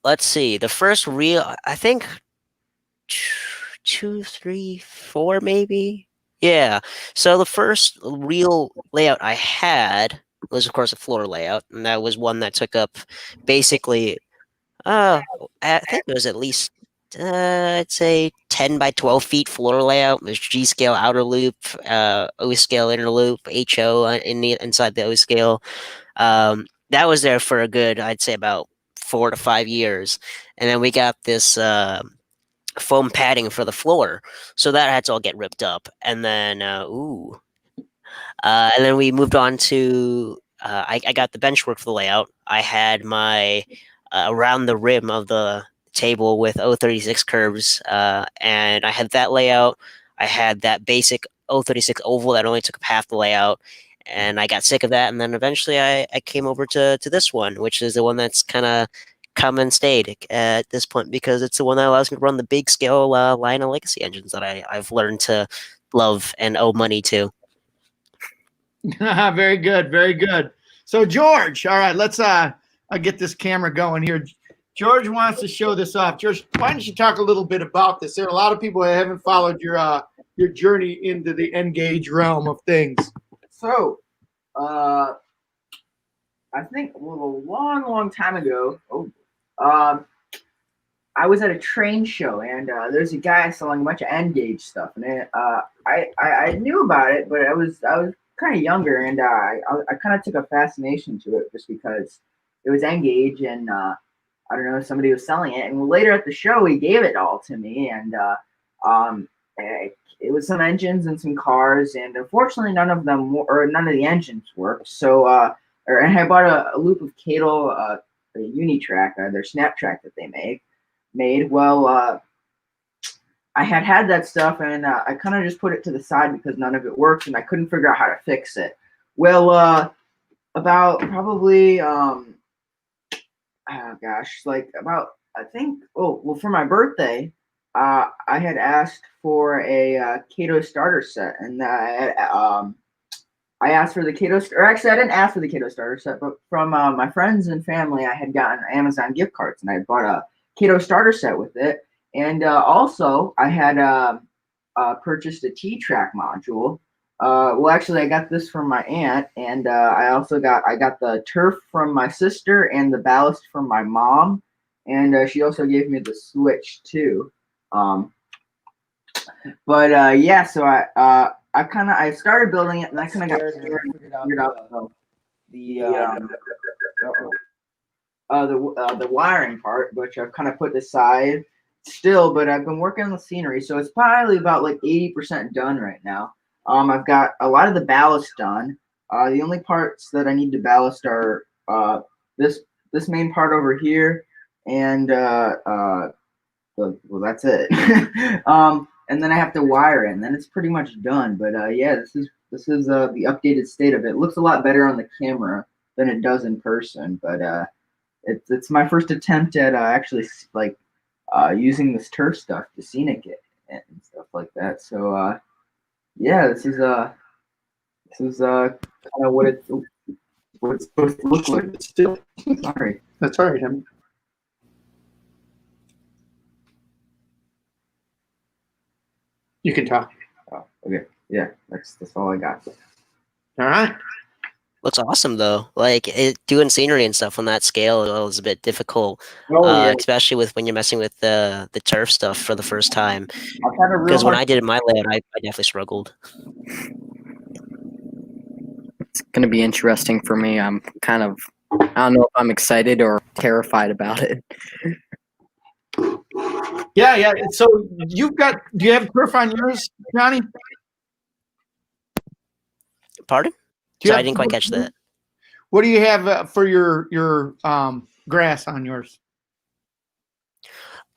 Let's see. The first real, I think, 2, 3, 4, maybe. Yeah. So the first real layout I had was, of course, a floor layout, and that was one that took up basically, I think it was at least, I'd say 10 by 12 feet floor layout. There's G scale outer loop, O scale inner loop, HO inside the O scale. That was there for a good, I'd say, about 4 to 5 years, and then we got this foam padding for the floor, so that had to all get ripped up, and then we moved on to I got the benchwork for the layout. I had my around the rim of the table with 036 curves, and I had that layout. I had that basic 036 oval that only took up half the layout, and I got sick of that, and then eventually I came over to this one, which is the one that's kind of come and stayed at this point, because it's the one that allows me to run the big scale line of legacy engines that I've learned to love and owe money to. Very good, very good. So, George, all right, let's I'll get this camera going here. George wants to show this off. George, why don't you talk a little bit about this? There are a lot of people that haven't followed your journey into the N-Gage realm of things. So, I think a long time ago, I was at a train show, and there's a guy selling a bunch of N-Gage stuff, and I knew about it, but I was kind of younger, and I kind of took a fascination to it just because it was N-Gage, and I don't know, somebody was selling it, and later at the show he gave it all to me, and it was some engines and some cars, and unfortunately none of the engines worked. So and I bought a loop of Cadle, a Unitrack, their snap track that they made. Well, I had that stuff, and I kind of just put it to the side because none of it worked, and I couldn't figure out how to fix it. Well, about probably for my birthday, I had asked for a Kato starter set, and I asked for the Kato, or actually I didn't ask for the Kato starter set, but from my friends and family, I had gotten Amazon gift cards, and I bought a Kato starter set with it. And also I had purchased a T-Track module. Well, actually I got this from my aunt, and I got the turf from my sister and the ballast from my mom, and she also gave me the switch too. But yeah, so I started building it, and I kind of got figured out the wiring part, which I've kind of put aside still. But I've been working on the scenery, so it's probably about like 80% done right now. I've got a lot of the ballast done. The only parts that I need to ballast are this main part over here, and well, that's it. And then I have to wire it, and then it's pretty much done. But yeah, this is the updated state of it. It looks a lot better on the camera than it does in person. But it's my first attempt at actually like using this turf stuff to scenic it and stuff like that. So yeah, this is kind of what it's supposed to look like. Still, Sorry. that's all right. You can talk. Oh, okay. Yeah, that's all I got. All right. Looks awesome though. Like doing scenery and stuff on that scale is a bit difficult, Oh yeah, especially with when you're messing with the turf stuff for the first time. I've had a real Because when hard I did my layout, I definitely struggled. It's gonna be interesting for me. I'm kind of, I don't know if I'm excited or terrified about it. Yeah. So do you have turf on yours, Johnny? Pardon? Do you So I have- didn't quite catch that. What do you have for your grass on yours?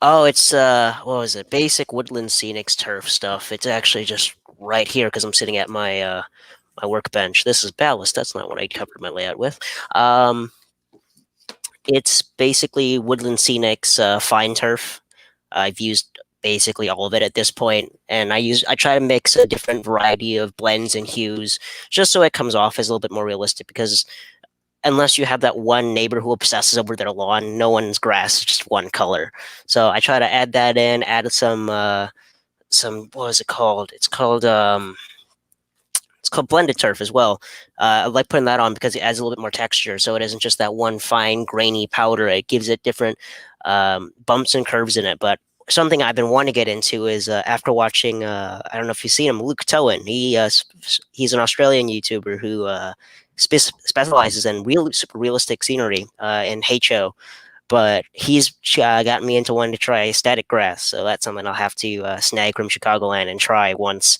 Oh, it's what was it? Basic Woodland Scenics turf stuff. It's actually just right here because I'm sitting at my my workbench. This is ballast. That's not what I covered my layout with. It's basically Woodland Scenics fine turf. I've used basically all of it at this point, and I try to mix a different variety of blends and hues just so it comes off as a little bit more realistic, because unless you have that one neighbor who obsesses over their lawn, no one's grass is just one color. So I try to add that in, add some what is it called? It's called blended turf as well. I like putting that on because it adds a little bit more texture, so it isn't just that one fine grainy powder. It gives it different bumps and curves in it. But something I've been wanting to get into is after watching, I don't know if you've seen him, Luke Towan. He's an Australian YouTuber who specializes in super realistic scenery in HO. But he's got me into wanting to try static grass, so that's something I'll have to snag from Chicagoland and try once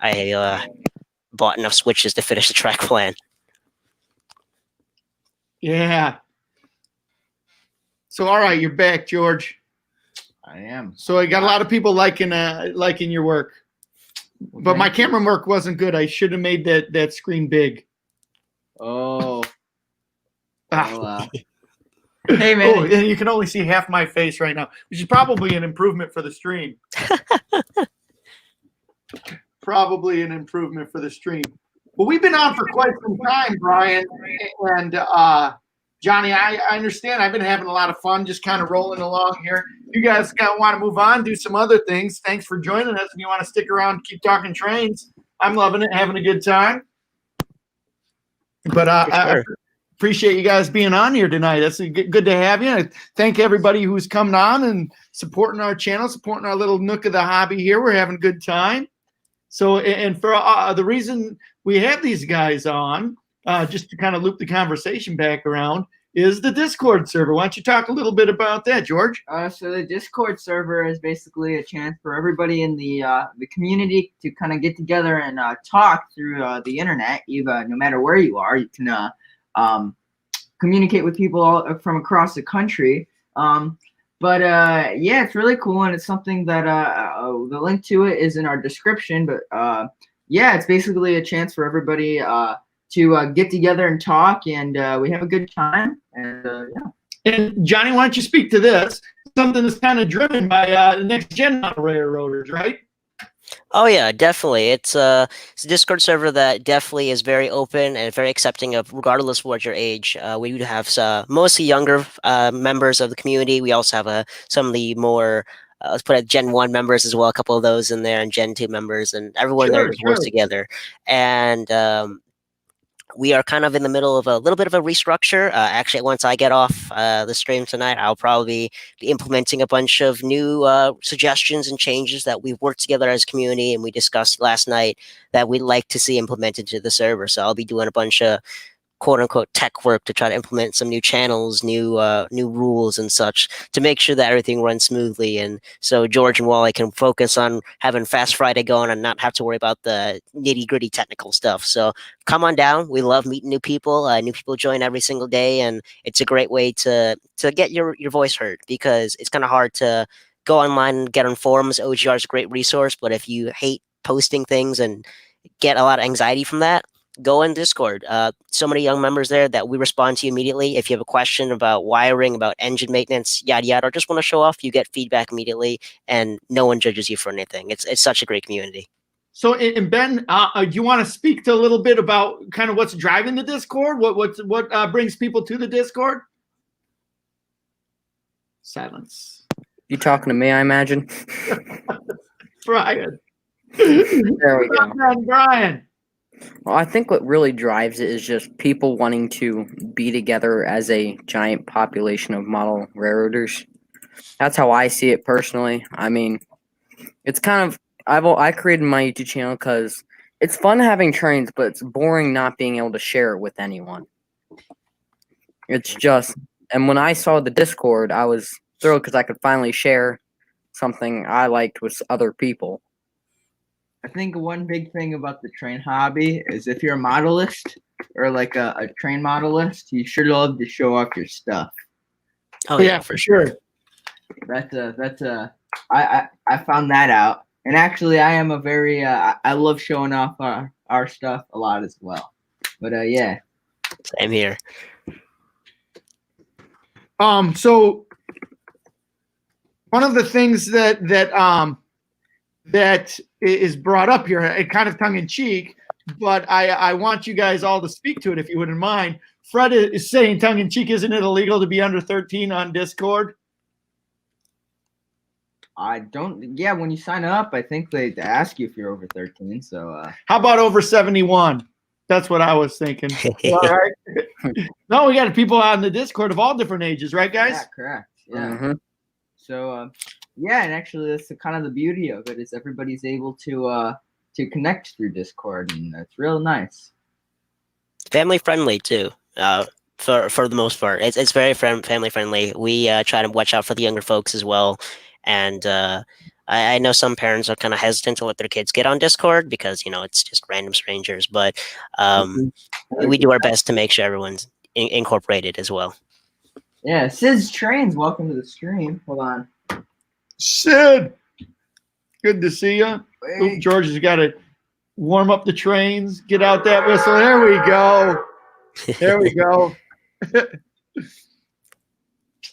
I bought enough switches to finish the track plan. Yeah. So all right, you're back, George. I am. So I got a lot of people liking your work, but my camera work wasn't good. I should have made that screen big. Oh. Ah. Hey man. Oh, and you can only see half my face right now, which is probably an improvement for the stream. Probably an improvement for the stream. Well, we've been on for quite some time, Brian and Johnny. I understand. I've been having a lot of fun, just kind of rolling along here. You guys want to move on, do some other things. Thanks for joining us. If you want to stick around, keep talking trains. I'm loving it, having a good time. But I appreciate you guys being on here tonight. That's good to have you. I thank everybody who's coming on and supporting our channel, supporting our little nook of the hobby here. We're having a good time. So, and for the reason we have these guys on, just to kind of loop the conversation back around, is the Discord server. Why don't you talk a little bit about that, George? So the Discord server is basically a chance for everybody in the community to kind of get together and talk through the internet. No matter where you are, you can communicate with people all from across the country. But yeah, it's really cool, and it's something that the link to it is in our description. But yeah, it's basically a chance for everybody to get together and talk, and we have a good time. And yeah. And Johnny, why don't you speak to this? Something that's kind of driven by the next gen railroaders, right? Oh yeah, definitely. It's a Discord server that definitely is very open and very accepting of regardless of what your age. We do have mostly younger members of the community. We also have some of the more let's put it Gen 1 members as well, a couple of those in there, and Gen 2 members, and everyone there works together. And we are kind of in the middle of a little bit of a restructure. Actually, once I get off the stream tonight, I'll probably be implementing a bunch of new suggestions and changes that we've worked together as a community and we discussed last night that we'd like to see implemented to the server. So I'll be doing a bunch of quote unquote tech work to try to implement some new channels, new rules and such to make sure that everything runs smoothly. And so George and Wally can focus on having Fast Friday going and not have to worry about the nitty gritty technical stuff. So come on down. We love meeting new people. New people join every single day, and it's a great way to get your voice heard because it's kind of hard to go online and get on forums. OGR is a great resource, but if you hate posting things and get a lot of anxiety from that, go in Discord. So many young members there that we respond to you immediately. If you have a question about wiring, about engine maintenance, yada yada, or just want to show off, you get feedback immediately, and no one judges you for anything. It's such a great community. So, and Ben, do you want to speak to a little bit about kind of what's driving the Discord? What brings people to the Discord? Silence. You talking to me, I imagine? Brian. There we go. Brian. Well, I think what really drives it is just people wanting to be together as a giant population of model railroaders. That's how I see it personally. I mean, it's kind of I created my YouTube channel because it's fun having trains, but it's boring not being able to share it with anyone. It's just, and when I saw the Discord, I was thrilled because I could finally share something I liked with other people. I think one big thing about the train hobby is if you're a modelist or like a train modelist, you sure love to show off your stuff. Oh yeah, for sure. I found that out. And actually I am a very I love showing off our stuff a lot as well. But yeah. Same here. So one of the things that is brought up here, it kind of tongue in cheek, but I want you guys all to speak to it if you wouldn't mind. Fred is saying tongue in cheek, isn't it illegal to be under 13 on Discord? Yeah, when you sign up, I think they ask you if you're over 13. So how about over 71? That's what I was thinking. All right. No, we got people on the Discord of all different ages, right, guys? Yeah, correct. Yeah. Mm-hmm. So yeah, and actually that's kind of the beauty of it is everybody's able to connect through Discord, and that's real nice. Family friendly too. For the most part, it's very family friendly. We try to watch out for the younger folks as well, and I know some parents are kind of hesitant to let their kids get on Discord because it's just random strangers, but we do our best to make sure everyone's incorporated as well. Yeah, Sid's Trains, welcome to the stream. Hold on. Sid, good to see you. Ooh, George has got to warm up the trains, get out that whistle. There we go. There we go.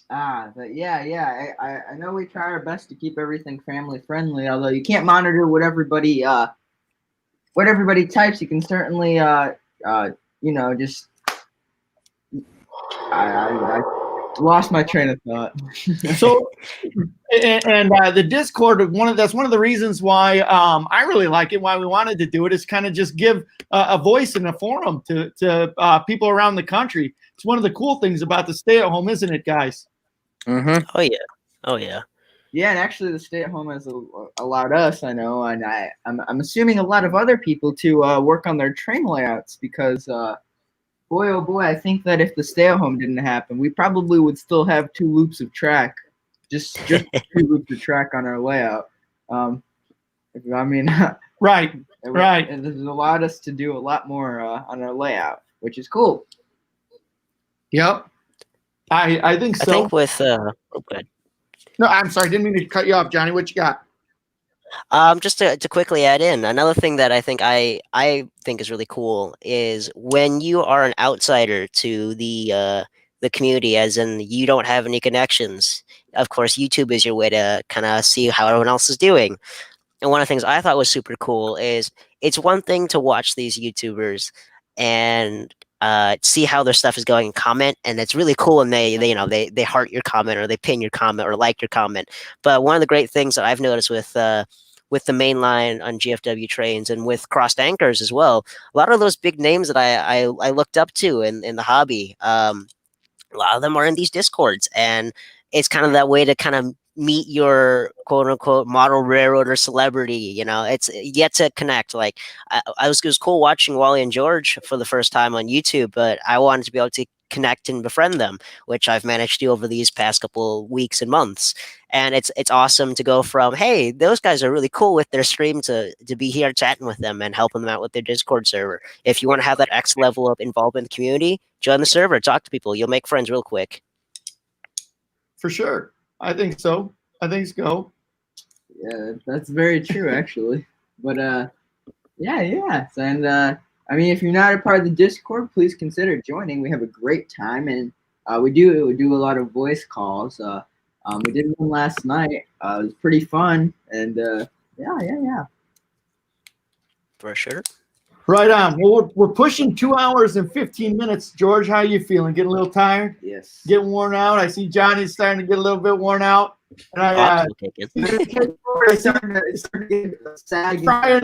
But yeah. I know we try our best to keep everything family friendly. Although you can't monitor what everybody types, you can certainly just I lost my train of thought. So, and the Discord, that's one of the reasons why I really like it. Why we wanted to do it is kind of just give a voice and a forum to people around the country. It's one of the cool things about the stay-at-home, isn't it, guys? Mm-hmm. Oh yeah. Yeah, and actually, the stay-at-home has allowed us, I know, and I'm assuming a lot of other people to work on their train layouts because. Boy, oh boy, I think that if the stay-at-home didn't happen, we probably would still have 2 loops of track, just 2 loops of track on our layout. Right. And this has allowed us to do a lot more on our layout, which is cool. Yep. I think so. I think with good. No, I'm sorry, didn't mean to cut you off, Johnny. What you got? Just to quickly add in another thing that I think is really cool is when you are an outsider to the community, as in you don't have any connections. Of course, YouTube is your way to kind of see how everyone else is doing. And one of the things I thought was super cool is it's one thing to watch these YouTubers and see how their stuff is going and comment, and it's really cool and they heart your comment or they pin your comment or like your comment. But one of the great things that I've noticed with with the main line on GFW trains and with crossed anchors as well. A lot of those big names that I looked up to in the hobby. A lot of them are in these discords, and it's kind of that way to kind of meet your quote unquote model railroader celebrity. It's yet to connect. Like it was cool watching Wally and George for the first time on YouTube, but I wanted to be able to connect and befriend them, which I've managed to do over these past couple weeks and months. And it's awesome to go from, hey, those guys are really cool with their stream, to be here chatting with them and helping them out with their Discord server. If you want to have that X level of involvement in the community, join the server, talk to people. You'll make friends real quick. For sure. I think so. I think so. Yeah, that's very true, actually. But yeah. And I mean, if you're not a part of the Discord, please consider joining. We have a great time, and we do a lot of voice calls. We did one last night. It was pretty fun, and yeah. For sure. Right on. Well, we're pushing 2 hours and 15 minutes. George, how you feeling? Getting a little tired? Yes. Getting worn out? I see Johnny's starting to get a little bit worn out. And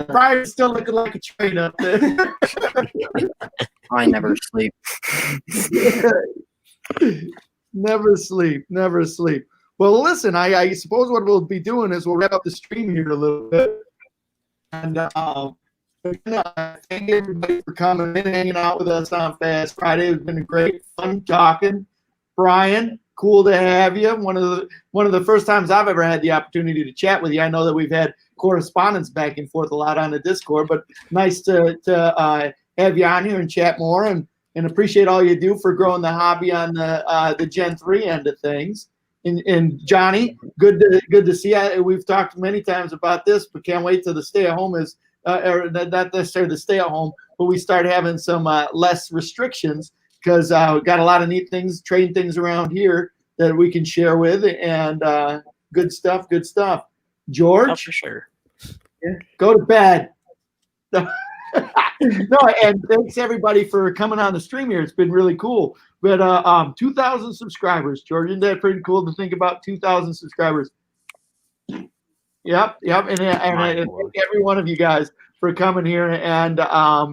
Brian's still looking like a train up there. I never sleep. Never sleep. Never sleep. Well, listen, I suppose what we'll be doing is we'll wrap up the stream here a little bit. And thank everybody for coming in and hanging out with us on Fast Friday. It's been great fun talking. Brian, cool to have you. One of the first times I've ever had the opportunity to chat with you. I know that we've had correspondence back and forth a lot on the Discord, but nice to have you on here and chat more, and appreciate all you do for growing the hobby on the Gen 3 end of things. And Johnny, good to see you. We've talked many times about this, but can't wait till the stay at home is, or not necessarily the stay at home, but we start having some less restrictions, because we've got a lot of neat things, train things around here that we can share with, and good stuff. George, Oh, for sure. go to bed. No, and thanks everybody for coming on the stream here. It's been really cool. But 2,000 subscribers, George. Isn't that pretty cool to think about? 2,000 subscribers. Yep. And thank every one of you guys for coming here and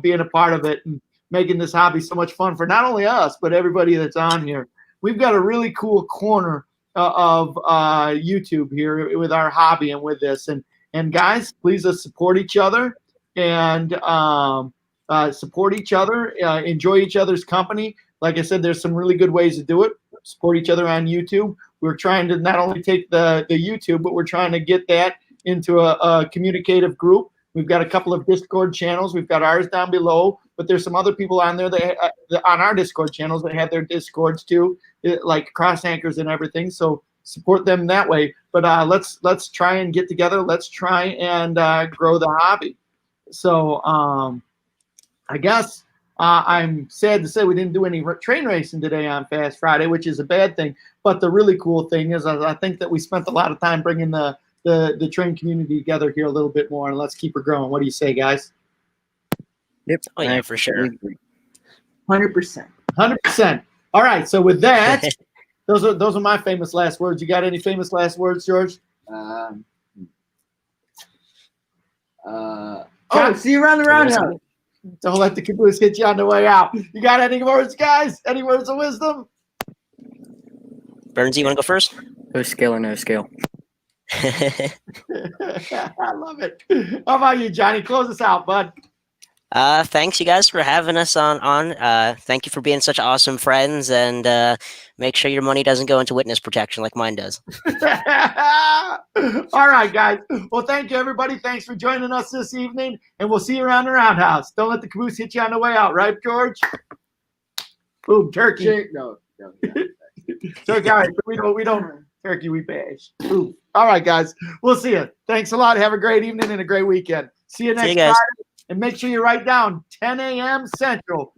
being a part of it and making this hobby so much fun for not only us, but everybody that's on here. We've got a really cool corner of YouTube here with our hobby and with this. And guys, please support each other and enjoy each other's company. Like I said, there's some really good ways to do it. Support each other on YouTube. We're trying to not only take the YouTube, but we're trying to get that into a communicative group. We've got a couple of Discord channels. We've got ours down below, but there's some other people on there that on our Discord channels that have their Discords too, like cross anchors and everything. So support them that way. But let's try and get together. Let's try and grow the hobby. So I guess I'm sad to say we didn't do any train racing today on Fast Friday, which is a bad thing. But the really cool thing is I think that we spent a lot of time bringing the train community together here a little bit more, and let's keep her growing. What do you say, guys? Yep. Oh, yeah, for sure. 100%. 100%. All right. So with that, those are my famous last words. You got any famous last words, George? See you around the roundhouse. Don't let the caboose hit you on the way out. You got any words, guys? Any words of wisdom? Burnsy, you want to go first? No scale or no scale. I love it. How about you, Johnny? Close us out, bud. Thanks you guys for having us on. Thank you for being such awesome friends, and make sure your money doesn't go into witness protection like mine does. All right, guys. Well, thank you, everybody. Thanks for joining us this evening, and we'll see you around the roundhouse. Don't let the caboose hit you on the way out, right, George? Boom, turkey. No. Turkey, all right, we don't turkey, we bash. Boom. All right, guys. We'll see you. Thanks a lot. Have a great evening and a great weekend. See you next Friday. And make sure you write down 10 a.m. Central,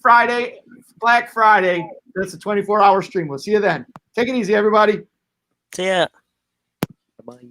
Friday, Black Friday. That's a 24-hour stream. We'll see you then. Take it easy, everybody. See ya. Bye-bye.